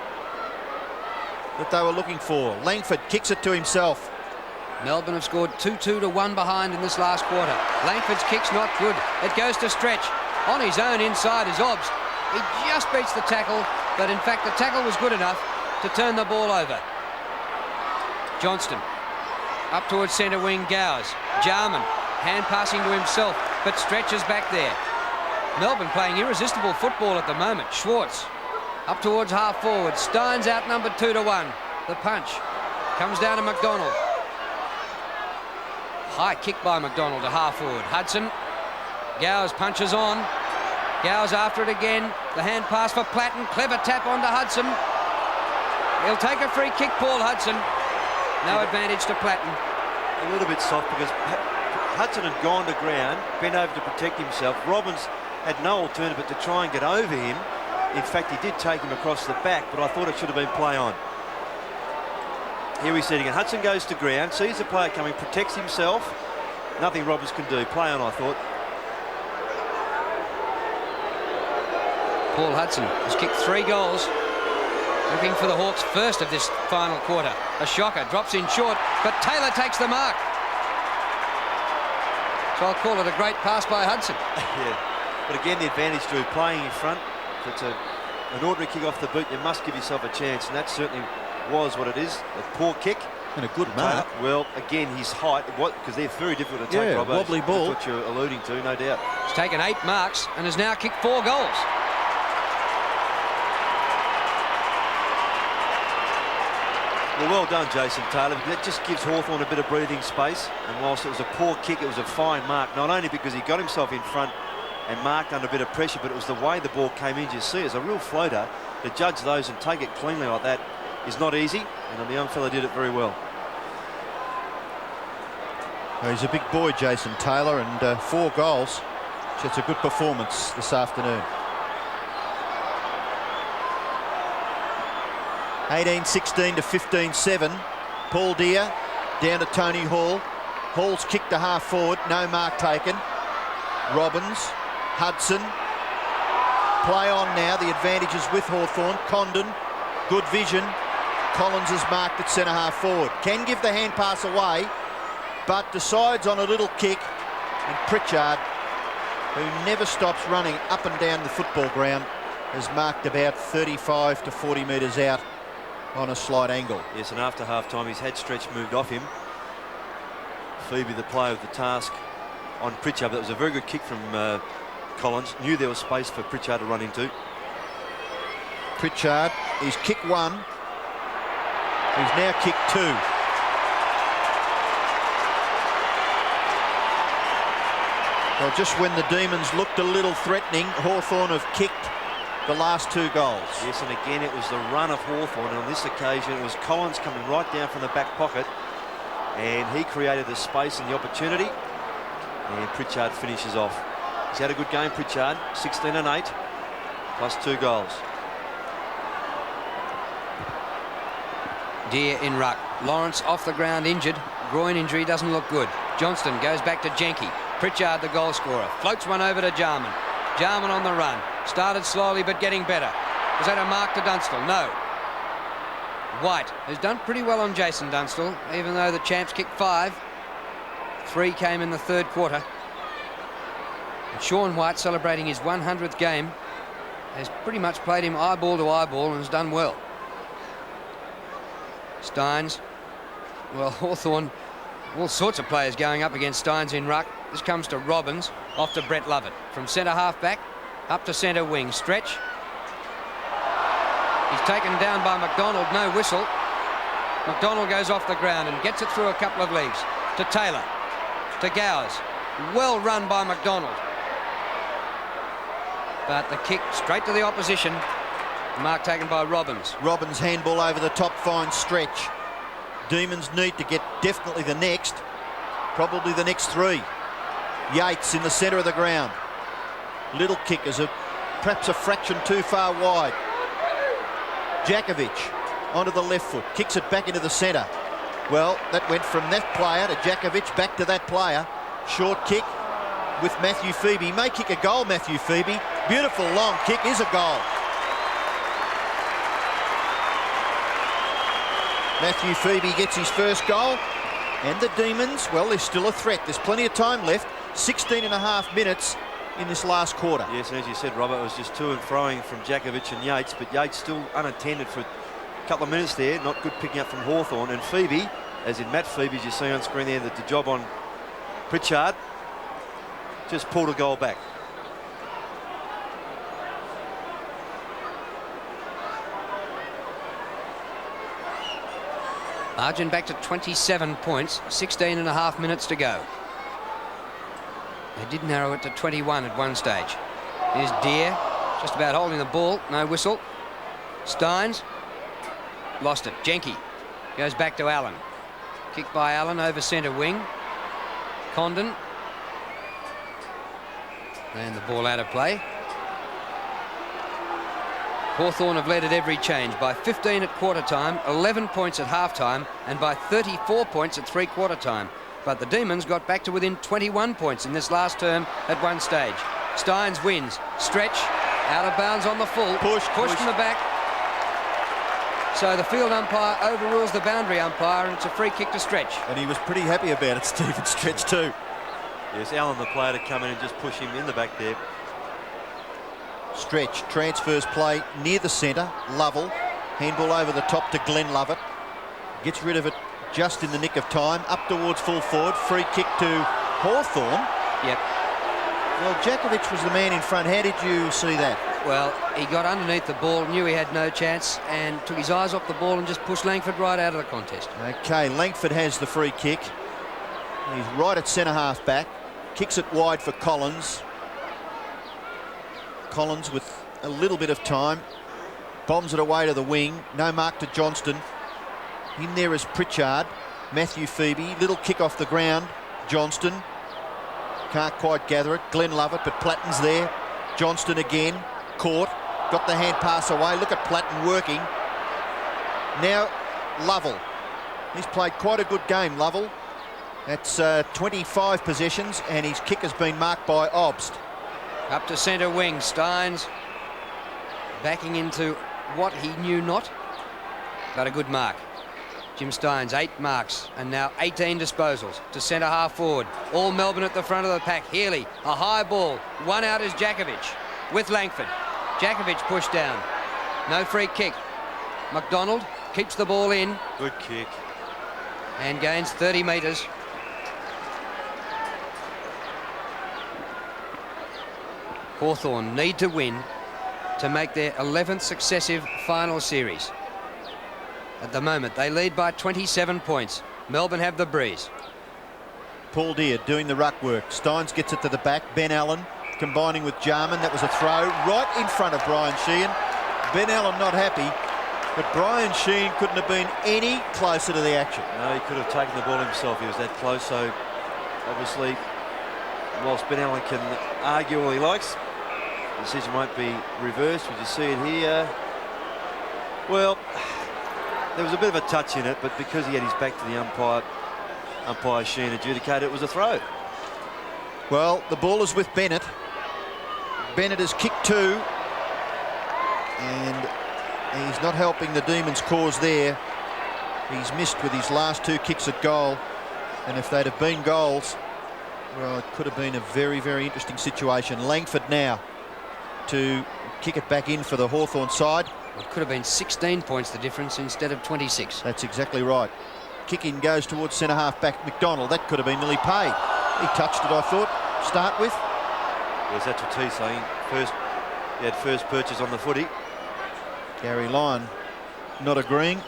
that they were looking for. Langford kicks it to himself. Melbourne have scored 2-2 to 1 behind in this last quarter. Langford's kick's not good. It goes to Stretch. On his own inside is Obbs. He just beats the tackle, but in fact the tackle was good enough to turn the ball over. Johnston up towards centre wing. Gowers. Jarman hand passing to himself, but Stretch is back there. Melbourne playing irresistible football at the moment. Schwartz up towards half forward. Steins out number 2 to 1. The punch comes down to McDonald. High kick by McDonald to half forward. Hudson. Gowers punches on. Gowers after it again. The hand pass for Platten. Clever tap onto Hudson. He'll take a free kick, Paul Hudson. No advantage to Platten. A little bit soft because Hudson had gone to ground, bent over to protect himself. Robbins had no alternative but to try and get over him. In fact, he did take him across the back, but I thought it should have been play on. Here he's sitting, and Hudson goes to ground, sees the player coming, protects himself. Nothing Robbins can do. Play on, I thought. Paul Hudson has kicked 3 goals. Looking for the Hawks' first of this final quarter. A shocker, drops in short, but Taylor takes the mark. So I'll call it a great pass by Hudson. Yeah, but again, the advantage, Drew, playing in front. If it's an ordinary kick off the boot, you must give yourself a chance, and that certainly was what it is. A poor kick. And a good mark. Well, again, his height, because they're very difficult to take, yeah, Robbo. wobbly ball. That's what you're alluding to, no doubt. He's taken 8 marks and has now kicked 4 goals. Well, well done, Jason Taylor. That just gives Hawthorn a bit of breathing space. And whilst it was a poor kick, it was a fine mark, not only because he got himself in front and marked under a bit of pressure, but it was the way the ball came in. You see, it's a real floater. To judge those and take it cleanly like that is not easy, and the young fella did it very well. Well, he's a big boy, Jason Taylor, and 4 goals. So it's a good performance this afternoon. 18-16 to 15-7. Paul Deere down to Tony Hall. Hall's kicked to half forward, no mark taken. Robbins, Hudson. Play on now, the advantage is with Hawthorn. Condon, good vision. Collins is marked at centre half forward. Can give the hand pass away, but decides on a little kick. And Pritchard, who never stops running up and down the football ground, has marked about 35 to 40 metres out on a slight angle. Yes, and after half-time, he's had Stretch moved off him. Phoebe, the player of the task on Pritchard, but it was a very good kick from Collins. Knew there was space for Pritchard to run into. Pritchard, he's kicked 1. He's now kicked 2. Well, just when the Demons looked a little threatening, Hawthorn have kicked the last 2 goals. Yes, and again, it was the run of Hawthorn, and on this occasion, it was Collins coming right down from the back pocket, and he created the space and the opportunity, and Pritchard finishes off. He's had a good game, Pritchard, 16 and 8, plus 2 goals. Deere in ruck. Lawrence off the ground injured. Groin injury doesn't look good. Johnston goes back to Jenke. Pritchard, the goal scorer, floats one over to Jarman. Jarman on the run. Started slowly but getting better. Was that a mark to Dunstall? No. White, who's done pretty well on Jason Dunstall, even though the champs kicked 5. 3 came in the 3rd quarter. And Sean White, celebrating his 100th game, has pretty much played him eyeball to eyeball and has done well. Steins, well, Hawthorn, all sorts of players going up against Steins in ruck. This comes to Robbins, off to Brett Lovett. From centre half back, up to centre wing. Stretch. He's taken down by McDonald, no whistle. McDonald goes off the ground and gets it through a couple of legs. To Taylor, to Gowers. Well run by McDonald. But the kick straight to the opposition. Mark taken by Robbins. Robbins handball over the top, fine Stretch. Demons need to get definitely the next, probably the next 3. Yates in the centre of the ground. Little kick is perhaps a fraction too far wide. Jakovic onto the left foot, kicks it back into the centre. Well, that went from that player to Jakovic, back to that player. Short kick with Matthew Phoebe. He may kick a goal, Matthew Phoebe. Beautiful long kick is a goal. Matthew Phoebe gets his first goal, and the Demons, well, they're still a threat. There's plenty of time left, 16 and a half minutes in this last quarter. Yes, and as you said, Robert, it was just to and froing from Jakovic and Yates, but Yates still unattended for a couple of minutes there. Not good picking up from Hawthorn. And Phoebe, as in Matt Phoebe, as you see on screen there, the job on Pritchard, just pulled a goal back. Margin back to 27 points, 16 and a half minutes to go. They did narrow it to 21 at one stage. Here's Deere, just about holding the ball, no whistle. Steins, lost it. Jenke goes back to Allen. Kick by Allen over centre wing. Condon. And the ball out of play. Hawthorn have led at every change by 15 at quarter time, 11 points at half time, and by 34 points at 3/4 time. But the Demons got back to within 21 points in this last term at one stage. Steins wins. Stretch out of bounds on the full. Push from the back. So the field umpire overrules the boundary umpire, and it's a free kick to Stretch. And he was pretty happy about it, Stephen Stretch, too. Yes, Allen, the player, to come in and just push him in the back there. Stretch transfers play near the centre. Lovell, handball over the top to Glenn Lovett. Gets rid of it just in the nick of time. Up towards full forward. Free kick to Hawthorn. Yep. Well, Jakovic was the man in front. How did you see that? Well, he got underneath the ball, knew he had no chance, and took his eyes off the ball and just pushed Langford right out of the contest. Okay, Langford has the free kick. He's right at centre-half back. Kicks it wide for Collins. Collins with a little bit of time. Bombs it away to the wing. No mark to Johnston. In there is Pritchard. Matthew Phoebe. Little kick off the ground. Johnston. Can't quite gather it. Glenn Lovett, but Platten's there. Johnston again. Caught. Got the hand pass away. Look at Platten working. Now Lovell. He's played quite a good game, Lovell. That's 25 possessions, and his kick has been marked by Obst. Up to centre wing, Steins backing into what he knew not, but a good mark. Jim Steins, 8 marks, and now 18 disposals to centre half forward. All Melbourne at the front of the pack. Healy, a high ball. One out is Jakovic with Langford. Jakovic pushed down. No free kick. McDonald keeps the ball in. Good kick. And gains 30 metres. Hawthorn need to win to make their 11th successive final series. At the moment, they lead by 27 points. Melbourne have the breeze. Paul Deere doing the ruck work. Steins gets it to the back. Ben Allen combining with Jarman. That was a throw right in front of Brian Sheehan. Ben Allen not happy, but Brian Sheehan couldn't have been any closer to the action. No, he could have taken the ball himself. He was that close. So, obviously, whilst Ben Allen can argue all he likes, the decision won't be reversed. Would you see it here? Well, there was a bit of a touch in it, but because he had his back to the umpire Sheehan adjudicated it was a throw. Well, the ball is with Bennett. Bennett has kicked 2, and he's not helping the Demons' cause there. He's missed with his last 2 kicks at goal, and if they'd have been goals, well, it could have been a very, very interesting situation. Langford now to kick it back in for the Hawthorn side. It could have been 16 points the difference instead of 26. That's exactly right. Kick in goes towards centre half back McDonald. That could have been nearly paid. He touched it, I thought, start with. Yes, that's what he's saying. He had first purchase on the footy. Gary Lyon not agreeing.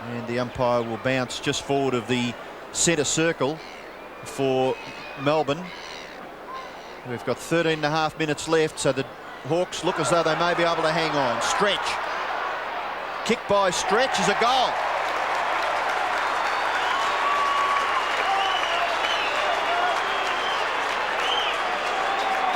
And the umpire will bounce just forward of the centre circle for Melbourne. We've got 13.5 minutes left, so the Hawks look as though they may be able to hang on. Stretch. Kick by Stretch is a goal.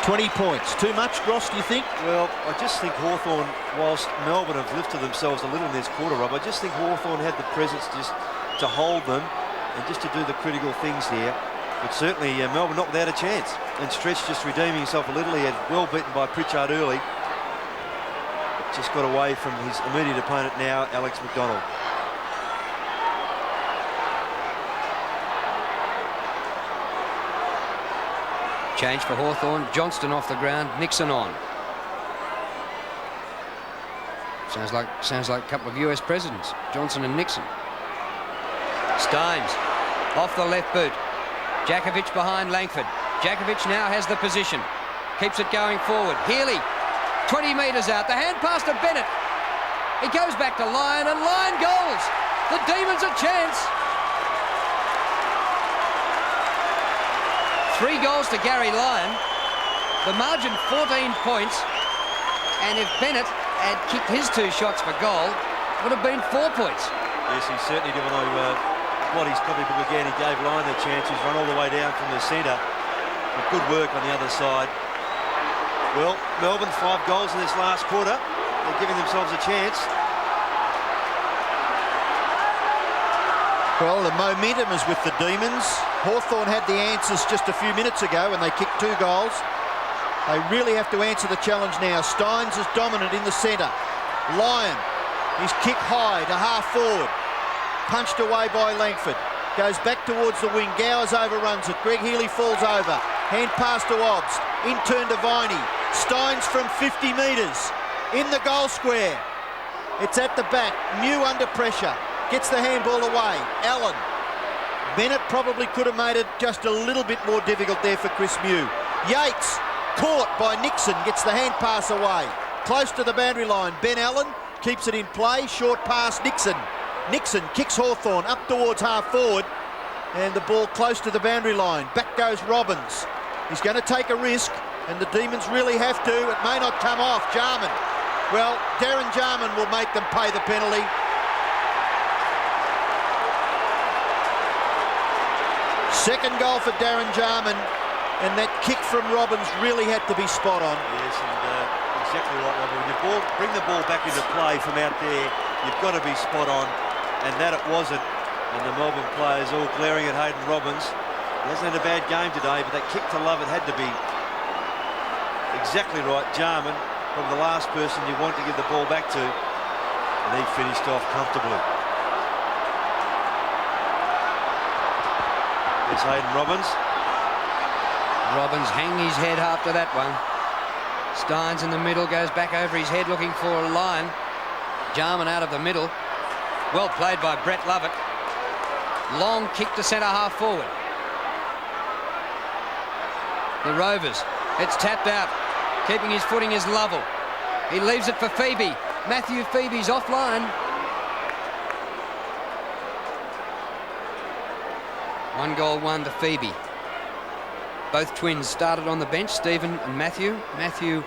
$20 points. Too much, Ross, do you think? Well, I just think Hawthorn, whilst Melbourne have lifted themselves a little in this quarter, Rob, I just think Hawthorn had the presence just to hold them and just to do the critical things here. But certainly Melbourne not without a chance. And Stretch just redeeming himself a little. He had well beaten by Pritchard early. But just got away from his immediate opponent now, Alex McDonald. Change for Hawthorn. Johnston off the ground. Nixon on. Sounds like a couple of US presidents, Johnson and Nixon. Steins off the left boot. Jakovic behind Langford. Jakovic now has the position. Keeps it going forward. Healy, 20 metres out. The hand pass to Bennett. He goes back to Lyon, and Lyon goals. The Demons a chance. 3 goals to Gary Lyon. The margin 14 points. And if Bennett had kicked his 2 shots for goal, it would have been 4 points. Yes, he certainly did. What his copybook again, he gave Lyon the chance. He's run all the way down from the centre. But good work on the other side. Well, Melbourne 5 goals in this last quarter. They're giving themselves a chance. Well, the momentum is with the Demons. Hawthorn had the answers just a few minutes ago when they kicked 2 goals. They really have to answer the challenge now. Steins is dominant in the centre. Lyon, his kick high to half forward. Punched away by Langford. Goes back towards the wing. Gowers overruns it. Greg Healy falls over. Hand pass to Obst. In turn to Viney. Steins from 50 metres. In the goal square. It's at the back. Mew under pressure. Gets the handball away. Allen. Bennett probably could have made it just a little bit more difficult there for Chris Mew. Yates Caught by Nixon, gets the hand pass away. Close to the boundary line, Ben Allen keeps it in play, short pass Nixon. Nixon kicks Hawthorn up towards half forward, and the ball close to the boundary line. Back goes Robbins. He's going to take a risk, and the Demons really have to. It may not come off. Jarman. Well, Darren Jarman will make them pay the penalty. Second goal for Darren Jarman, and that kick from Robbins really had to be spot on. Yes, and exactly right, Robert. When you bring the ball back into play from out there, you've got to be spot on, and that it wasn't. And the Melbourne players all glaring at Hayden Robbins. He hasn't had a bad game today, but that kick to Lovett had to be exactly right. Jarman, probably the last person you want to give the ball back to, and he finished off comfortably. There's Hayden Robbins. Robbins hanging his head after that one. Steins in the middle, goes back over his head looking for a line. Jarman out of the middle. Well played by Brett Lovett. Long kick to centre half forward. The Rovers. It's tapped out. Keeping his footing is Lovell. He leaves it for Phoebe. Matthew Phoebe's offline. 1 goal, 1 to Phoebe. Both twins started on the bench, Stephen and Matthew. Matthew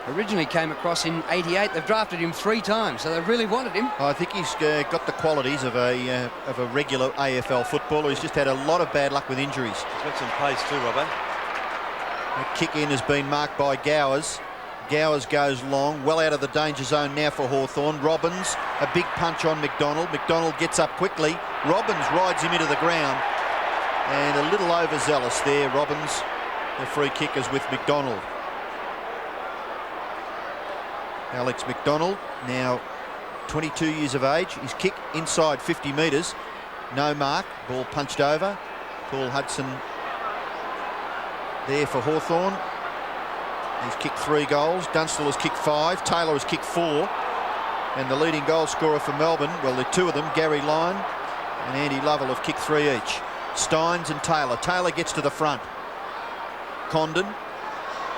originally came across in '88. They've drafted him 3 times, so they really wanted him. I think he's got the qualities of a regular AFL footballer. He's just had a lot of bad luck with injuries. He's got some pace too, Robbo. The kick in has been marked by Gowers. Gowers goes long, well out of the danger zone now for Hawthorn. Robbins, a big punch on McDonald. McDonald gets up quickly. Robbins rides him into the ground. And a little overzealous there, Robbins. The free kick is with McDonald. Alex McDonald, now 22 years of age. His kick inside 50 metres. No mark. Ball punched over. Paul Hudson there for Hawthorn. He's kicked 3 goals. Dunstall has kicked 5. Taylor has kicked 4. And the leading goal scorer for Melbourne, well, there are 2 of them, Gary Lyon and Andy Lovell, have kicked 3 each. Steins and Taylor. Taylor gets to the front. Condon.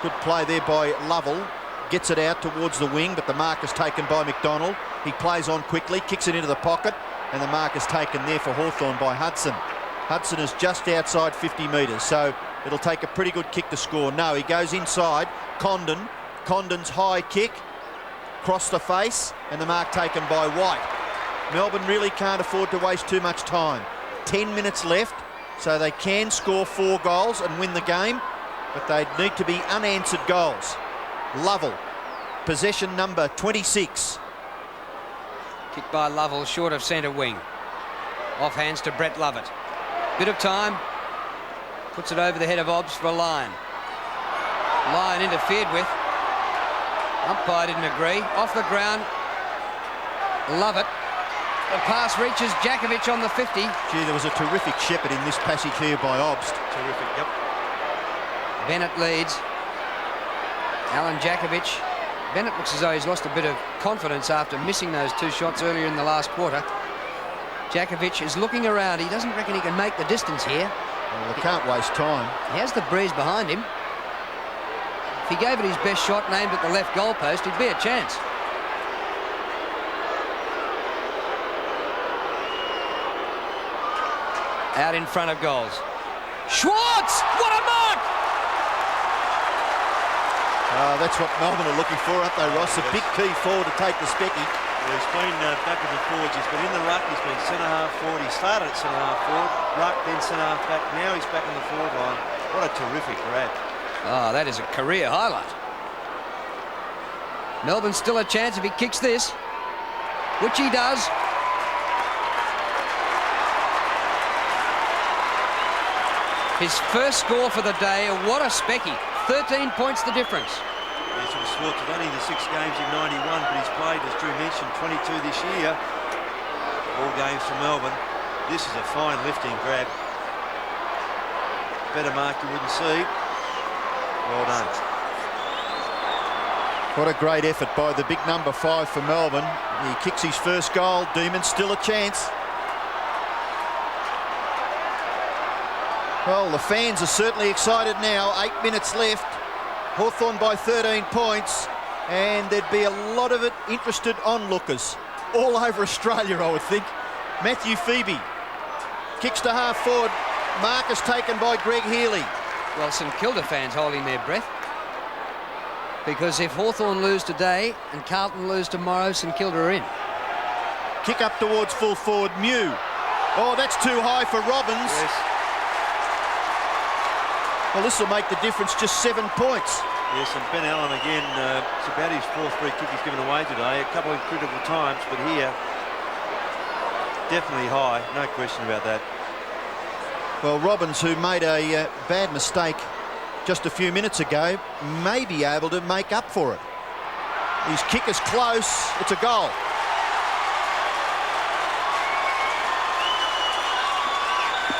Good play there by Lovell. Gets it out towards the wing, but the mark is taken by McDonald. He plays on quickly, kicks it into the pocket, and the mark is taken there for Hawthorn by Hudson. Hudson is just outside 50 metres, so it'll take a pretty good kick to score. No, he goes inside. Condon. Condon's high kick. Cross the face, and the mark taken by White. Melbourne really can't afford to waste too much time. 10 minutes left, so they can score 4 goals and win the game, but they need to be unanswered goals. Lovell, possession number 26. Kick by Lovell, short of centre wing. Off hands to Brett Lovett. Bit of time. Puts it over the head of Obbs for a line. Lyon interfered with. Umpire didn't agree. Off the ground. Lovett. The pass reaches Jakovic on the 50. Gee, there was a terrific shepherd in this passage here by Obbs. Terrific, yep. Bennett leads. Alan Jakovic. Bennett looks as though he's lost a bit of confidence after missing those 2 shots earlier in the last quarter. Jakovic is looking around. He doesn't reckon he can make the distance here. Well, they can't waste time. He has the breeze behind him. If he gave it his best shot and aimed at the left goal post, he'd be a chance. Out in front of goals. Schwartz! What a mark! That's what Melbourne are looking for, aren't they, Ross? A big key forward to take the specky. Well, he's been backwards and forwards. He's been in the ruck. He's been centre-half forward. He started at centre-half forward. Ruck, then centre-half back. Now he's back in the forward line. What a terrific grab. Oh, that is a career highlight. Melbourne's still a chance if he kicks this, which he does. His first score for the day. What a specky. 13 points the difference. Yes, it was Schwartz only in the 6 games in 91, but he's played, as Drew mentioned, 22 this year. All games for Melbourne. This is a fine lifting grab. Better mark you wouldn't see. Well done. What a great effort by the big number 5 for Melbourne. He kicks his first goal. Demons still a chance. Well, the fans are certainly excited now. 8 minutes left. Hawthorn by 13 points, and there'd be a lot of it interested onlookers all over Australia, I would think. Matthew Phoebe kicks to half forward. Marcus taken by Greg Healy. Well, St Kilda fans holding their breath, because if Hawthorn lose today and Carlton lose tomorrow, St Kilda are in. Kick up towards full forward, Mew. Oh, that's too high for Robbins. Yes. Well, this will make the difference, just 7 points. Yes, and Ben Allen again, it's about his 4th free kick he's given away today. A couple of critical times, but here, definitely high, no question about that. Well, Robbins, who made a bad mistake just a few minutes ago, may be able to make up for it. His kick is close. It's a goal.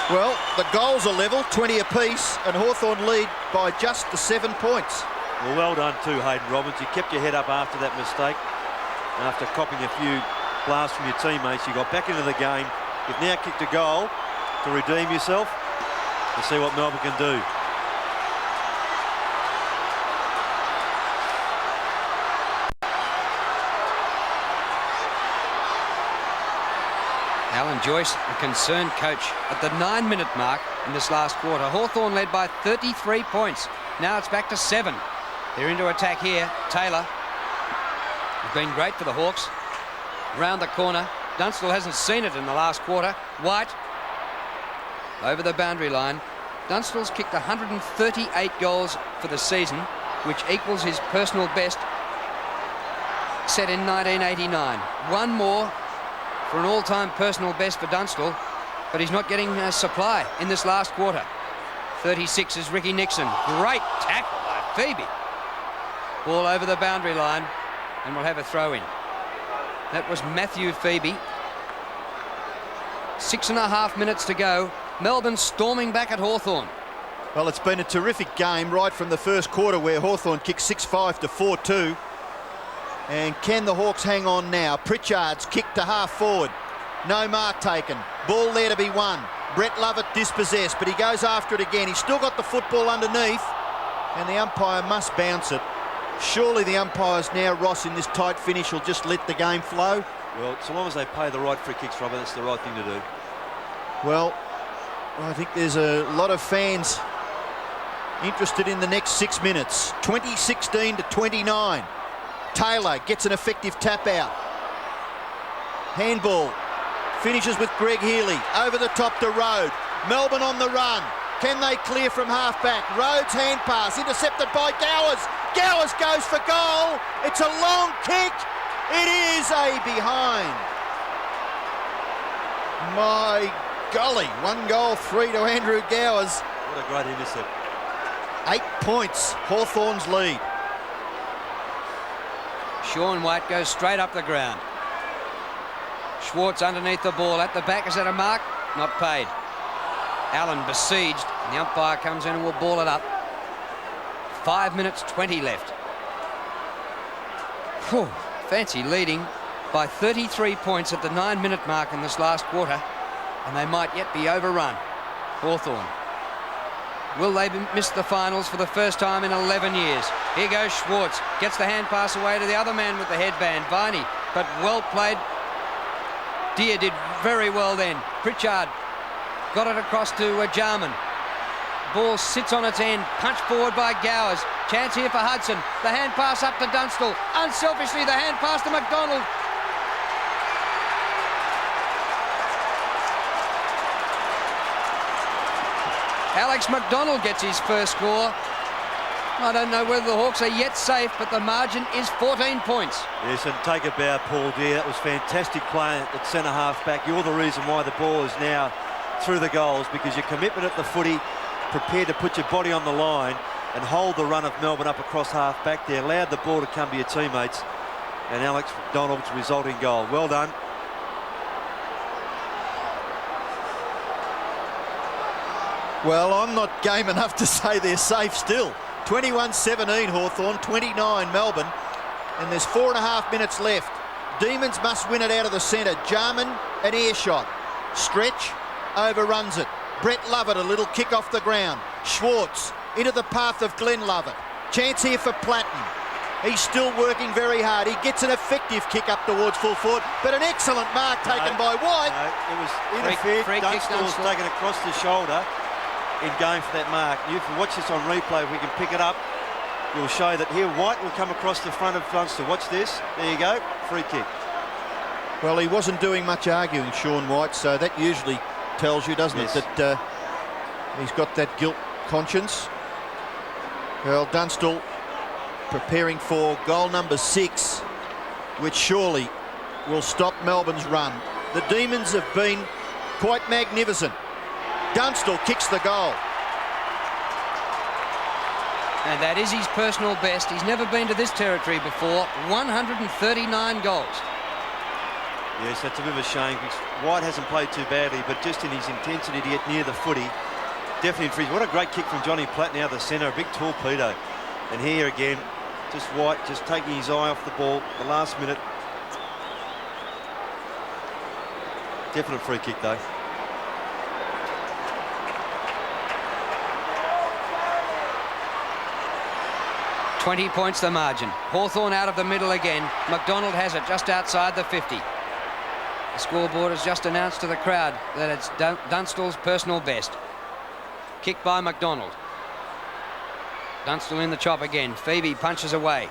Well, the goals are level, 20 apiece, and Hawthorn lead by just the 7 points. Well done too, Hayden Robbins. You kept your head up after that mistake. And after copying a few blasts from your teammates, you got back into the game. You've now kicked a goal to redeem yourself and see what Melbourne can do. Alan Joyce, a concerned coach, at the 9-minute mark in this last quarter. Hawthorn led by 33 points. Now it's back to 7. They're into attack here. Taylor has been great for the Hawks. Round the corner. Dunstall hasn't seen it in the last quarter. White over the boundary line. Dunstall's kicked 138 goals for the season, which equals his personal best set in 1989. One more for an all-time personal best for Dunstall, but he's not getting supply in this last quarter. 36 is Ricky Nixon. Great tackle by Phoebe. Ball over the boundary line, and we'll have a throw in. That was Matthew Phoebe. 6.5 minutes to go. Melbourne storming back at Hawthorn. Well, it's been a terrific game right from the first quarter, where Hawthorn kicked 6-5 to 4-2. And can the Hawks hang on now? Pritchard's kick to half forward. No mark taken. Ball there to be won. Brett Lovett dispossessed, but he goes after it again. He's still got the football underneath, and the umpire must bounce it. Surely the umpires now, Ross, in this tight finish, will just let the game flow. Well, so long as they pay the right free kicks, Robert, that's the right thing to do. Well, I think there's a lot of fans interested in the next 6 minutes. 2016 to 29. Taylor gets an effective tap out. Handball. Finishes with Greg Healy. Over the top to Rode. Melbourne on the run. Can they clear from half-back? Rhodes' hand pass, intercepted by Gowers. Gowers goes for goal. It's a long kick. It is a behind. My golly, 1 goal, 3 to Andrew Gowers. What a great intercept. 8 points, Hawthorn's lead. Sean White goes straight up the ground. Schwartz underneath the ball. At the back, is that a mark? Not paid. Allen besieged, and the umpire comes in and will ball it up. 5 minutes 20 left. Whew, fancy leading by 33 points at the 9-minute mark in this last quarter, and they might yet be overrun. Hawthorn. Will they miss the finals for the first time in 11 years? Here goes Schwartz. Gets the hand pass away to the other man with the headband, Viney. But well played. Deere did very well then. Pritchard got it across to Jarman. Ball sits on its end. Punch forward by Gowers. Chance here for Hudson. The hand pass up to Dunstall. Unselfishly, the hand pass to McDonald. Alex McDonald gets his first score. I don't know whether the Hawks are yet safe, but the margin is 14 points. Yes, and take a bow, Paul Deere. That was fantastic play at centre half back. You're the reason why the ball is now through the goals, because your commitment at the footy, prepared to put your body on the line and hold the run of Melbourne up across half back there, allowed the ball to come to your teammates, and Alex McDonald's resulting goal. Well done. Well, I'm not game enough to say they're safe still. 21-17 Hawthorn, 29 Melbourne, and there's 4.5 minutes left. Demons must win it out of the centre. Jarman, an air shot. Stretch, overruns it. Brett Lovett, a little kick off the ground. Schwartz into the path of Glenn Lovett. Chance here for Platten. He's still working very hard. He gets an effective kick up towards full forward, but an excellent mark taken by White. No, it was interfered. Dunstall's taken across the shoulder in going for that mark. You can watch this on replay if we can pick it up. You'll show that here White will come across the front of Dunstall. Watch this. There you go. Free kick. Well, he wasn't doing much arguing, Sean White, so that usually tells you, doesn't it, that he's got that guilt conscience. Well, Dunstall preparing for goal number 6, which surely will stop Melbourne's run. The Demons have been quite magnificent. Dunstall kicks the goal. And that is his personal best. He's never been to this territory before. 139 goals. Yes, that's a bit of a shame because White hasn't played too badly, but just in his intensity to get near the footy, definitely infringed. What a great kick from Johnny Platt now, the centre, a big torpedo. And here again, just White just taking his eye off the ball the last minute. Definite free kick though. $20 points the margin. Hawthorn out of the middle again. McDonald has it just outside the 50. The scoreboard has just announced to the crowd that it's Dunstall's personal best. Kick by McDonald. Dunstall in the chop again. Phoebe punches away.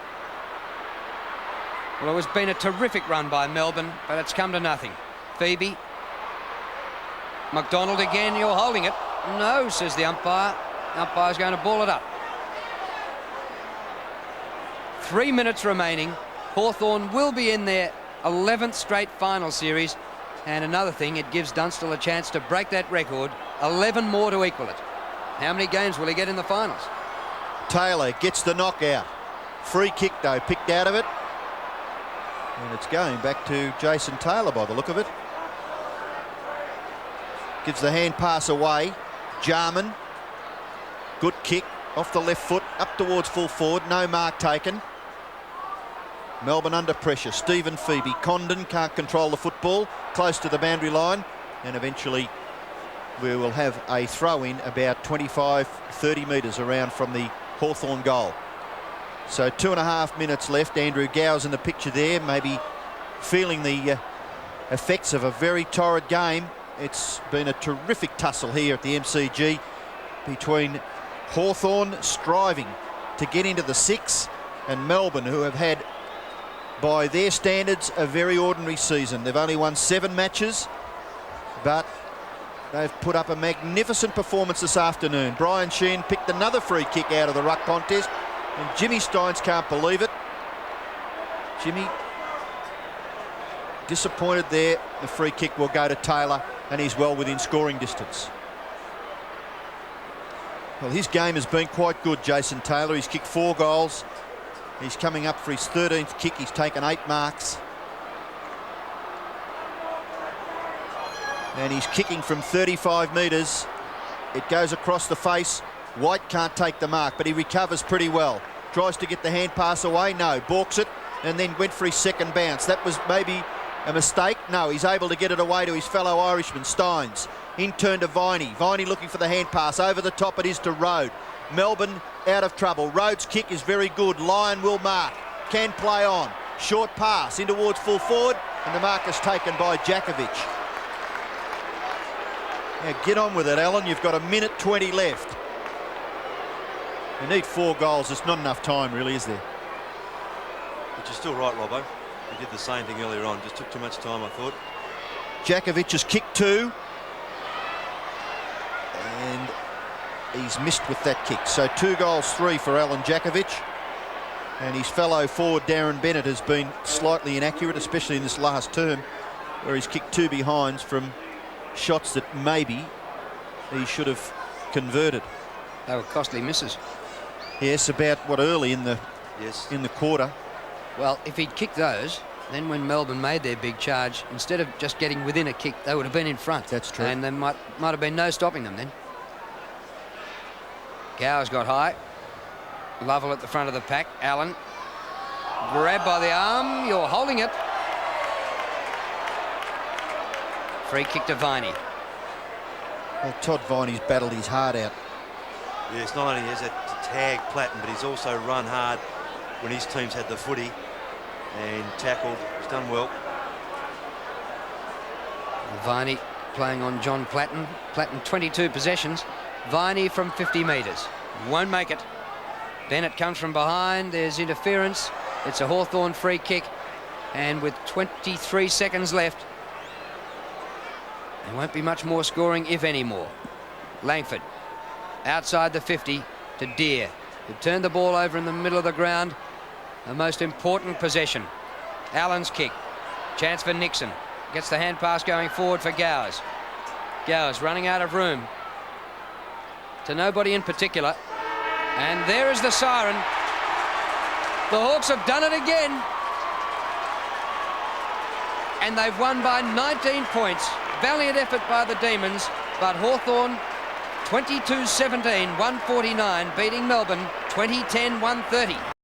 Well, it has been a terrific run by Melbourne, but it's come to nothing. Phoebe. McDonald again. You're holding it. No, says the umpire. Umpire's going to ball it up. 3 minutes remaining. Hawthorn will be in their 11th straight final series. And another thing, it gives Dunstall a chance to break that record. 11 more to equal it. How many games will he get in the finals? Taylor gets the knockout. Free kick, though, picked out of it. And it's going back to Jason Taylor by the look of it. Gives the hand pass away. Jarman. Good kick off the left foot, up towards full forward. No mark taken. Melbourne under pressure. Stephen Phoebe. Condon can't control the football. Close to the boundary line. And eventually we will have a throw-in about 25-30 metres around from the Hawthorn goal. So 2.5 minutes left. Andrew Gower's in the picture there, maybe feeling the effects of a very torrid game. It's been a terrific tussle here at the MCG between Hawthorn striving to get into the 6 and Melbourne, who have had, by their standards, a very ordinary season. They've only won 7 matches, but they've put up a magnificent performance this afternoon. Brian Sheehan picked another free kick out of the ruck contest, and Jimmy Steins can't believe it. Jimmy disappointed there. The free kick will go to Taylor, and he's well within scoring distance. Well, his game has been quite good, Jason Taylor. He's kicked 4 goals. He's coming up for his 13th kick. He's taken 8 marks. And he's kicking from 35 metres. It goes across the face. White can't take the mark, but he recovers pretty well. Tries to get the hand pass away. No, balks it, and then went for his second bounce. That was maybe a mistake. No, he's able to get it away to his fellow Irishman, Steins. In turn to Viney. Viney looking for the hand pass. Over the top it is to Rode. Melbourne out of trouble. Rhodes' kick is very good. Lyon will mark. Can play on. Short pass in towards full forward, and the mark is taken by Jakovic. Now get on with it, Alan. You've got 1:20 left. You need 4 goals. It's not enough time, really, is there? But you're still right, Robbo. He did the same thing earlier on. Just took too much time, I thought. Jakovic has kicked 2. And he's missed with that kick. So 2 goals, 3 for Alan Jakovic. And his fellow forward, Darren Bennett, has been slightly inaccurate, especially in this last term, where he's kicked 2 behinds from shots that maybe he should have converted. They were costly misses. Yes, about early in the quarter. Well, if he'd kicked those, then when Melbourne made their big charge, instead of just getting within a kick, they would have been in front. That's true. And there might have been no stopping them then. Gower's got high. Lovell at the front of the pack. Allen. Grab by the arm. You're holding it. Free kick to Viney. Well, Todd Viney's battled his heart out Yes, not only has that tag Platten, but he's also run hard when his team's had the footy and tackled. He's done well. Viney playing on John Platten. Platten 22 possessions. Viney from 50 metres. Won't make it. Bennett comes from behind. There's interference. It's a Hawthorn free kick. And with 23 seconds left, there won't be much more scoring, if any more. Langford outside the 50 to Deere, who turned the ball over in the middle of the ground. The most important possession. Allen's kick. Chance for Nixon. Gets the hand pass going forward for Gowers. Gowers running out of room. To nobody in particular. And there is the siren. The Hawks have done it again. And they've won by 19 points. Valiant effort by the Demons, but Hawthorn 22-17, 149, beating Melbourne 20-10, 130.